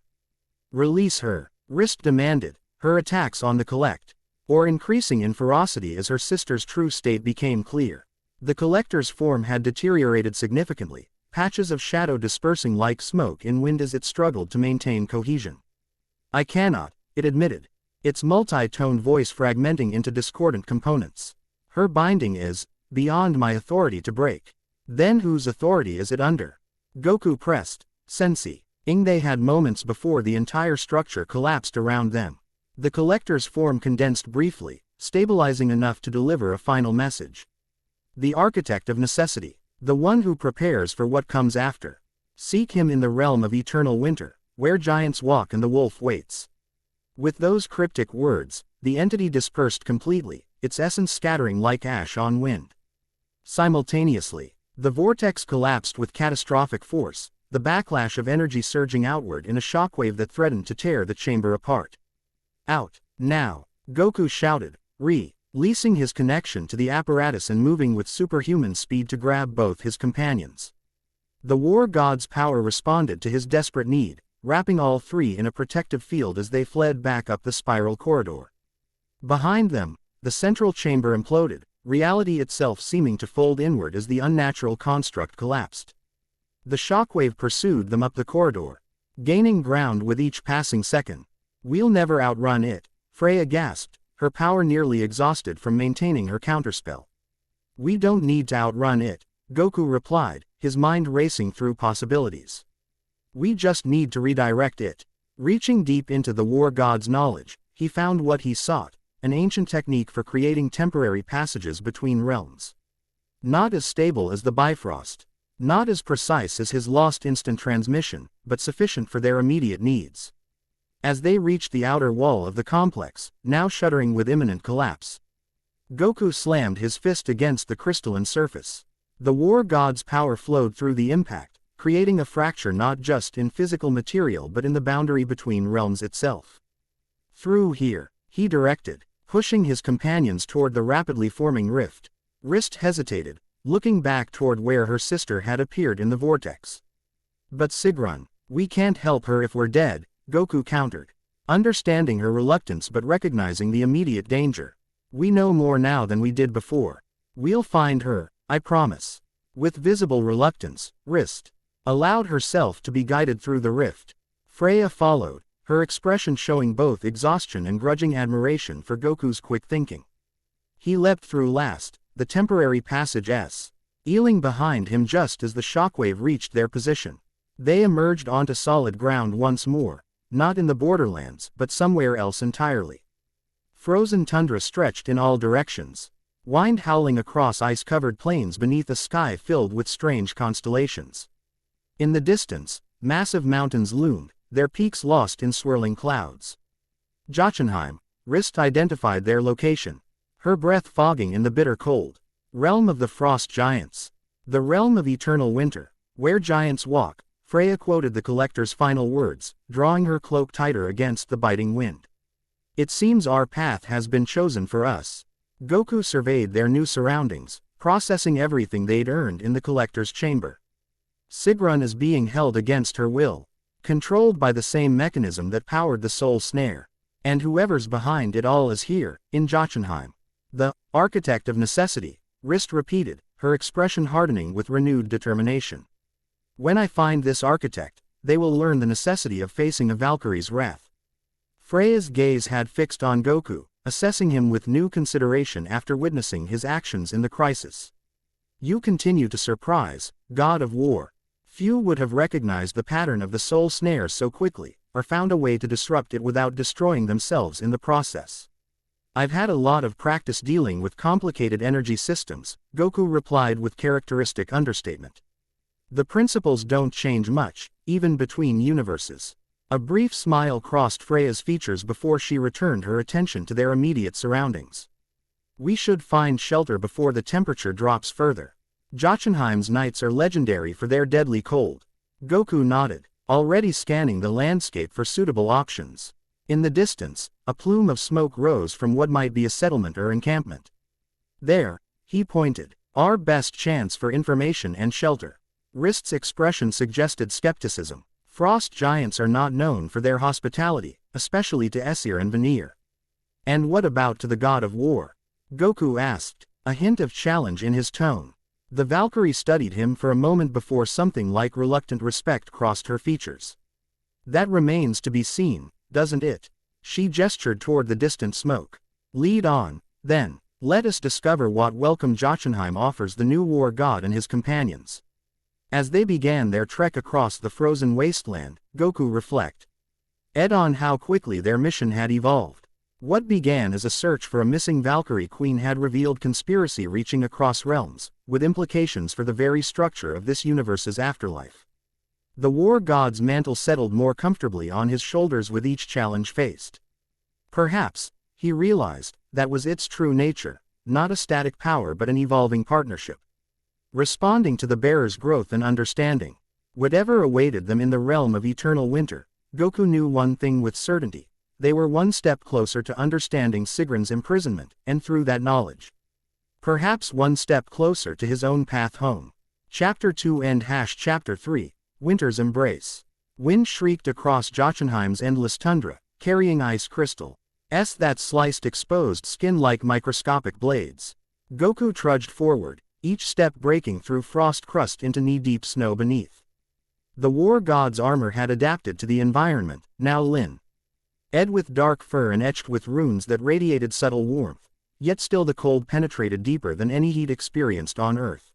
Release her, Rist demanded, her attacks on the collector increasing in ferocity as her sister's true state became clear. The collector's form had deteriorated significantly, patches of shadow dispersing like smoke in wind as it struggled to maintain cohesion. I cannot, it admitted, its multi-toned voice fragmenting into discordant components. Her binding is beyond my authority to break. Then whose authority is it under? Goku pressed, Sensei. They had moments before the entire structure collapsed around them. The collector's form condensed briefly, stabilizing enough to deliver a final message. The architect of necessity. The one who prepares for what comes after. Seek him in the realm of eternal winter, where giants walk and the wolf waits. With those cryptic words, the entity dispersed completely, its essence scattering like ash on wind. Simultaneously, the vortex collapsed with catastrophic force, the backlash of energy surging outward in a shockwave that threatened to tear the chamber apart. Out, now! Goku shouted, releasing his connection to the apparatus and moving with superhuman speed to grab both his companions. The war god's power responded to his desperate need, wrapping all three in a protective field as they fled back up the spiral corridor. Behind them, the central chamber imploded, reality itself seeming to fold inward as the unnatural construct collapsed. The shockwave pursued them up the corridor, gaining ground with each passing second. We'll never outrun it, Freya gasped, her power nearly exhausted from maintaining her counterspell. We don't need to outrun it, Goku replied, his mind racing through possibilities. We just need to redirect it. Reaching deep into the war god's knowledge, he found what he sought, an ancient technique for creating temporary passages between realms. Not as stable as the Bifrost. Not as precise as his lost instant transmission, but sufficient for their immediate needs. As they reached the outer wall of the complex, now shuddering with imminent collapse, Goku slammed his fist against the crystalline surface. The war god's power flowed through the impact, creating a fracture not just in physical material but in the boundary between realms itself. Through here, he directed, pushing his companions toward the rapidly forming rift. Wrist hesitated, looking back toward where her sister had appeared in the vortex. But Sigrún, we can't help her if we're dead, Goku countered, understanding her reluctance but recognizing the immediate danger. We know more now than we did before. We'll find her, I promise. With visible reluctance, Wrist allowed herself to be guided through the rift. Freya followed, her expression showing both exhaustion and grudging admiration for Goku's quick thinking. He leapt through last, the temporary passage ealing behind him just as the shockwave reached their position. They emerged onto solid ground once more, not in the borderlands but somewhere else entirely. Frozen tundra stretched in all directions, wind howling across ice-covered plains beneath a sky filled with strange constellations. In the distance, massive mountains loomed, their peaks lost in swirling clouds. Jotunheim, Wrist identified their location, her breath fogging in the bitter cold. Realm of the frost giants. The realm of eternal winter, where giants walk, Freya quoted the collector's final words, drawing her cloak tighter against the biting wind. It seems our path has been chosen for us. Goku surveyed their new surroundings, processing everything they'd earned in the collector's chamber. Sigrún is being held against her will, controlled by the same mechanism that powered the soul snare. And whoever's behind it all is here, in Jotunheim. The architect of necessity, Wrist repeated, her expression hardening with renewed determination. When I find this architect, they will learn the necessity of facing a Valkyrie's wrath. Freya's gaze had fixed on Goku, assessing him with new consideration after witnessing his actions in the crisis. You continue to surprise, God of War. Few would have recognized the pattern of the soul snare so quickly, or found a way to disrupt it without destroying themselves in the process. I've had a lot of practice dealing with complicated energy systems, Goku replied with characteristic understatement. The principles don't change much, even between universes. A brief smile crossed Freya's features before she returned her attention to their immediate surroundings. We should find shelter before the temperature drops further. Jotunheim's nights are legendary for their deadly cold. Goku nodded, already scanning the landscape for suitable options. In the distance, a plume of smoke rose from what might be a settlement or encampment. There, he pointed, our best chance for information and shelter. Wrist's expression suggested skepticism. Frost giants are not known for their hospitality, especially to Aesir and Vanir. And what about to the god of war? Goku asked, a hint of challenge in his tone. The Valkyrie studied him for a moment before something like reluctant respect crossed her features. That remains to be seen, doesn't it? She gestured toward the distant smoke. Lead on, then. Let us discover what welcome Jotunheim offers the new war god and his companions. As they began their trek across the frozen wasteland, Goku reflected on how quickly their mission had evolved. What began as a search for a missing Valkyrie queen had revealed conspiracy reaching across realms, with implications for the very structure of this universe's afterlife. The war god's mantle settled more comfortably on his shoulders with each challenge faced. Perhaps, he realized, that was its true nature, not a static power but an evolving partnership. Responding to the bearer's growth and understanding, whatever awaited them in the realm of eternal winter, Goku knew one thing with certainty: they were one step closer to understanding Sigrún's imprisonment, and through that knowledge, perhaps one step closer to his own path home. Chapter 2 and Chapter 3, Winter's Embrace. Wind shrieked across Jotunheim's endless tundra, carrying ice crystals that sliced exposed skin like microscopic blades. Goku trudged forward, each step breaking through frost crust into knee-deep snow beneath. The war god's armor had adapted to the environment, now lined with dark fur and etched with runes that radiated subtle warmth, yet still the cold penetrated deeper than any heat experienced on Earth.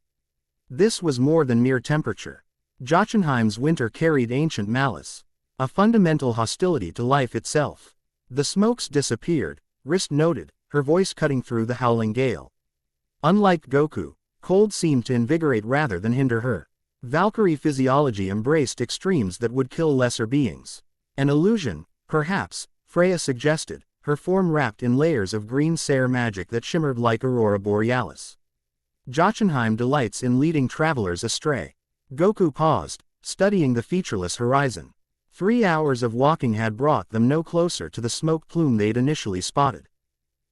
This was more than mere temperature. Jotunheim's winter carried ancient malice, a fundamental hostility to life itself. The smokes disappeared, Wrist noted, her voice cutting through the howling gale. Unlike Goku, cold seemed to invigorate rather than hinder her. Valkyrie physiology embraced extremes that would kill lesser beings. An illusion, perhaps, Freya suggested, her form wrapped in layers of green Sair magic that shimmered like aurora borealis. Jotunheim delights in leading travelers astray. Goku paused, studying the featureless horizon. 3 hours of walking had brought them no closer to the smoke plume they'd initially spotted.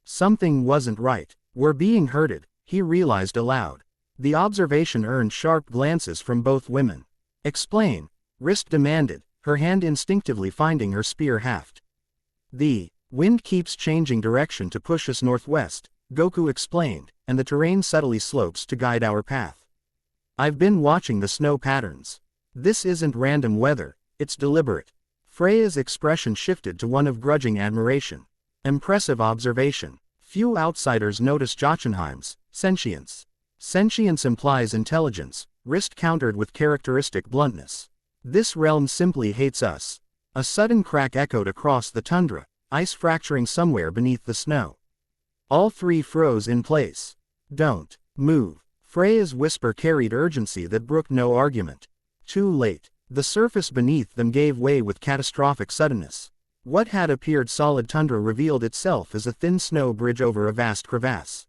Something wasn't right. We're being herded, he realized aloud. The observation earned sharp glances from both women. Explain, Wrist demanded, her hand instinctively finding her spear haft. The wind keeps changing direction to push us northwest, Goku explained, and the terrain subtly slopes to guide our path. I've been watching the snow patterns. This isn't random weather, it's deliberate. Freya's expression shifted to one of grudging admiration. Impressive observation. Few outsiders notice Jotunheim's sentience. Sentience implies intelligence, Wrist countered with characteristic bluntness. This realm simply hates us. A sudden crack echoed across the tundra, ice fracturing somewhere beneath the snow. All three froze in place. Don't move. Freya's whisper carried urgency that brooked no argument. Too late. The surface beneath them gave way with catastrophic suddenness. What had appeared solid tundra revealed itself as a thin snow bridge over a vast crevasse.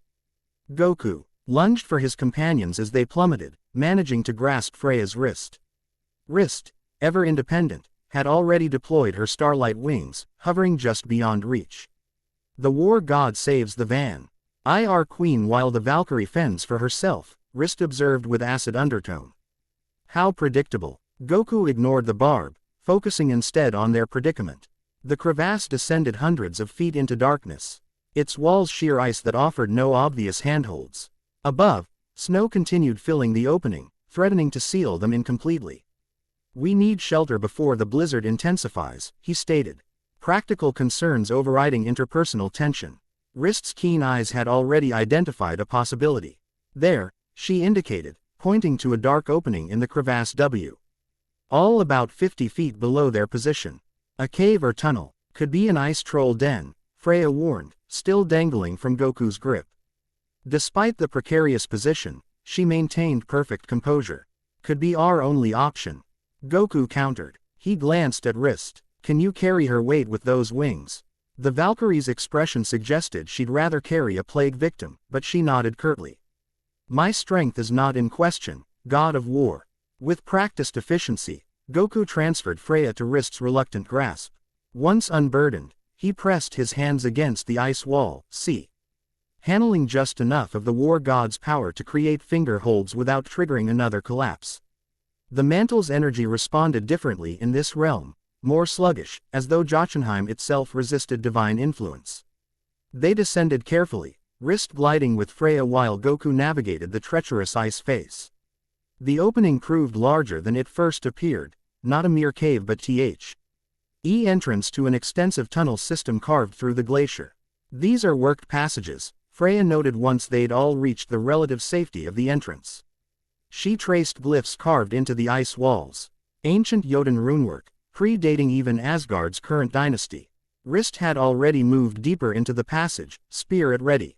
Goku lunged for his companions as they plummeted, managing to grasp Freya's wrist. Wrist, ever independent, had already deployed her starlight wings, hovering just beyond reach. The war god saves the van. Our queen while the Valkyrie fends for herself, Wrist observed with acid undertone. How predictable. Goku ignored the barb, focusing instead on their predicament. The crevasse descended hundreds of feet into darkness, its walls sheer ice that offered no obvious handholds. Above, snow continued filling the opening, threatening to seal them in completely. We need shelter before the blizzard intensifies, he stated. Practical concerns overriding interpersonal tension. Wrist's keen eyes had already identified a possibility. There, she indicated, pointing to a dark opening in the crevasse W. All about 50 feet below their position. A cave or tunnel, could be an ice troll den, Freya warned, still dangling from Goku's grip. Despite the precarious position, she maintained perfect composure. Could be our only option. Goku countered. He glanced at Wrist. Can you carry her weight with those wings? The Valkyrie's expression suggested she'd rather carry a plague victim, but she nodded curtly. My strength is not in question, god of war. With practiced efficiency, Goku transferred Freya to Wrist's reluctant grasp. Once unburdened, he pressed his hands against the ice wall, handling just enough of the war god's power to create finger holds without triggering another collapse. The mantle's energy responded differently in this realm, more sluggish, as though Jotunheim itself resisted divine influence. They descended carefully, Wrist gliding with Freya while Goku navigated the treacherous ice face. The opening proved larger than it first appeared, not a mere cave but entrance to an extensive tunnel system carved through the glacier. These are worked passages, Freya noted once they'd all reached the relative safety of the entrance. She traced glyphs carved into the ice walls. Ancient Jotun runework, predating even Asgard's current dynasty. Wrist had already moved deeper into the passage, spear at ready.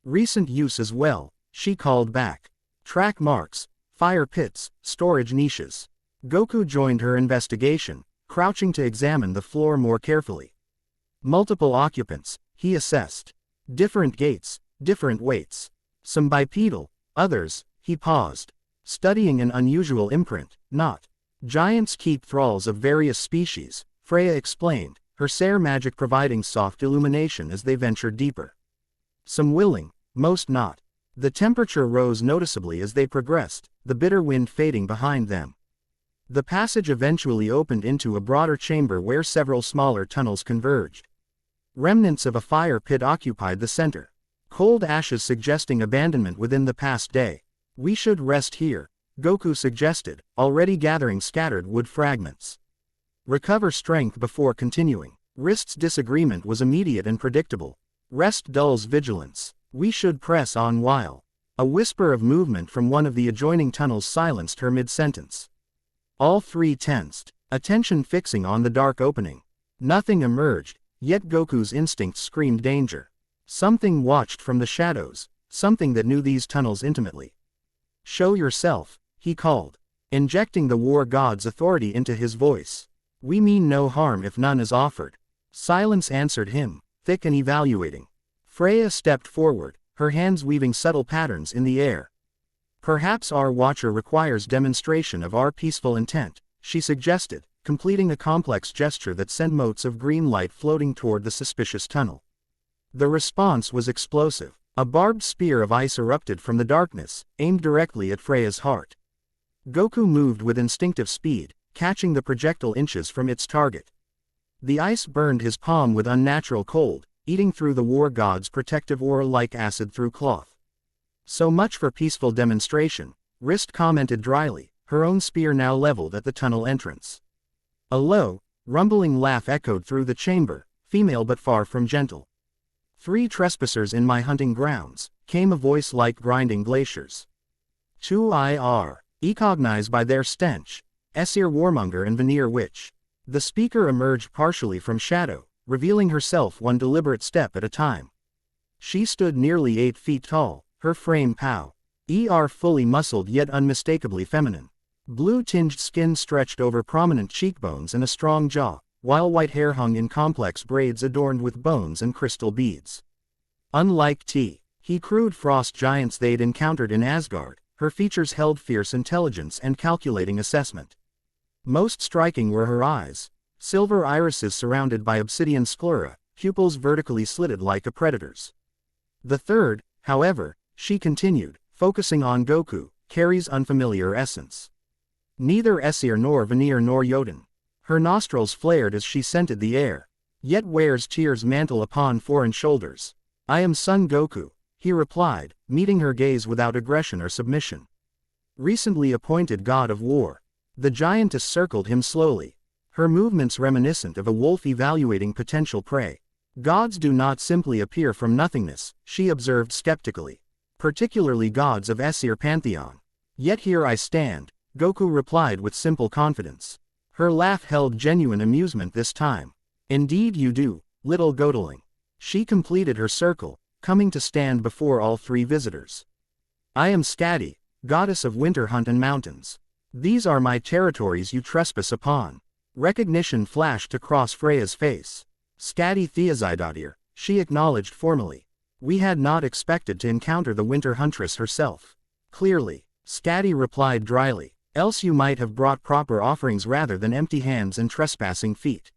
Recent use as well, she called back. Track marks, fire pits, storage niches. Goku joined her investigation, crouching to examine the floor more carefully. Multiple occupants, he assessed. Different gates, different weights. Some bipedal, others, he paused. Studying an unusual imprint, not. Giants keep thralls of various species, Freya explained, her Sare magic providing soft illumination as they ventured deeper. Some willing, most not. The temperature rose noticeably as they progressed, the bitter wind fading behind them. The passage eventually opened into a broader chamber where several smaller tunnels converged. Remnants of a fire pit occupied the center. Cold ashes suggesting abandonment within the past day. We should rest here, Goku suggested, already gathering scattered wood fragments. Recover strength before continuing. Wrist's disagreement was immediate and predictable. Rest dulls vigilance. We should press on while. A whisper of movement from one of the adjoining tunnels silenced her mid-sentence. All three tensed, attention fixing on the dark opening. Nothing emerged, yet Goku's instincts screamed danger. Something watched from the shadows, something that knew these tunnels intimately. Show yourself, he called, injecting the war god's authority into his voice. We mean no harm if none is offered. Silence answered him, thick and evaluating. Freya stepped forward, her hands weaving subtle patterns in the air. Perhaps our watcher requires demonstration of our peaceful intent, she suggested, completing a complex gesture that sent motes of green light floating toward the suspicious tunnel. The response was explosive. A barbed spear of ice erupted from the darkness, aimed directly at Freya's heart. Goku moved with instinctive speed, catching the projectile inches from its target. The ice burned his palm with unnatural cold, eating through the war god's protective aura like acid through cloth. So much for peaceful demonstration, Wrist commented dryly, her own spear now leveled at the tunnel entrance. A low, rumbling laugh echoed through the chamber, female but far from gentle. 3 trespassers in my hunting grounds, came a voice like grinding glaciers. 2 ir, recognized by their stench, Aesir warmonger and veneer witch. The speaker emerged partially from shadow, revealing herself one deliberate step at a time. She stood nearly 8 feet tall, her frame fully muscled yet unmistakably feminine. Blue-tinged skin stretched over prominent cheekbones and a strong jaw, while white hair hung in complex braids adorned with bones and crystal beads. Unlike he crude frost giants they'd encountered in Asgard, her features held fierce intelligence and calculating assessment. Most striking were her eyes, silver irises surrounded by obsidian sclera, pupils vertically slitted like a predator's. The third, however, she continued, focusing on Goku, carries unfamiliar essence. Neither Aesir nor veneer nor Jotun. Her nostrils flared as she scented the air. Yet wears Tyr's mantle upon foreign shoulders. I am Son Goku, he replied, meeting her gaze without aggression or submission. Recently appointed god of war. The giantess circled him slowly. Her movements reminiscent of a wolf evaluating potential prey. Gods do not simply appear from nothingness, she observed skeptically. Particularly gods of Aesir pantheon. Yet here I stand, Goku replied with simple confidence. Her laugh held genuine amusement this time. Indeed you do, little Godling. She completed her circle, coming to stand before all 3 visitors. I am Skadi, goddess of winter hunt and mountains. These are my territories you trespass upon. Recognition flashed across Freya's face. Skadi Theazidotir, she acknowledged formally. We had not expected to encounter the winter huntress herself. Clearly, Skadi replied dryly, else you might have brought proper offerings rather than empty hands and trespassing feet.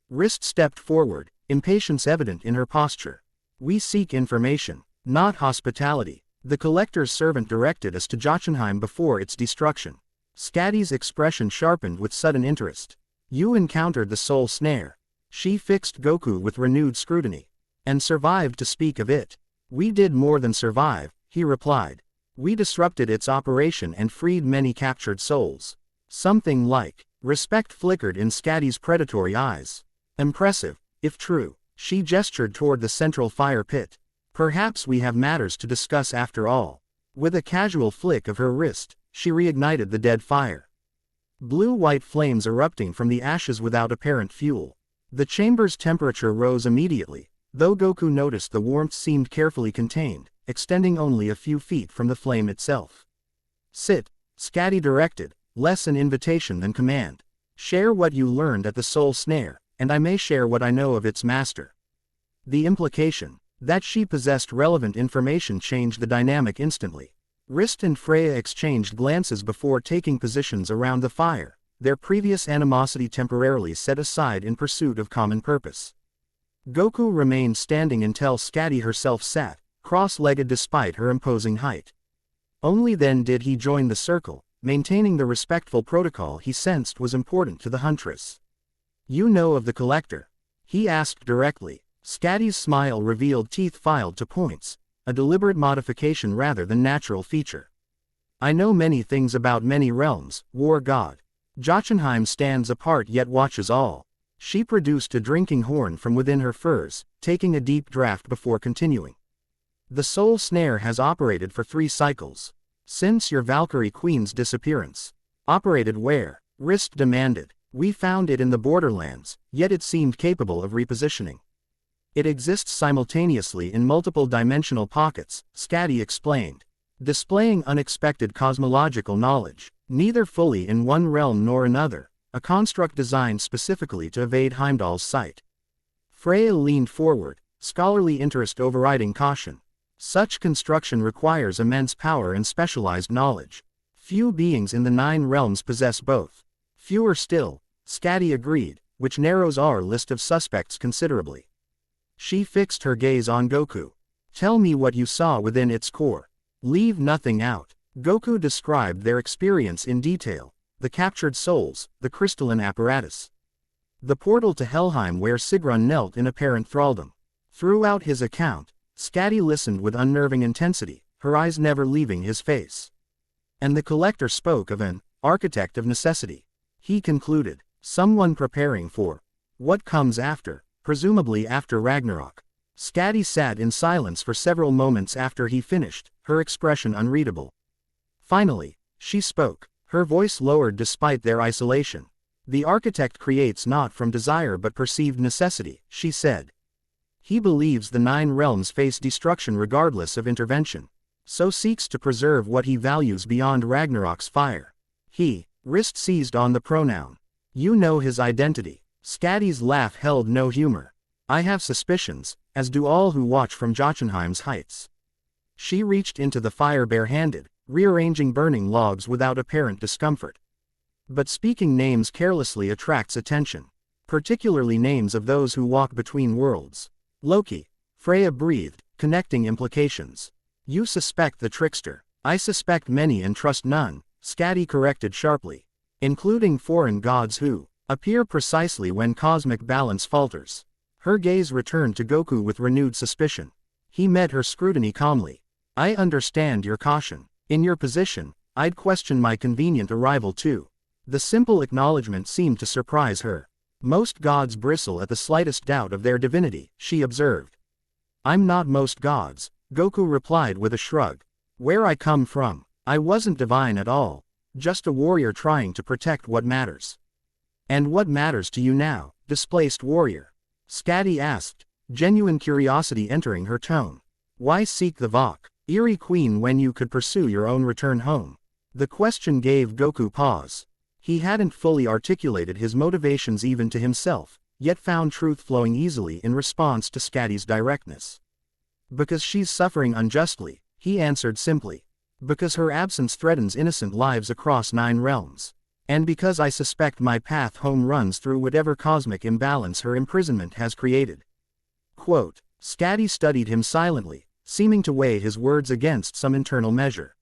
Wrist stepped forward, impatience evident in her posture. We seek information, not hospitality. The collector's servant directed us to Jotunheim before its destruction. Skadi's expression sharpened with sudden interest. You encountered the soul snare. She fixed Goku with renewed scrutiny. And survived to speak of it. We did more than survive, he replied. We disrupted its operation and freed many captured souls. Something like respect flickered in Skadi's predatory eyes. Impressive, if true. She gestured toward the central fire pit. Perhaps we have matters to discuss after all. With a casual flick of her wrist, she reignited the dead fire. Blue-white flames erupting from the ashes without apparent fuel. The chamber's temperature rose immediately, though Goku noticed the warmth seemed carefully contained, extending only a few feet from the flame itself. "Sit," Scatty directed, less an invitation than command. "Share what you learned at the soul snare, and I may share what I know of its master." The implication that she possessed relevant information changed the dynamic instantly. Wrist and Freya exchanged glances before taking positions around the fire, their previous animosity temporarily set aside in pursuit of common purpose. Goku remained standing until Scatty herself sat, cross-legged despite her imposing height. Only then did he join the circle, maintaining the respectful protocol he sensed was important to the huntress. "You know of the collector?" he asked directly. Scatty's smile revealed teeth filed to points, a deliberate modification rather than natural feature. "I know many things about many realms, war god. Jotunheim stands apart yet watches all." She produced a drinking horn from within her furs, taking a deep draught before continuing. "The soul snare has operated for 3 cycles. Since your Valkyrie Queen's disappearance." "Operated where?" Wrist demanded. "We found it in the borderlands, yet it seemed capable of repositioning." "It exists simultaneously in multiple dimensional pockets," Scatty explained, displaying unexpected cosmological knowledge, "neither fully in one realm nor another, a construct designed specifically to evade Heimdall's sight." Freya leaned forward, scholarly interest overriding caution. "Such construction requires immense power and specialized knowledge. Few beings in the 9 realms possess both." "Fewer still," Scatty agreed, which narrows our list of suspects considerably. She fixed her gaze on Goku. "Tell me what you saw within its core. Leave nothing out." Goku described their experience in detail: the captured souls, the crystalline apparatus, the portal to Helheim where Sigrún knelt in apparent thraldom. Throughout his account, Scatty listened with unnerving intensity, her eyes never leaving his face. "And the collector spoke of an architect of necessity," he concluded, "someone preparing for what comes after, presumably after Ragnarok." Scatty sat in silence for several moments after he finished, her expression unreadable. Finally, she spoke, her voice lowered despite their isolation. "The architect creates not from desire but perceived necessity," she said. "He believes the 9 realms face destruction regardless of intervention, so seeks to preserve what he values beyond Ragnarok's fire." "He," Wrist seized on the pronoun. "You know his identity." Scatty's laugh held no humor. "I have suspicions, as do all who watch from Jotunheim's heights." She reached into the fire barehanded, rearranging burning logs without apparent discomfort. "But speaking names carelessly attracts attention, particularly names of those who walk between worlds." "Loki," Freya breathed, connecting implications. "You suspect the trickster." "I suspect many and trust none," Scatty corrected sharply. "Including foreign gods who appear precisely when cosmic balance falters." Her gaze returned to Goku with renewed suspicion. He met her scrutiny calmly. "I understand your caution. In your position, I'd question my convenient arrival too." The simple acknowledgement seemed to surprise her. "Most gods bristle at the slightest doubt of their divinity," she observed. "I'm not most gods," Goku replied with a shrug. "Where I come from, I wasn't divine at all. Just a warrior trying to protect what matters." "And what matters to you now, displaced warrior?" Scatty asked, genuine curiosity entering her tone. "Why seek the Valkyrie Queen when you could pursue your own return home?" The question gave Goku pause. He hadn't fully articulated his motivations even to himself, yet found truth flowing easily in response to Scatty's directness. "Because she's suffering unjustly," he answered simply. "Because her absence threatens innocent lives across 9 realms. And because I suspect my path home runs through whatever cosmic imbalance her imprisonment has created." Quote. Scatty studied him silently, seeming to weigh his words against some internal measure.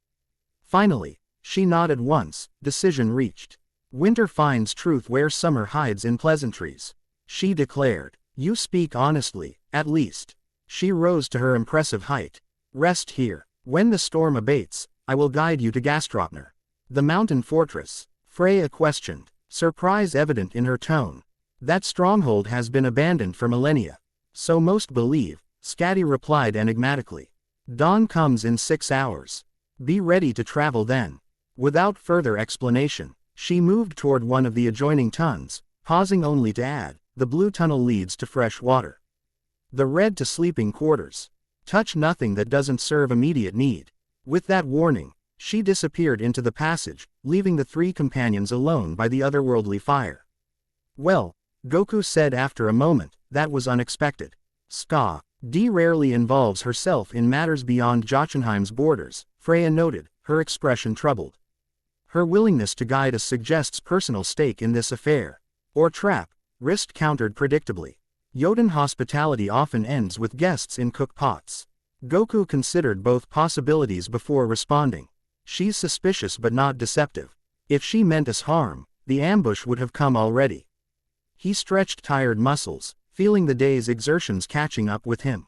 Finally, she nodded once, decision reached. "Winter finds truth where summer hides in pleasantries," she declared. "You speak honestly, at least." She rose to her impressive height. "Rest here. When the storm abates, I will guide you to Gastropner." "The mountain fortress?" Freya questioned, surprise evident in her tone. "That stronghold has been abandoned for millennia." "So most believe," Scatty replied enigmatically. "Dawn comes in 6 hours. Be ready to travel then." Without further explanation, she moved toward one of the adjoining tuns, pausing only to add, "The blue tunnel leads to fresh water. The red to sleeping quarters. Touch nothing that doesn't serve immediate need." With that warning, she disappeared into the passage, leaving the three companions alone by the otherworldly fire. "Well," Goku said after a moment, "that was unexpected. D rarely involves herself in matters beyond Jotunheim's borders," Freya noted, her expression troubled. "Her willingness to guide us suggests personal stake in this affair. Or trap," Rist countered predictably. "Jotun hospitality often ends with guests in cook pots." Goku considered both possibilities before responding. "She's suspicious but not deceptive. If she meant us harm, the ambush would have come already." He stretched tired muscles, feeling the day's exertions catching up with him.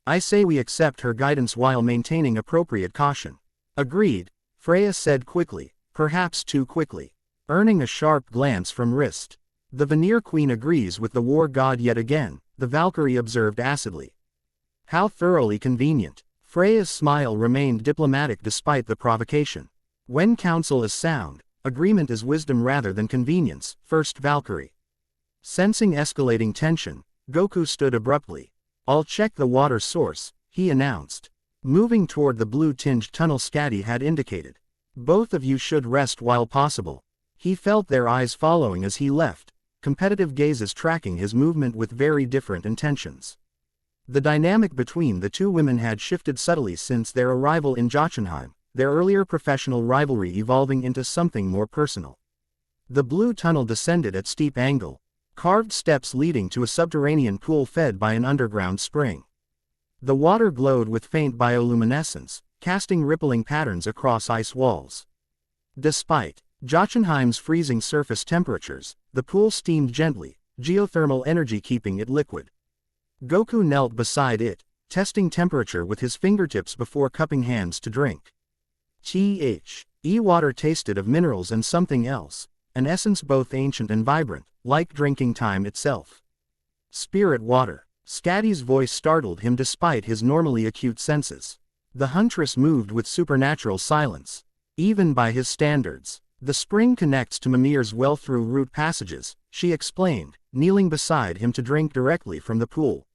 "I say we accept her guidance while maintaining appropriate caution." "Agreed," Freya said quickly, perhaps too quickly, earning a sharp glance from Rist. "The Veneer Queen agrees with the war god yet again," the Valkyrie observed acidly. "How thoroughly convenient." Freya's smile remained diplomatic despite the provocation. "When counsel is sound, agreement is wisdom rather than convenience," First Valkyrie. Sensing escalating tension, Goku stood abruptly. "I'll check the water source," he announced, moving toward the blue-tinged tunnel Skadi had indicated. "Both of you should rest while possible." He felt their eyes following as he left, competitive gazes tracking his movement with very different intentions. The dynamic between the two women had shifted subtly since their arrival in Jotunheim, their earlier professional rivalry evolving into something more personal. The blue tunnel descended at steep angle, carved steps leading to a subterranean pool fed by an underground spring. The water glowed with faint bioluminescence, casting rippling patterns across ice walls. Despite Jotunheim's freezing surface temperatures, the pool steamed gently, geothermal energy keeping it liquid. Goku knelt beside it, testing temperature with his fingertips before cupping hands to drink. Water tasted of minerals and something else, an essence both ancient and vibrant, like drinking time itself. "Spirit water." Skadi's voice startled him despite his normally acute senses. The huntress moved with supernatural silence. Even by his standards, the spring connects to Mimir's well through root passages, she explained, kneeling beside him to drink directly from the pool.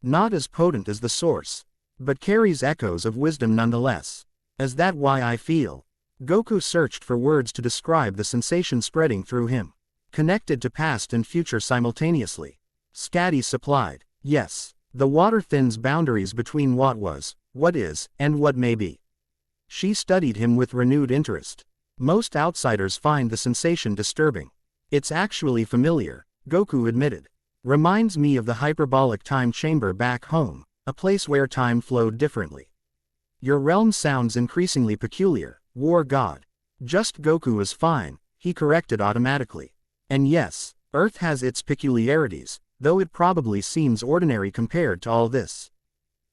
"Not as potent as the source, but carries echoes of wisdom nonetheless. Is that why I feel?" Goku searched for words to describe the sensation spreading through him. "Connected to past and future simultaneously." Skadi supplied. "Yes, the water thins boundaries between what was, what is, and what may be." She studied him with renewed interest. "Most outsiders find the sensation disturbing." "It's actually familiar," Goku admitted. "Reminds me of the hyperbolic time chamber back home, a place where time flowed differently." "Your realm sounds increasingly peculiar, war god." "Just Goku is fine," he corrected automatically. "And yes, Earth has its peculiarities, though it probably seems ordinary compared to all this."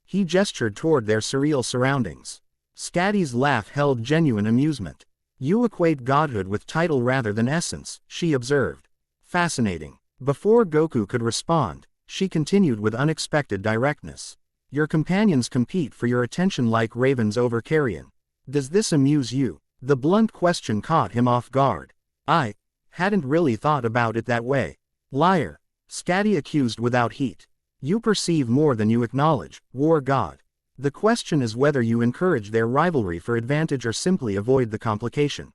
He gestured toward their surreal surroundings. Skadi's laugh held genuine amusement. "You equate godhood with title rather than essence," she observed. "Fascinating." Before Goku could respond, she continued with unexpected directness. "Your companions compete for your attention like ravens over carrion. Does this amuse you?" The blunt question caught him off guard. "I hadn't really thought about it that way." "Liar," Skadi accused without heat. "You perceive more than you acknowledge, war god. The question is whether you encourage their rivalry for advantage or simply avoid the complication."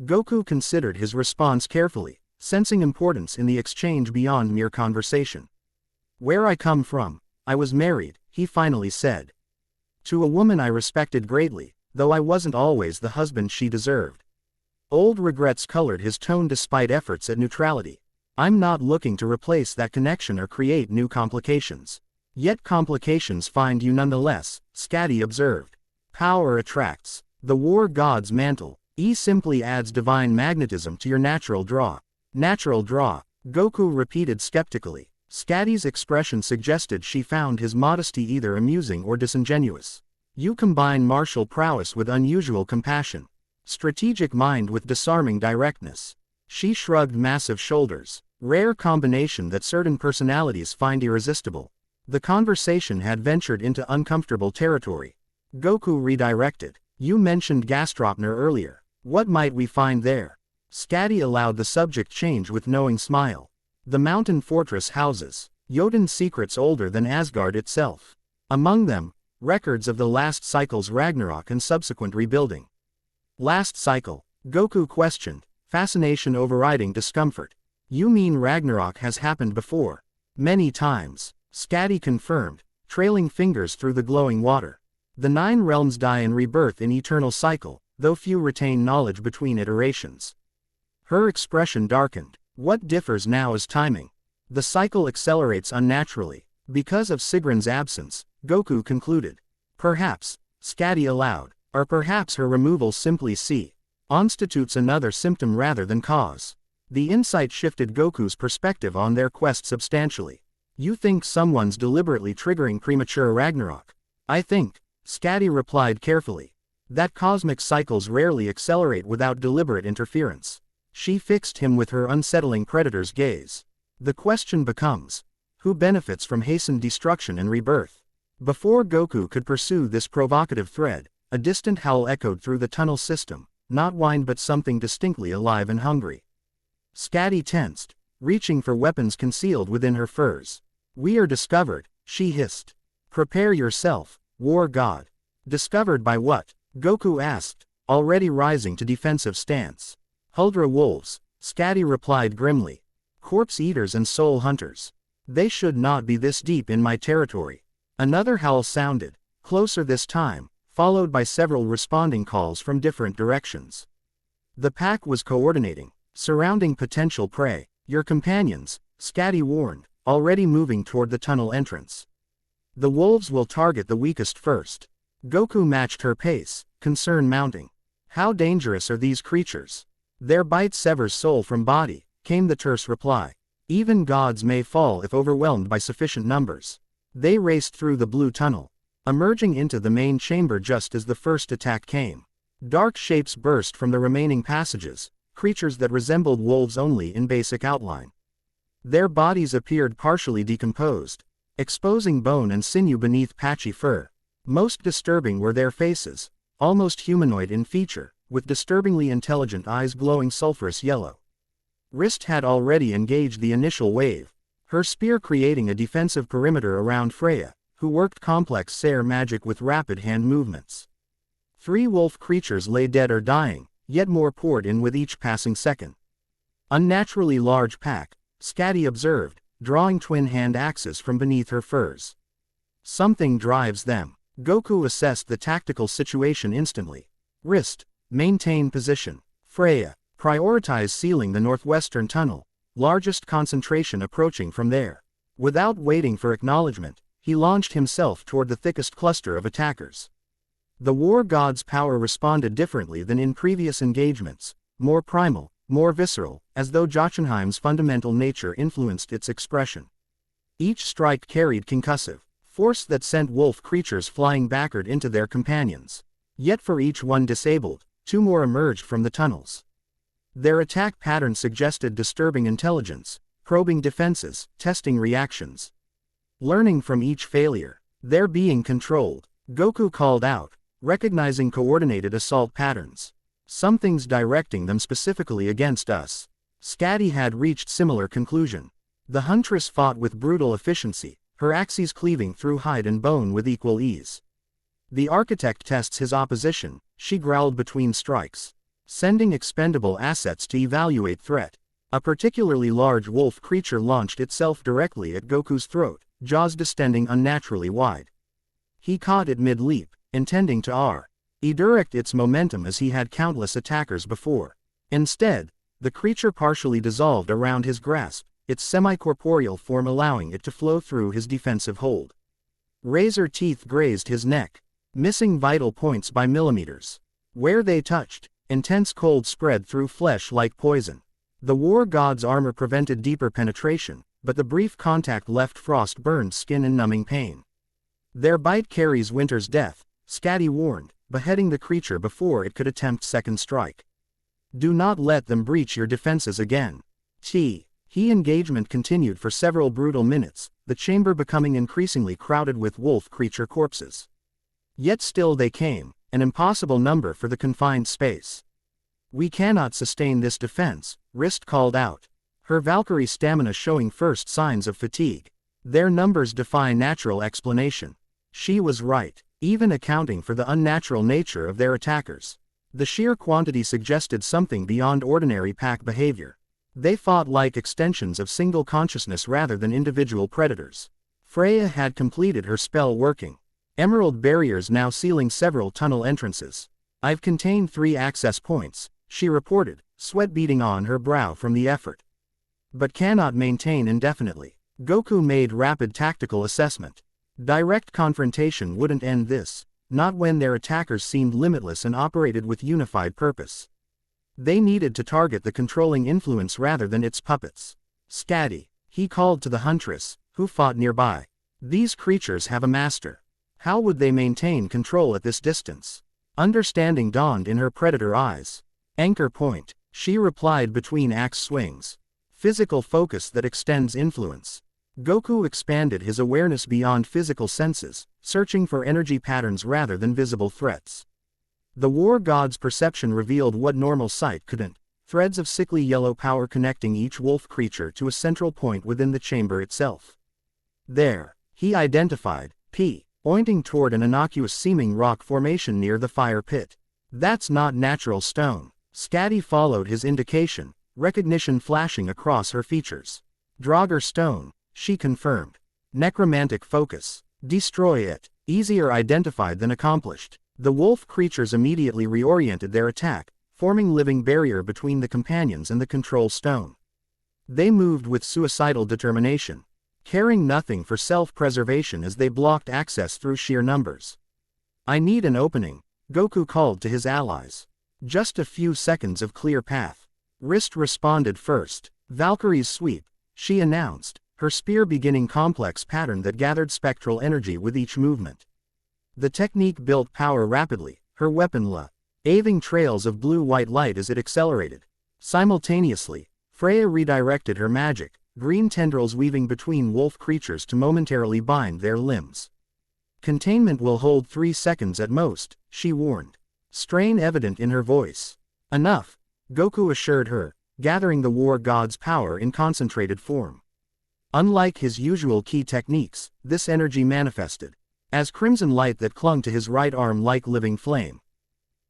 Goku considered his response carefully, sensing importance in the exchange beyond mere conversation. "Where I come from, I was married," he finally said. "To a woman I respected greatly, though I wasn't always the husband she deserved." Old regrets colored his tone despite efforts at neutrality. "I'm not looking to replace that connection or create new complications." "Yet complications find you nonetheless," Skadi observed. "Power attracts. The war god's mantle, simply adds divine magnetism to your natural draw." "Natural draw," Goku repeated skeptically. Skadi's expression suggested she found his modesty either amusing or disingenuous. "You combine martial prowess with unusual compassion. Strategic mind with disarming directness." She shrugged massive shoulders. "Rare combination that certain personalities find irresistible." The conversation had ventured into uncomfortable territory. Goku redirected. "You mentioned Gastropner earlier. What might we find there? Skadi allowed the subject change with knowing smile. The mountain fortress houses Jotun's secrets older than Asgard itself. Among them, records of the last cycle's Ragnarok and subsequent rebuilding. Last cycle, Goku questioned, fascination overriding discomfort. You mean Ragnarok has happened before? Many times, Skadi confirmed, trailing fingers through the glowing water. The 9 realms die in rebirth in eternal cycle, though few retain knowledge between iterations. Her expression darkened. What differs now is timing. The cycle accelerates unnaturally. Because of Sigrún's absence, Goku concluded. Perhaps, Skadi allowed, or perhaps her removal simply constitutes another symptom rather than cause. The insight shifted Goku's perspective on their quest substantially. You think someone's deliberately triggering premature Ragnarok? I think, Skadi replied carefully, that cosmic cycles rarely accelerate without deliberate interference. She fixed him with her unsettling predator's gaze. The question becomes, who benefits from hastened destruction and rebirth? Before Goku could pursue this provocative thread, a distant howl echoed through the tunnel system, not whined but something distinctly alive and hungry. Skadi tensed, reaching for weapons concealed within her furs. We are discovered, she hissed. Prepare yourself, war god. Discovered by what? Goku asked, already rising to defensive stance. Huldra wolves, Skadi replied grimly. Corpse eaters and soul hunters. They should not be this deep in my territory. Another howl sounded, closer this time, followed by several responding calls from different directions. The pack was coordinating, surrounding potential prey. Your companions, Skadi warned, already moving toward the tunnel entrance. The wolves will target the weakest first. Goku matched her pace, concern mounting. How dangerous are these creatures? Their bite severs soul from body, came the terse reply. Even gods may fall if overwhelmed by sufficient numbers. They raced through the blue tunnel, emerging into the main chamber just as the first attack came. Dark shapes burst from the remaining passages, creatures that resembled wolves only in basic outline. Their bodies appeared partially decomposed, exposing bone and sinew beneath patchy fur. Most disturbing were their faces, almost humanoid in feature, with disturbingly intelligent eyes glowing sulphurous yellow. Wrist had already engaged the initial wave, her spear creating a defensive perimeter around Freya, who worked complex Sair magic with rapid hand movements. 3 wolf creatures lay dead or dying, yet more poured in with each passing second. Unnaturally large pack, Skadi observed, drawing twin hand axes from beneath her furs. Something drives them. Goku assessed the tactical situation instantly. Wrist, maintain position. Freya, prioritize sealing the northwestern tunnel, largest concentration approaching from there. Without waiting for acknowledgement, he launched himself toward the thickest cluster of attackers. The war god's power responded differently than in previous engagements, more primal, more visceral, as though Jotunheim's fundamental nature influenced its expression. Each strike carried concussive force that sent wolf creatures flying backward into their companions. Yet for each one disabled, 2 more emerged from the tunnels. Their attack pattern suggested disturbing intelligence, probing defenses, testing reactions. Learning from each failure, they're being controlled, Goku called out, recognizing coordinated assault patterns. Something's directing them specifically against us. Skadi had reached similar conclusion. The huntress fought with brutal efficiency, her axes cleaving through hide and bone with equal ease. The architect tests his opposition, she growled between strikes, sending expendable assets to evaluate threat. A particularly large wolf creature launched itself directly at Goku's throat, jaws distending unnaturally wide. He caught it mid-leap, intending to redirect its momentum as he had countless attackers before. Instead, the creature partially dissolved around his grasp, its semi-corporeal form allowing it to flow through his defensive hold. Razor teeth grazed his neck, missing vital points by millimeters. Where they touched, intense cold spread through flesh like poison. The war god's armor prevented deeper penetration, but the brief contact left frost-burned skin and numbing pain. Their bite carries winter's death, Skadi warned, beheading the creature before it could attempt second strike. Do not let them breach your defenses again. Engagement continued for several brutal minutes, the chamber becoming increasingly crowded with wolf creature corpses. Yet still they came, an impossible number for the confined space. We cannot sustain this defense, Wrist called out. Her Valkyrie stamina showing first signs of fatigue. Their numbers defy natural explanation. She was right, even accounting for the unnatural nature of their attackers. The sheer quantity suggested something beyond ordinary pack behavior. They fought like extensions of single consciousness rather than individual predators. Freya had completed her spell working. Emerald barriers now sealing several tunnel entrances. I've contained 3 access points, she reported, sweat beading on her brow from the effort. But cannot maintain indefinitely. Goku made rapid tactical assessment. Direct confrontation wouldn't end this, not when their attackers seemed limitless and operated with unified purpose. They needed to target the controlling influence rather than its puppets. Scatty, he called to the huntress, who fought nearby. These creatures have a master. How would they maintain control at this distance? Understanding dawned in her predator eyes. Anchor point, she replied between axe swings. Physical focus that extends influence. Goku expanded his awareness beyond physical senses, searching for energy patterns rather than visible threats. The war god's perception revealed what normal sight couldn't: threads of sickly yellow power connecting each wolf creature to a central point within the chamber itself. There, he identified, pointing toward an innocuous-seeming rock formation near the fire pit. That's not natural stone. Scatty followed his indication, recognition flashing across her features. Draugr stone, she confirmed. Necromantic focus. Destroy it. Easier identified than accomplished. The wolf creatures immediately reoriented their attack, forming living barrier between the companions and the control stone. They moved with suicidal determination, caring nothing for self-preservation as they blocked access through sheer numbers. I need an opening, Goku called to his allies. Just a few seconds of clear path. Wrist responded first. Valkyrie's sweep, she announced, her spear beginning complex pattern that gathered spectral energy with each movement. The technique built power rapidly, her weapon aving trails of blue-white light as it accelerated. Simultaneously, Freya redirected her magic, green tendrils weaving between wolf creatures to momentarily bind their limbs. Containment will hold 3 seconds at most, she warned. Strain evident in her voice. Enough, Goku assured her, gathering the war god's power in concentrated form. Unlike his usual key techniques, this energy manifested as crimson light that clung to his right arm like living flame.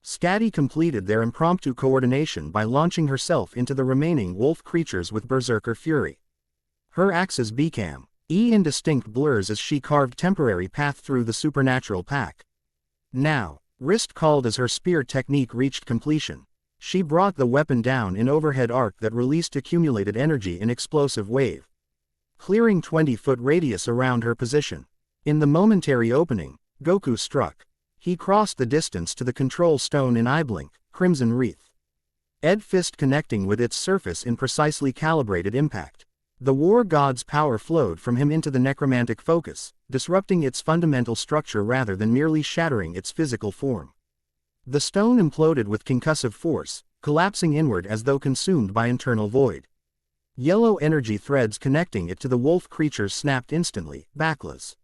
Scatty completed their impromptu coordination by launching herself into the remaining wolf creatures with berserker fury. Her axes became indistinct blurs as she carved temporary path through the supernatural pack. Now, Wrist called as her spear technique reached completion. She brought the weapon down in overhead arc that released accumulated energy in explosive wave, clearing 20-foot radius around her position. In the momentary opening, Goku struck. He crossed the distance to the control stone in eyeblink, crimson wreath. Ed fist connecting with its surface in precisely calibrated impact. The war god's power flowed from him into the necromantic focus, disrupting its fundamental structure rather than merely shattering its physical form. The stone imploded with concussive force, collapsing inward as though consumed by internal void. Yellow energy threads connecting it to the wolf creatures snapped instantly, backless.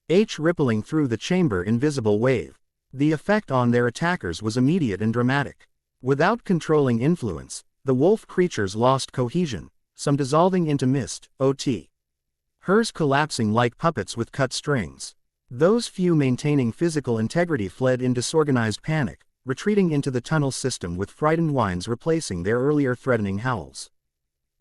Rippling through the chamber in visible wave. The effect on their attackers was immediate and dramatic. Without controlling influence, the wolf creatures lost cohesion, some dissolving into mist, hers collapsing like puppets with cut strings. Those few maintaining physical integrity fled in disorganized panic, retreating into the tunnel system with frightened whines replacing their earlier threatening howls.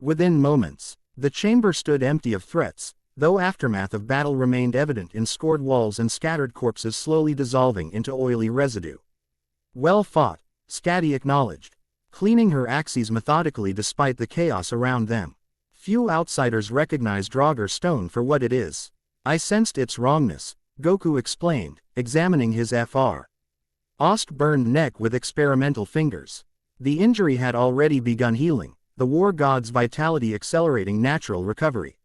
Within moments, the chamber stood empty of threats, though aftermath of battle remained evident in scored walls and scattered corpses slowly dissolving into oily residue. Well fought, Scatty acknowledged, cleaning her axes methodically despite the chaos around them. Few outsiders recognize Draugr stone for what it is. I sensed its wrongness, Goku explained, examining his Fr. Ost-burned neck with experimental fingers. The injury had already begun healing, the war god's vitality accelerating natural recovery.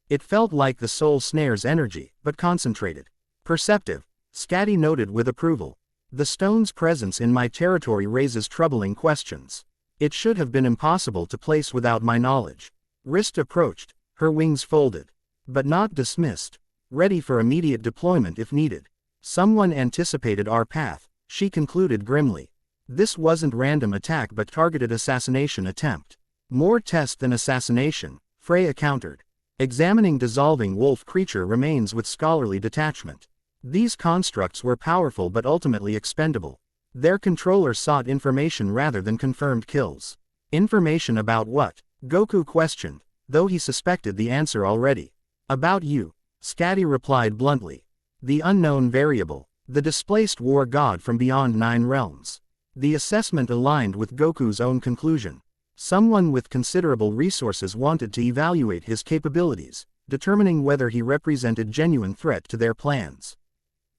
It felt like the soul snares energy, but concentrated. Perceptive, Scatty noted with approval. The stone's presence in my territory raises troubling questions. It should have been impossible to place without my knowledge. Wrist approached, her wings folded. But not dismissed. Ready for immediate deployment if needed. Someone anticipated our path, she concluded grimly. This wasn't random attack but targeted assassination attempt. More test than assassination, Freya countered. Examining dissolving wolf creature remains with scholarly detachment. These constructs were powerful but ultimately expendable. Their controller sought information rather than confirmed kills. Information about what? Goku questioned, though he suspected the answer already. About you, Skadi replied bluntly. The unknown variable, the displaced war god from beyond 9 realms. The assessment aligned with Goku's own conclusion. Someone with considerable resources wanted to evaluate his capabilities, determining whether he represented genuine threat to their plans.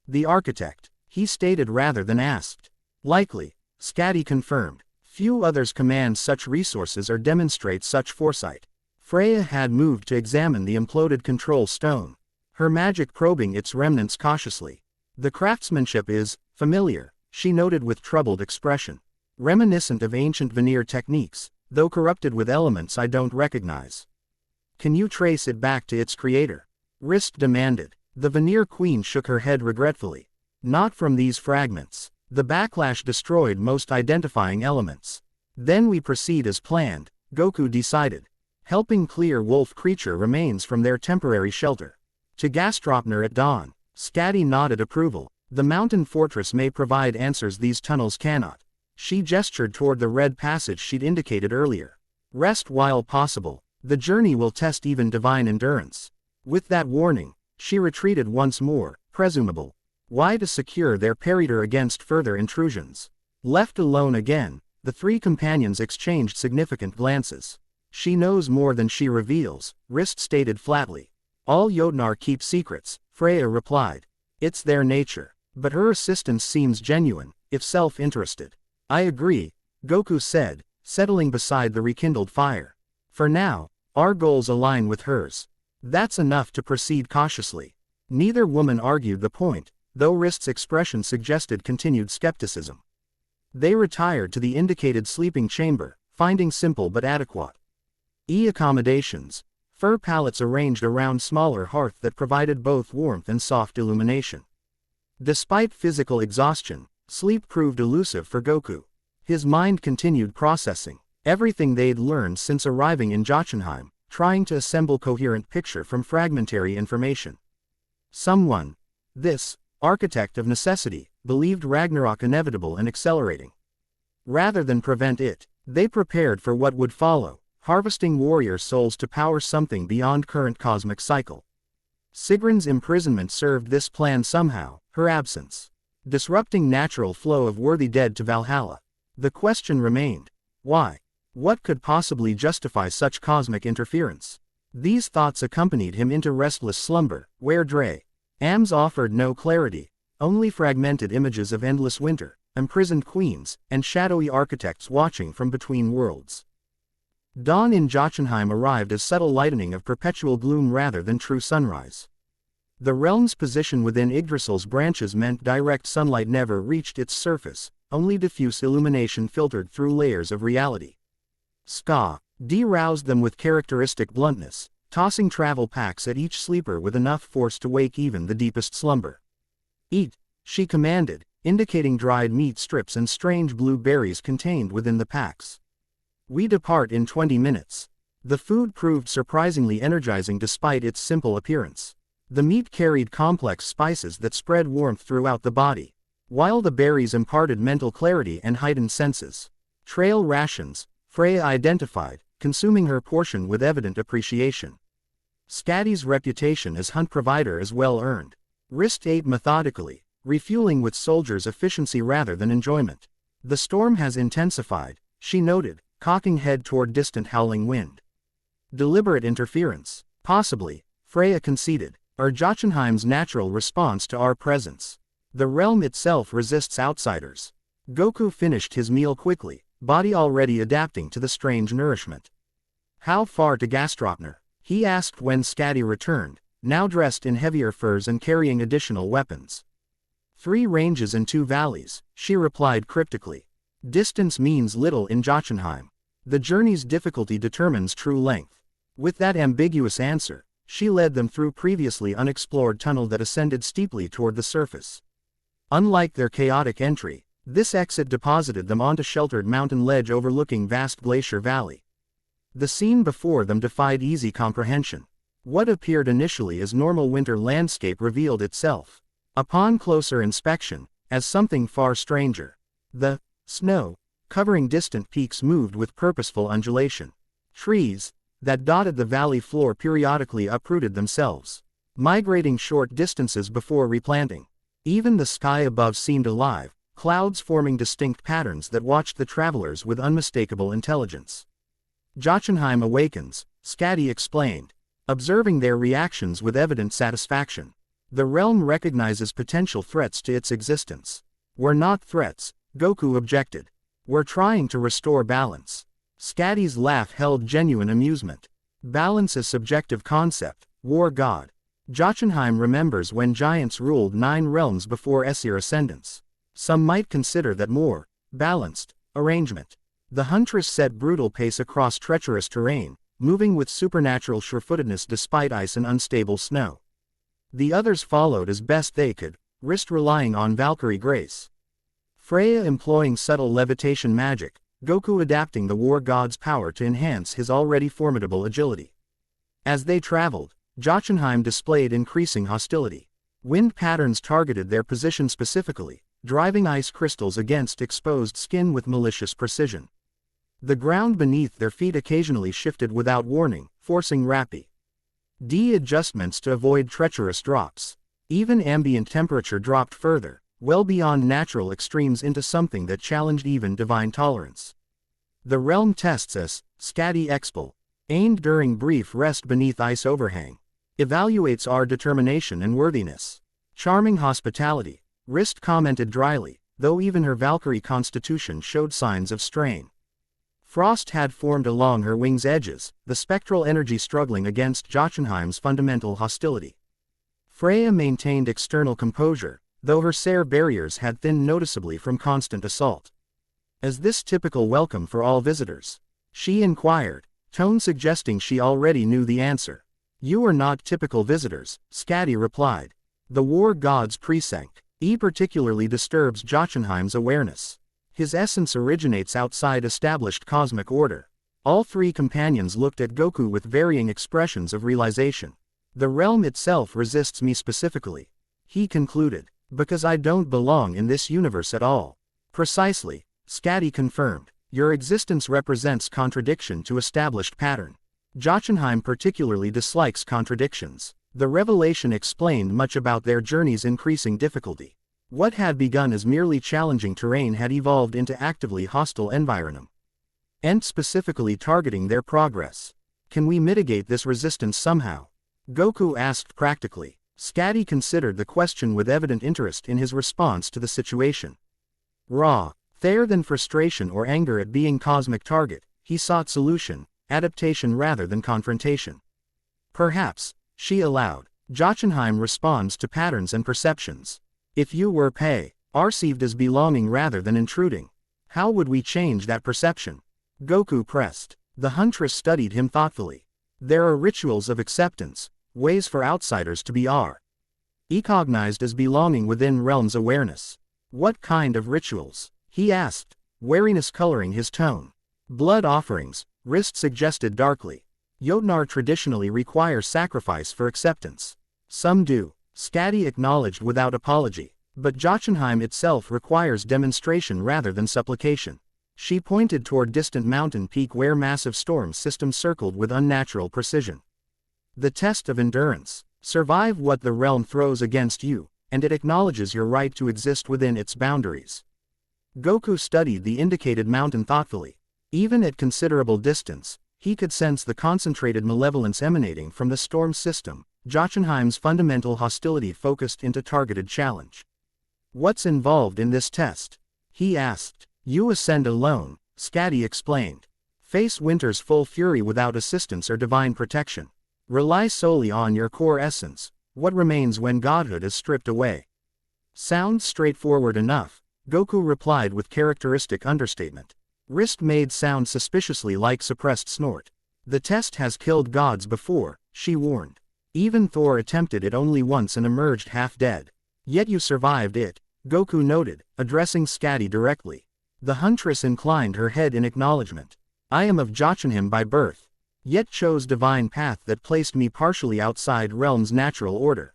The architect, he stated rather than asked. Likely, Skadi confirmed. Few others command such resources or demonstrate such foresight. Freya had moved to examine the imploded control stone, her magic probing its remnants cautiously. The craftsmanship is familiar, she noted with troubled expression. Reminiscent of ancient veneer techniques, though corrupted with elements I don't recognize. Can you trace it back to its creator? Rist demanded. The veneer queen shook her head regretfully. Not from these fragments. The backlash destroyed most identifying elements. Then we proceed as planned, Goku decided. Helping clear wolf creature remains from their temporary shelter. To Gastropner at dawn. Skadi nodded approval. The mountain fortress may provide answers these tunnels cannot. She gestured toward the red passage she'd indicated earlier. Rest while possible. The journey will test even divine endurance. With that warning, she retreated once more, presumable. Why to secure their perimeter against further intrusions. Left alone again, the three companions exchanged significant glances. She knows more than she reveals, Rist stated flatly. All Jotnar keep secrets, Freya replied. It's their nature. But her assistance seems genuine, if self-interested. I agree, Goku said, settling beside the rekindled fire. For now, our goals align with hers. That's enough to proceed cautiously. Neither woman argued the point, though Rist's expression suggested continued skepticism. They retired to the indicated sleeping chamber, finding simple but adequate accommodations. Fur pallets arranged around smaller hearth that provided both warmth and soft illumination. Despite physical exhaustion, sleep proved elusive for Goku. His mind continued processing everything they'd learned since arriving in Jotunheim, trying to assemble coherent picture from fragmentary information. Someone, this architect of necessity, believed Ragnarok inevitable and accelerating. Rather than prevent it, they prepared for what would follow, harvesting warrior souls to power something beyond current cosmic cycle. Sigrún's imprisonment served this plan somehow, her absence disrupting natural flow of worthy dead to Valhalla. The question remained, why? What could possibly justify such cosmic interference? These thoughts accompanied him into restless slumber, where Ams offered no clarity, only fragmented images of endless winter, imprisoned queens, and shadowy architects watching from between worlds. Dawn in Jotunheim arrived as subtle lightening of perpetual gloom rather than true sunrise. The realm's position within Yggdrasil's branches meant direct sunlight never reached its surface, only diffuse illumination filtered through layers of reality. Skadi roused them with characteristic bluntness, tossing travel packs at each sleeper with enough force to wake even the deepest slumber. Eat, she commanded, indicating dried meat strips and strange blue berries contained within the packs. We depart in 20 minutes. The food proved surprisingly energizing despite its simple appearance. The meat carried complex spices that spread warmth throughout the body, while the berries imparted mental clarity and heightened senses. Trail rations, Freya identified, consuming her portion with evident appreciation. Skadi's reputation as hunt provider is well earned. Rist ate methodically, refueling with soldiers' efficiency rather than enjoyment. The storm has intensified, she noted, cocking head toward distant howling wind. Deliberate interference, possibly, Freya conceded, or Jotunheim's natural response to our presence. The realm itself resists outsiders. Goku finished his meal quickly, body already adapting to the strange nourishment. How far to Gastropner? He asked when Skadi returned, now dressed in heavier furs and carrying additional weapons. 3 ranges and 2 valleys, she replied cryptically. Distance means little in Jotunheim. The journey's difficulty determines true length. With that ambiguous answer, she led them through previously unexplored tunnel that ascended steeply toward the surface. Unlike their chaotic entry, This exit deposited them onto sheltered mountain ledge overlooking vast glacier valley. The scene before them defied easy comprehension. What appeared initially as normal winter landscape revealed itself, upon closer inspection, as something far stranger. The snow, covering distant peaks moved with purposeful undulation. Trees that dotted the valley floor periodically uprooted themselves, migrating short distances before replanting. Even the sky above seemed alive, clouds forming distinct patterns that watched the travelers with unmistakable intelligence. Jotunheim awakens, Skadi explained, observing their reactions with evident satisfaction. The realm recognizes potential threats to its existence. We're not threats, Goku objected. We're trying to restore balance. Skadi's laugh held genuine amusement. Balance is subjective concept, war god. Jotunheim remembers when giants ruled 9 realms before Aesir ascendance. Some might consider that more balanced arrangement. The huntress set brutal pace across treacherous terrain, moving with supernatural surefootedness despite ice and unstable snow. The others followed as best they could, wrist relying on Valkyrie grace. Freya employing subtle levitation magic, Goku adapting the war god's power to enhance his already formidable agility. As they traveled, Jotunheim displayed increasing hostility. Wind patterns targeted their position specifically, driving ice crystals against exposed skin with malicious precision. The ground beneath their feet occasionally shifted without warning, forcing rapid adjustments to avoid treacherous drops. Even ambient temperature dropped further, well beyond natural extremes into something that challenged even divine tolerance. The realm tests us, Skadi Expel, aimed during brief rest beneath ice overhang, evaluates our determination and worthiness. Charming hospitality, Wrist commented dryly, though even her Valkyrie constitution showed signs of strain. Frost had formed along her wings' edges, the spectral energy struggling against Jotunheim's fundamental hostility. Freya maintained external composure, though her Sere barriers had thinned noticeably from constant assault. Is this typical welcome for all visitors? She inquired, tone suggesting she already knew the answer. You are not typical visitors, Skadi replied. The war god's precinct particularly disturbs Jotunheim's awareness. His essence originates outside established cosmic order. All 3 companions looked at Goku with varying expressions of realization. The realm itself resists me specifically, he concluded, because I don't belong in this universe at all. Precisely, Skadi confirmed. Your existence represents contradiction to established pattern. Jotunheim particularly dislikes contradictions. The revelation explained much about their journey's increasing difficulty. What had begun as merely challenging terrain had evolved into actively hostile environment, and specifically targeting their progress. Can we mitigate this resistance somehow? Goku asked practically. Skadi considered the question with evident interest in his response to the situation. Rather than frustration or anger at being cosmic target, he sought solution, adaptation rather than confrontation. Perhaps, she allowed. Jotunheim responds to patterns and perceptions. If you were perceived as belonging rather than intruding, how would we change that perception? Goku pressed. The huntress studied him thoughtfully. There are rituals of acceptance, ways for outsiders to be recognized as belonging within realm's awareness. What kind of rituals? He asked, wariness coloring his tone. Blood offerings, Wrist suggested darkly. Jotnar traditionally require sacrifice for acceptance. Some do, Skadi acknowledged without apology, but Jotunheim itself requires demonstration rather than supplication. She pointed toward distant mountain peak where massive storm systems circled with unnatural precision. The test of endurance. Survive what the realm throws against you, and it acknowledges your right to exist within its boundaries. Goku studied the indicated mountain thoughtfully. Even at considerable distance, he could sense the concentrated malevolence emanating from the storm system, Jotunheim's fundamental hostility focused into targeted challenge. What's involved in this test? He asked. You ascend alone, Skadi explained. Face winter's full fury without assistance or divine protection. Rely solely on your core essence. What remains when godhood is stripped away? Sounds straightforward enough, Goku replied with characteristic understatement. Wrist made sound suspiciously like suppressed snort. The test has killed gods before, she warned. Even Thor attempted it only once and emerged half dead. Yet you survived it, Goku noted, addressing Skadi directly. The huntress inclined her head in acknowledgement. I am of Jotunheim by birth, yet chose divine path that placed me partially outside realm's natural order.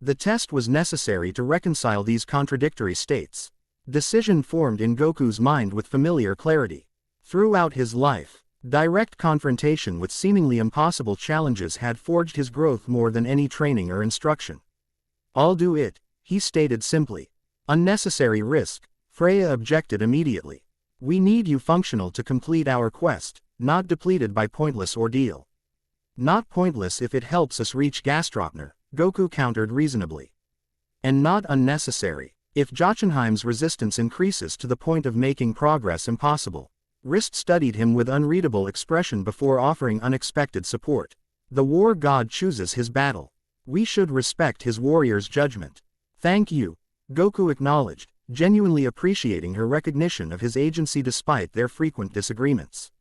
The test was necessary to reconcile these contradictory states. Decision formed in Goku's mind with familiar clarity. Throughout his life, direct confrontation with seemingly impossible challenges had forged his growth more than any training or instruction. I'll do it, he stated simply. Unnecessary risk, Freya objected immediately. We need you functional to complete our quest, not depleted by pointless ordeal. Not pointless if it helps us reach Gastropner, Goku countered reasonably. And not unnecessary, if Jotunheim's resistance increases to the point of making progress impossible. Rist studied him with unreadable expression before offering unexpected support. The war god chooses his battle. We should respect his warrior's judgment. Thank you, Goku acknowledged, genuinely appreciating her recognition of his agency despite their frequent disagreements.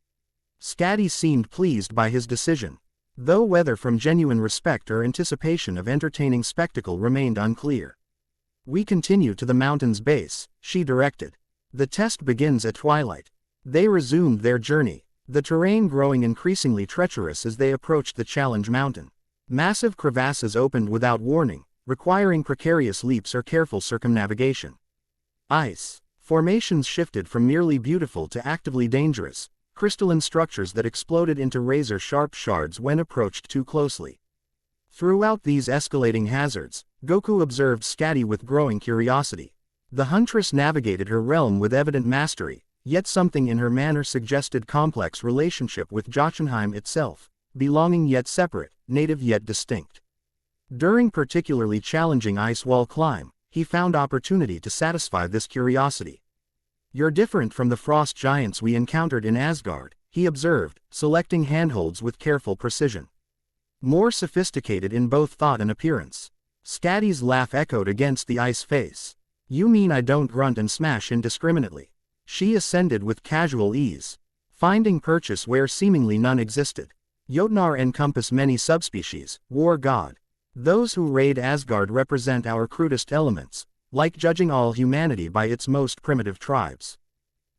Skadi seemed pleased by his decision, though whether from genuine respect or anticipation of entertaining spectacle remained unclear. We continue to the mountain's base, she directed. The test begins at twilight. They resumed their journey, the terrain growing increasingly treacherous as they approached the challenge mountain. Massive crevasses opened without warning, requiring precarious leaps or careful circumnavigation. Ice formations shifted from merely beautiful to actively dangerous, crystalline structures that exploded into razor-sharp shards when approached too closely. Throughout these escalating hazards, Goku observed Skadi with growing curiosity. The huntress navigated her realm with evident mastery, yet something in her manner suggested complex relationship with Jotunheim itself, belonging yet separate, native yet distinct. During particularly challenging ice wall climb, he found opportunity to satisfy this curiosity. You're different from the frost giants we encountered in Asgard, he observed, selecting handholds with careful precision. More sophisticated in both thought and appearance. Skadi's laugh echoed against the ice face. You mean I don't grunt and smash indiscriminately? She ascended with casual ease, finding purchase where seemingly none existed. Jotnar encompass many subspecies, war god. Those who raid Asgard represent our crudest elements, like judging all humanity by its most primitive tribes.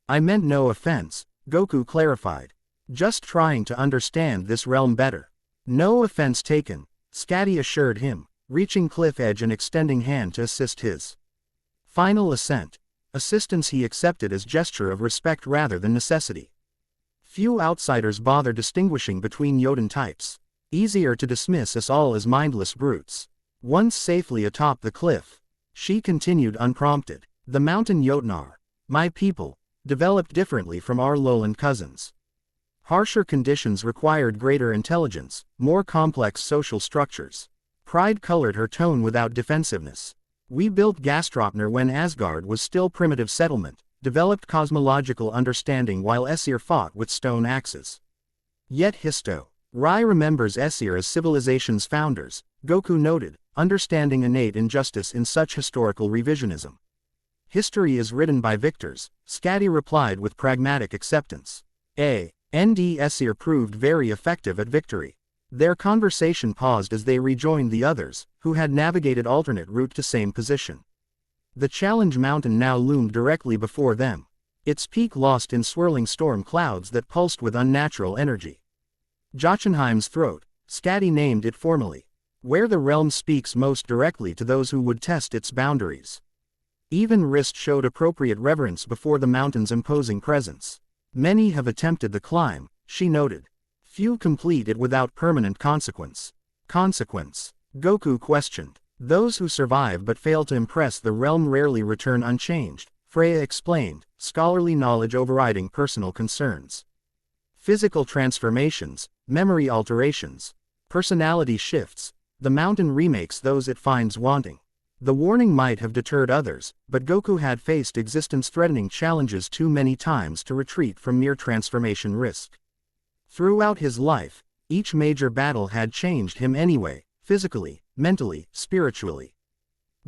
I meant no offense, Goku clarified. Just trying to understand this realm better. No offense taken, Skadi assured him, reaching cliff edge and extending hand to assist his final ascent. Assistance he accepted as gesture of respect rather than necessity. Few outsiders bother distinguishing between Jotun types. Easier to dismiss us all as mindless brutes. Once safely atop the cliff, she continued unprompted. The mountain Jotnar, my people, developed differently from our lowland cousins. Harsher conditions required greater intelligence, more complex social structures. Pride colored her tone without defensiveness. We built Gastropner when Asgard was still primitive settlement, developed cosmological understanding while Aesir fought with stone axes. Yet Rai remembers Aesir as civilization's founders, Goku noted, understanding innate injustice in such historical revisionism. History is written by victors, Skadi replied with pragmatic acceptance. ND Aesir proved very effective at victory. Their conversation paused as they rejoined the others, who had navigated alternate route to same position. The challenge mountain now loomed directly before them, its peak lost in swirling storm clouds that pulsed with unnatural energy. Jotunheim's throat, Skadi named it formally, where the realm speaks most directly to those who would test its boundaries. Even Rist showed appropriate reverence before the mountain's imposing presence. Many have attempted the climb, she noted. Few complete it without permanent consequence. Goku questioned. Those who survive but fail to impress the realm rarely return unchanged, Freya explained, scholarly knowledge overriding personal concerns. Physical transformations, memory alterations, personality shifts, the mountain remakes those it finds wanting. The warning might have deterred others, but Goku had faced existence-threatening challenges too many times to retreat from mere transformation risk. Throughout his life, each major battle had changed him anyway, physically, mentally, spiritually.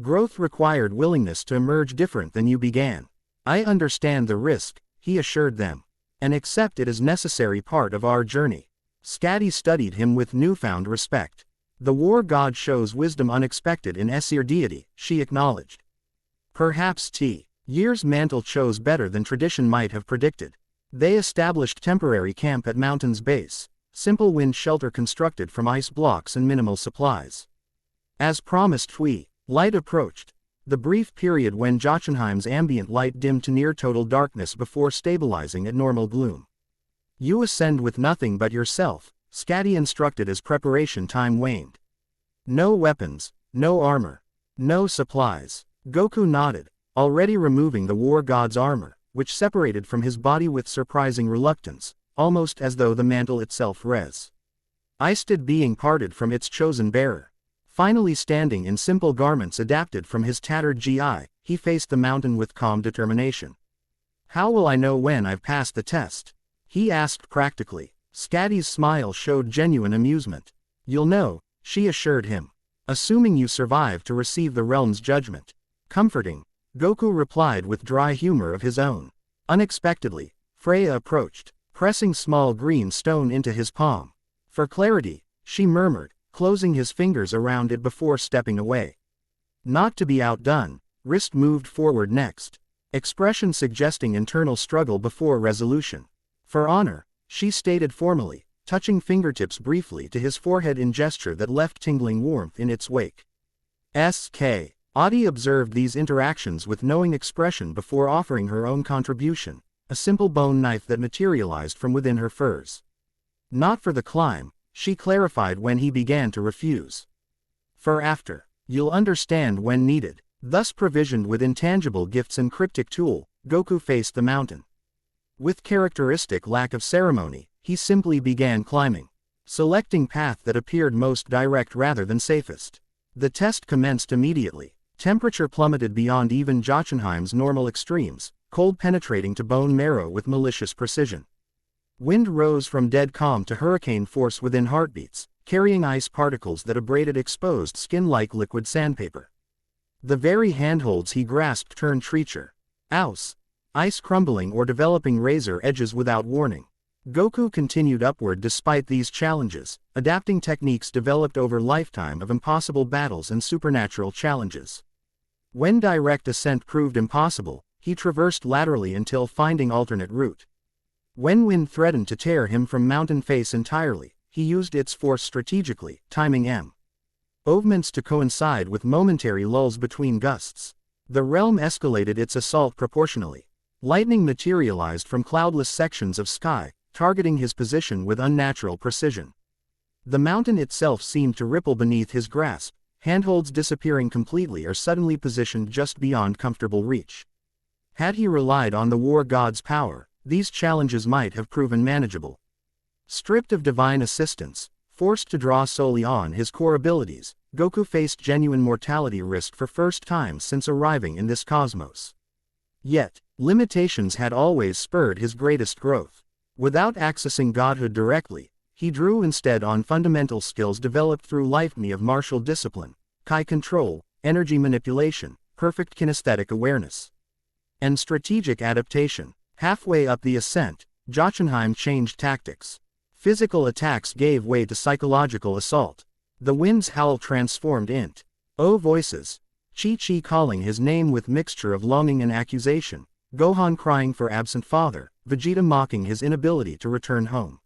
Growth required willingness to emerge different than you began. I understand the risk, he assured them, and accept it as necessary part of our journey. Skadi studied him with newfound respect. The war god shows wisdom unexpected in Aesir deity, she acknowledged. Perhaps Year's mantle chose better than tradition might have predicted. They established temporary camp at mountain's base, simple wind shelter constructed from ice blocks and minimal supplies. As promised, light approached. The brief period when Jotunheim's ambient light dimmed to near total darkness before stabilizing at normal gloom. You ascend with nothing but yourself, Skadi instructed as preparation time waned. No weapons, no armor, no supplies. Goku nodded, already removing the war god's armor, which separated from his body with surprising reluctance, almost as though the mantle itself resisted being parted from its chosen bearer. Finally standing in simple garments adapted from his tattered GI, he faced the mountain with calm determination. How will I know when I've passed the test? He asked practically. Skadi's smile showed genuine amusement. You'll know, she assured him. Assuming you survive to receive the realm's judgment. Comforting, Goku replied with dry humor of his own. Unexpectedly, Freya approached, pressing small green stone into his palm. For clarity, she murmured, closing his fingers around it before stepping away. Not to be outdone, wrist moved forward next, expression suggesting internal struggle before resolution. For honor, she stated formally, touching fingertips briefly to his forehead in gesture that left tingling warmth in its wake. S.K. Adi observed these interactions with knowing expression before offering her own contribution, a simple bone knife that materialized from within her furs. Not for the climb, she clarified when he began to refuse. For after, you'll understand when needed. Thus provisioned with intangible gifts and cryptic tool, Goku faced the mountain. With characteristic lack of ceremony, he simply began climbing, selecting path that appeared most direct rather than safest. The test commenced immediately. Temperature plummeted beyond even Jotunheim's normal extremes, cold penetrating to bone marrow with malicious precision. Wind rose from dead calm to hurricane force within heartbeats, carrying ice particles that abraded exposed skin like liquid sandpaper. The very handholds he grasped turned treacher. Ice crumbling or developing razor edges without warning. Goku continued upward despite these challenges, adapting techniques developed over lifetime of impossible battles and supernatural challenges. When direct ascent proved impossible, he traversed laterally until finding alternate route. When wind threatened to tear him from mountain face entirely, he used its force strategically, timing movements to coincide with momentary lulls between gusts. The realm escalated its assault proportionally. Lightning materialized from cloudless sections of sky, targeting his position with unnatural precision. The mountain itself seemed to ripple beneath his grasp, handholds disappearing completely or suddenly positioned just beyond comfortable reach. Had he relied on the war god's power, these challenges might have proven manageable. Stripped of divine assistance, forced to draw solely on his core abilities, Goku faced genuine mortality risk for first time since arriving in this cosmos. Yet, limitations had always spurred his greatest growth. Without accessing godhood directly, he drew instead on fundamental skills developed through lifetime of martial discipline, Kai control, energy manipulation, perfect kinesthetic awareness, and strategic adaptation. Halfway up the ascent, Jotunheim changed tactics. Physical attacks gave way to psychological assault. The wind's howl transformed into voices. Chi-Chi calling his name with mixture of longing and accusation, Gohan crying for absent father, Vegeta mocking his inability to return home.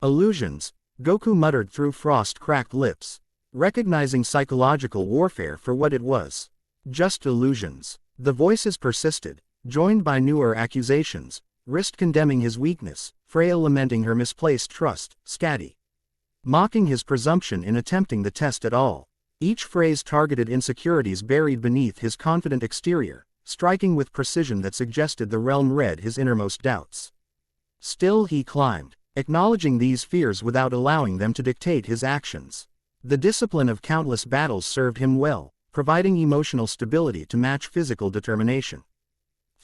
Illusions, Goku muttered through frost-cracked lips, recognizing psychological warfare for what it was. Just illusions. The voices persisted, joined by newer accusations, Wrist condemning his weakness, Freya lamenting her misplaced trust, Skadi mocking his presumption in attempting the test at all. Each phrase targeted insecurities buried beneath his confident exterior, striking with precision that suggested the realm read his innermost doubts. Still he climbed, acknowledging these fears without allowing them to dictate his actions. The discipline of countless battles served him well, providing emotional stability to match physical determination.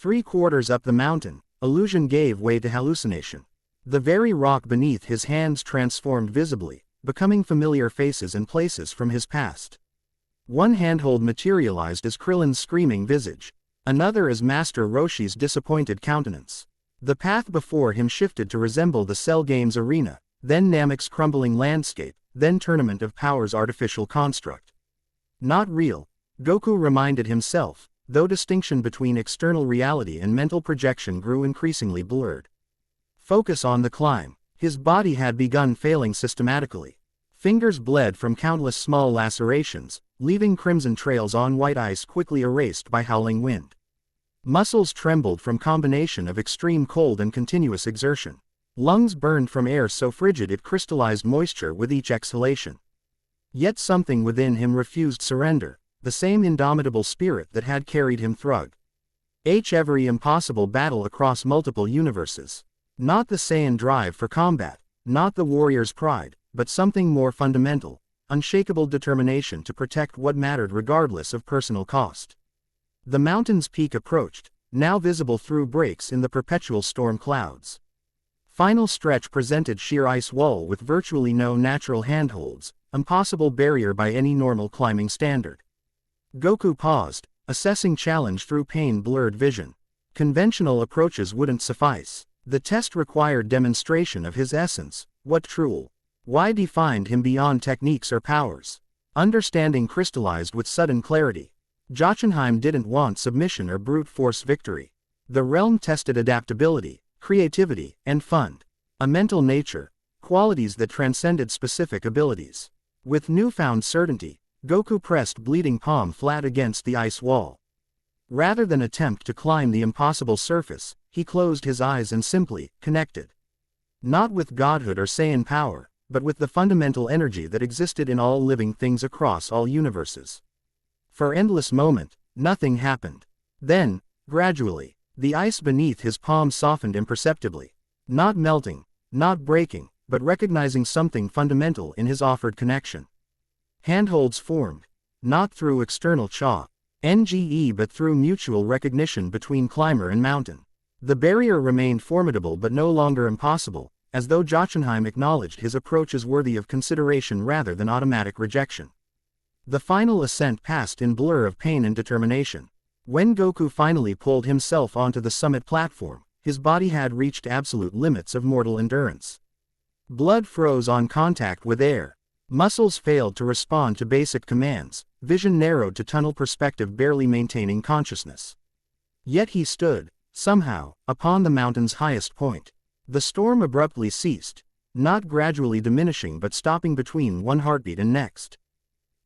3/4 up the mountain, illusion gave way to hallucination. The very rock beneath his hands transformed visibly, becoming familiar faces and places from his past. One handhold materialized as Krillin's screaming visage, another as Master Roshi's disappointed countenance. The path before him shifted to resemble the Cell Games arena, then Namek's crumbling landscape, then Tournament of Power's artificial construct. Not real, Goku reminded himself, though distinction between external reality and mental projection grew increasingly blurred. Focus on the climb. His body had begun failing systematically. Fingers bled from countless small lacerations, leaving crimson trails on white ice quickly erased by howling wind. Muscles trembled from combination of extreme cold and continuous exertion. Lungs burned from air so frigid it crystallized moisture with each exhalation. Yet something within him refused surrender, the same indomitable spirit that had carried him through every impossible battle across multiple universes. Not the Saiyan drive for combat, not the warrior's pride, but something more fundamental, unshakable determination to protect what mattered regardless of personal cost. The mountain's peak approached, now visible through breaks in the perpetual storm clouds. Final stretch presented sheer ice wall with virtually no natural handholds, impossible barrier by any normal climbing standard. Goku paused, assessing challenge through pain-blurred vision. Conventional approaches wouldn't suffice. The test required demonstration of his essence, what true why defined him beyond techniques or powers. Understanding crystallized with sudden clarity. Jotunheim didn't want submission or brute force victory. The realm tested adaptability, creativity, and fun. A mental nature, qualities that transcended specific abilities. With newfound certainty, Goku pressed bleeding palm flat against the ice wall. Rather than attempt to climb the impossible surface, he closed his eyes and simply connected. Not with godhood or Saiyan power, but with the fundamental energy that existed in all living things across all universes. For an endless moment, nothing happened. Then, gradually, the ice beneath his palm softened imperceptibly. Not melting, not breaking, but recognizing something fundamental in his offered connection. Handholds formed, not through external NGE but through mutual recognition between climber and mountain. The barrier remained formidable but no longer impossible, as though Jotunheim acknowledged his approach as worthy of consideration rather than automatic rejection. The final ascent passed in blur of pain and determination. When Goku finally pulled himself onto the summit platform, his body had reached absolute limits of mortal endurance. Blood froze on contact with air. Muscles failed to respond to basic commands, vision narrowed to tunnel perspective, barely maintaining consciousness. Yet he stood, somehow, upon the mountain's highest point. The storm abruptly ceased, not gradually diminishing but stopping between one heartbeat and next.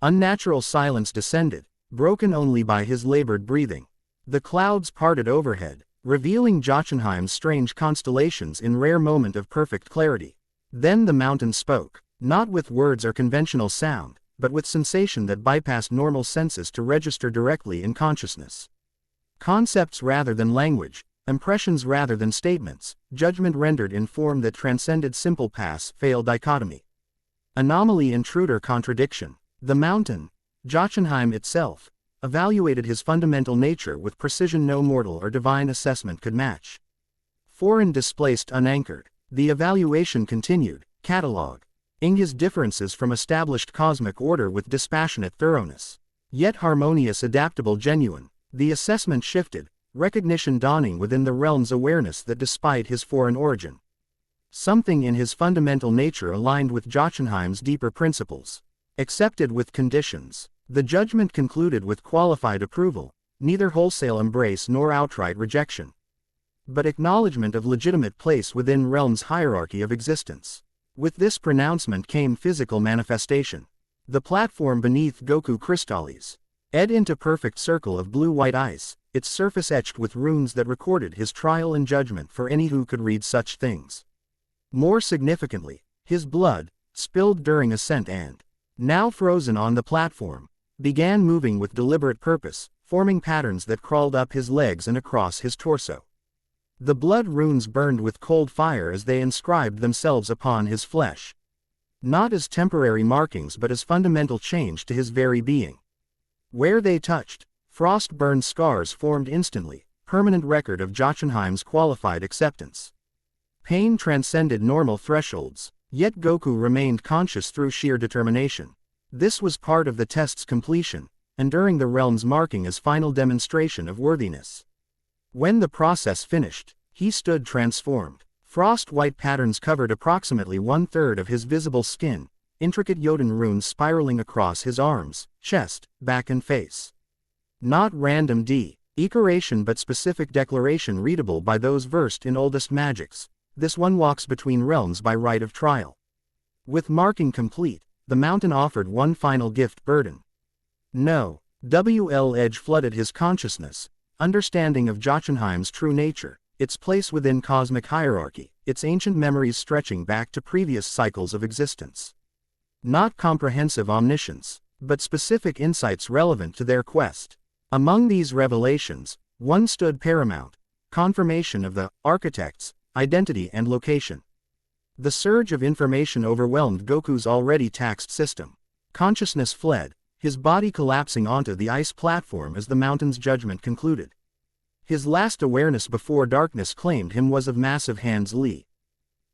Unnatural silence descended, broken only by his labored breathing. The clouds parted overhead, revealing Jotunheim's strange constellations in rare moment of perfect clarity. Then the mountain spoke, not with words or conventional sound, but with sensation that bypassed normal senses to register directly in consciousness. Concepts rather than language, impressions rather than statements, judgment rendered in form that transcended simple pass-fail dichotomy. Anomaly, intruder, contradiction. The mountain, Jotunheim itself, evaluated his fundamental nature with precision no mortal or divine assessment could match. Foreign, displaced, unanchored. The evaluation continued, cataloging his differences from established cosmic order with dispassionate thoroughness. Yet harmonious, adaptable, genuine. The assessment shifted, recognition dawning within the realm's awareness that despite his foreign origin, something in his fundamental nature aligned with Jotunheim's deeper principles. Accepted with conditions. The judgment concluded with qualified approval, neither wholesale embrace nor outright rejection, but acknowledgement of legitimate place within realm's hierarchy of existence. With this pronouncement came physical manifestation. The platform beneath Goku crystallized into perfect circle of blue-white ice, its surface etched with runes that recorded his trial and judgment for any who could read such things. More significantly, his blood, spilled during ascent and, now frozen on the platform, began moving with deliberate purpose, forming patterns that crawled up his legs and across his torso. The blood runes burned with cold fire as they inscribed themselves upon his flesh. Not as temporary markings but as fundamental change to his very being. Where they touched, frost-burned scars formed instantly, permanent record of Jotunheim's qualified acceptance. Pain transcended normal thresholds, yet Goku remained conscious through sheer determination. This was part of the test's completion, enduring the realm's marking as final demonstration of worthiness. When the process finished, he stood transformed. Frost-white patterns covered approximately 1/3 of his visible skin, intricate Jotun runes spiraling across his arms, chest, back and face. Not random decoration but specific declaration readable by those versed in oldest magics. This one walks between realms by right of trial. With marking complete, the mountain offered one final gift burden. No. WL edge flooded his consciousness, understanding of Jotunheim's true nature, its place within cosmic hierarchy, its ancient memories stretching back to previous cycles of existence. Not comprehensive omniscience, but specific insights relevant to their quest. Among these revelations, one stood paramount: confirmation of the architect's identity and location. The surge of information overwhelmed Goku's already taxed system. Consciousness fled, his body collapsing onto the ice platform as the mountain's judgment concluded. His last awareness before darkness claimed him was of massive hands Li.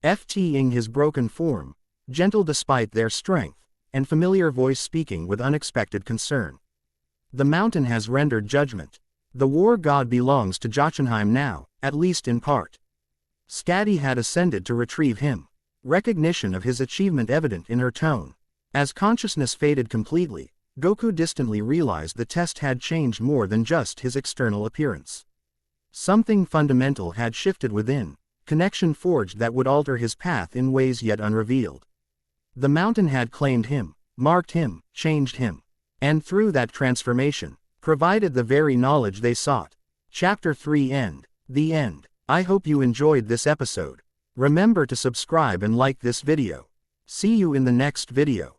FTing his broken form, gentle despite their strength, and familiar voice speaking with unexpected concern. The mountain has rendered judgment. The war god belongs to Jotunheim now, at least in part. Skadi had ascended to retrieve him. Recognition of his achievement evident in her tone. As consciousness faded completely, Goku distantly realized the test had changed more than just his external appearance. Something fundamental had shifted within, connection forged that would alter his path in ways yet unrevealed. The mountain had claimed him, marked him, changed him, and through that transformation, provided the very knowledge they sought. Chapter 3 End. The End. I hope you enjoyed this episode. Remember to subscribe and like this video. See you in the next video.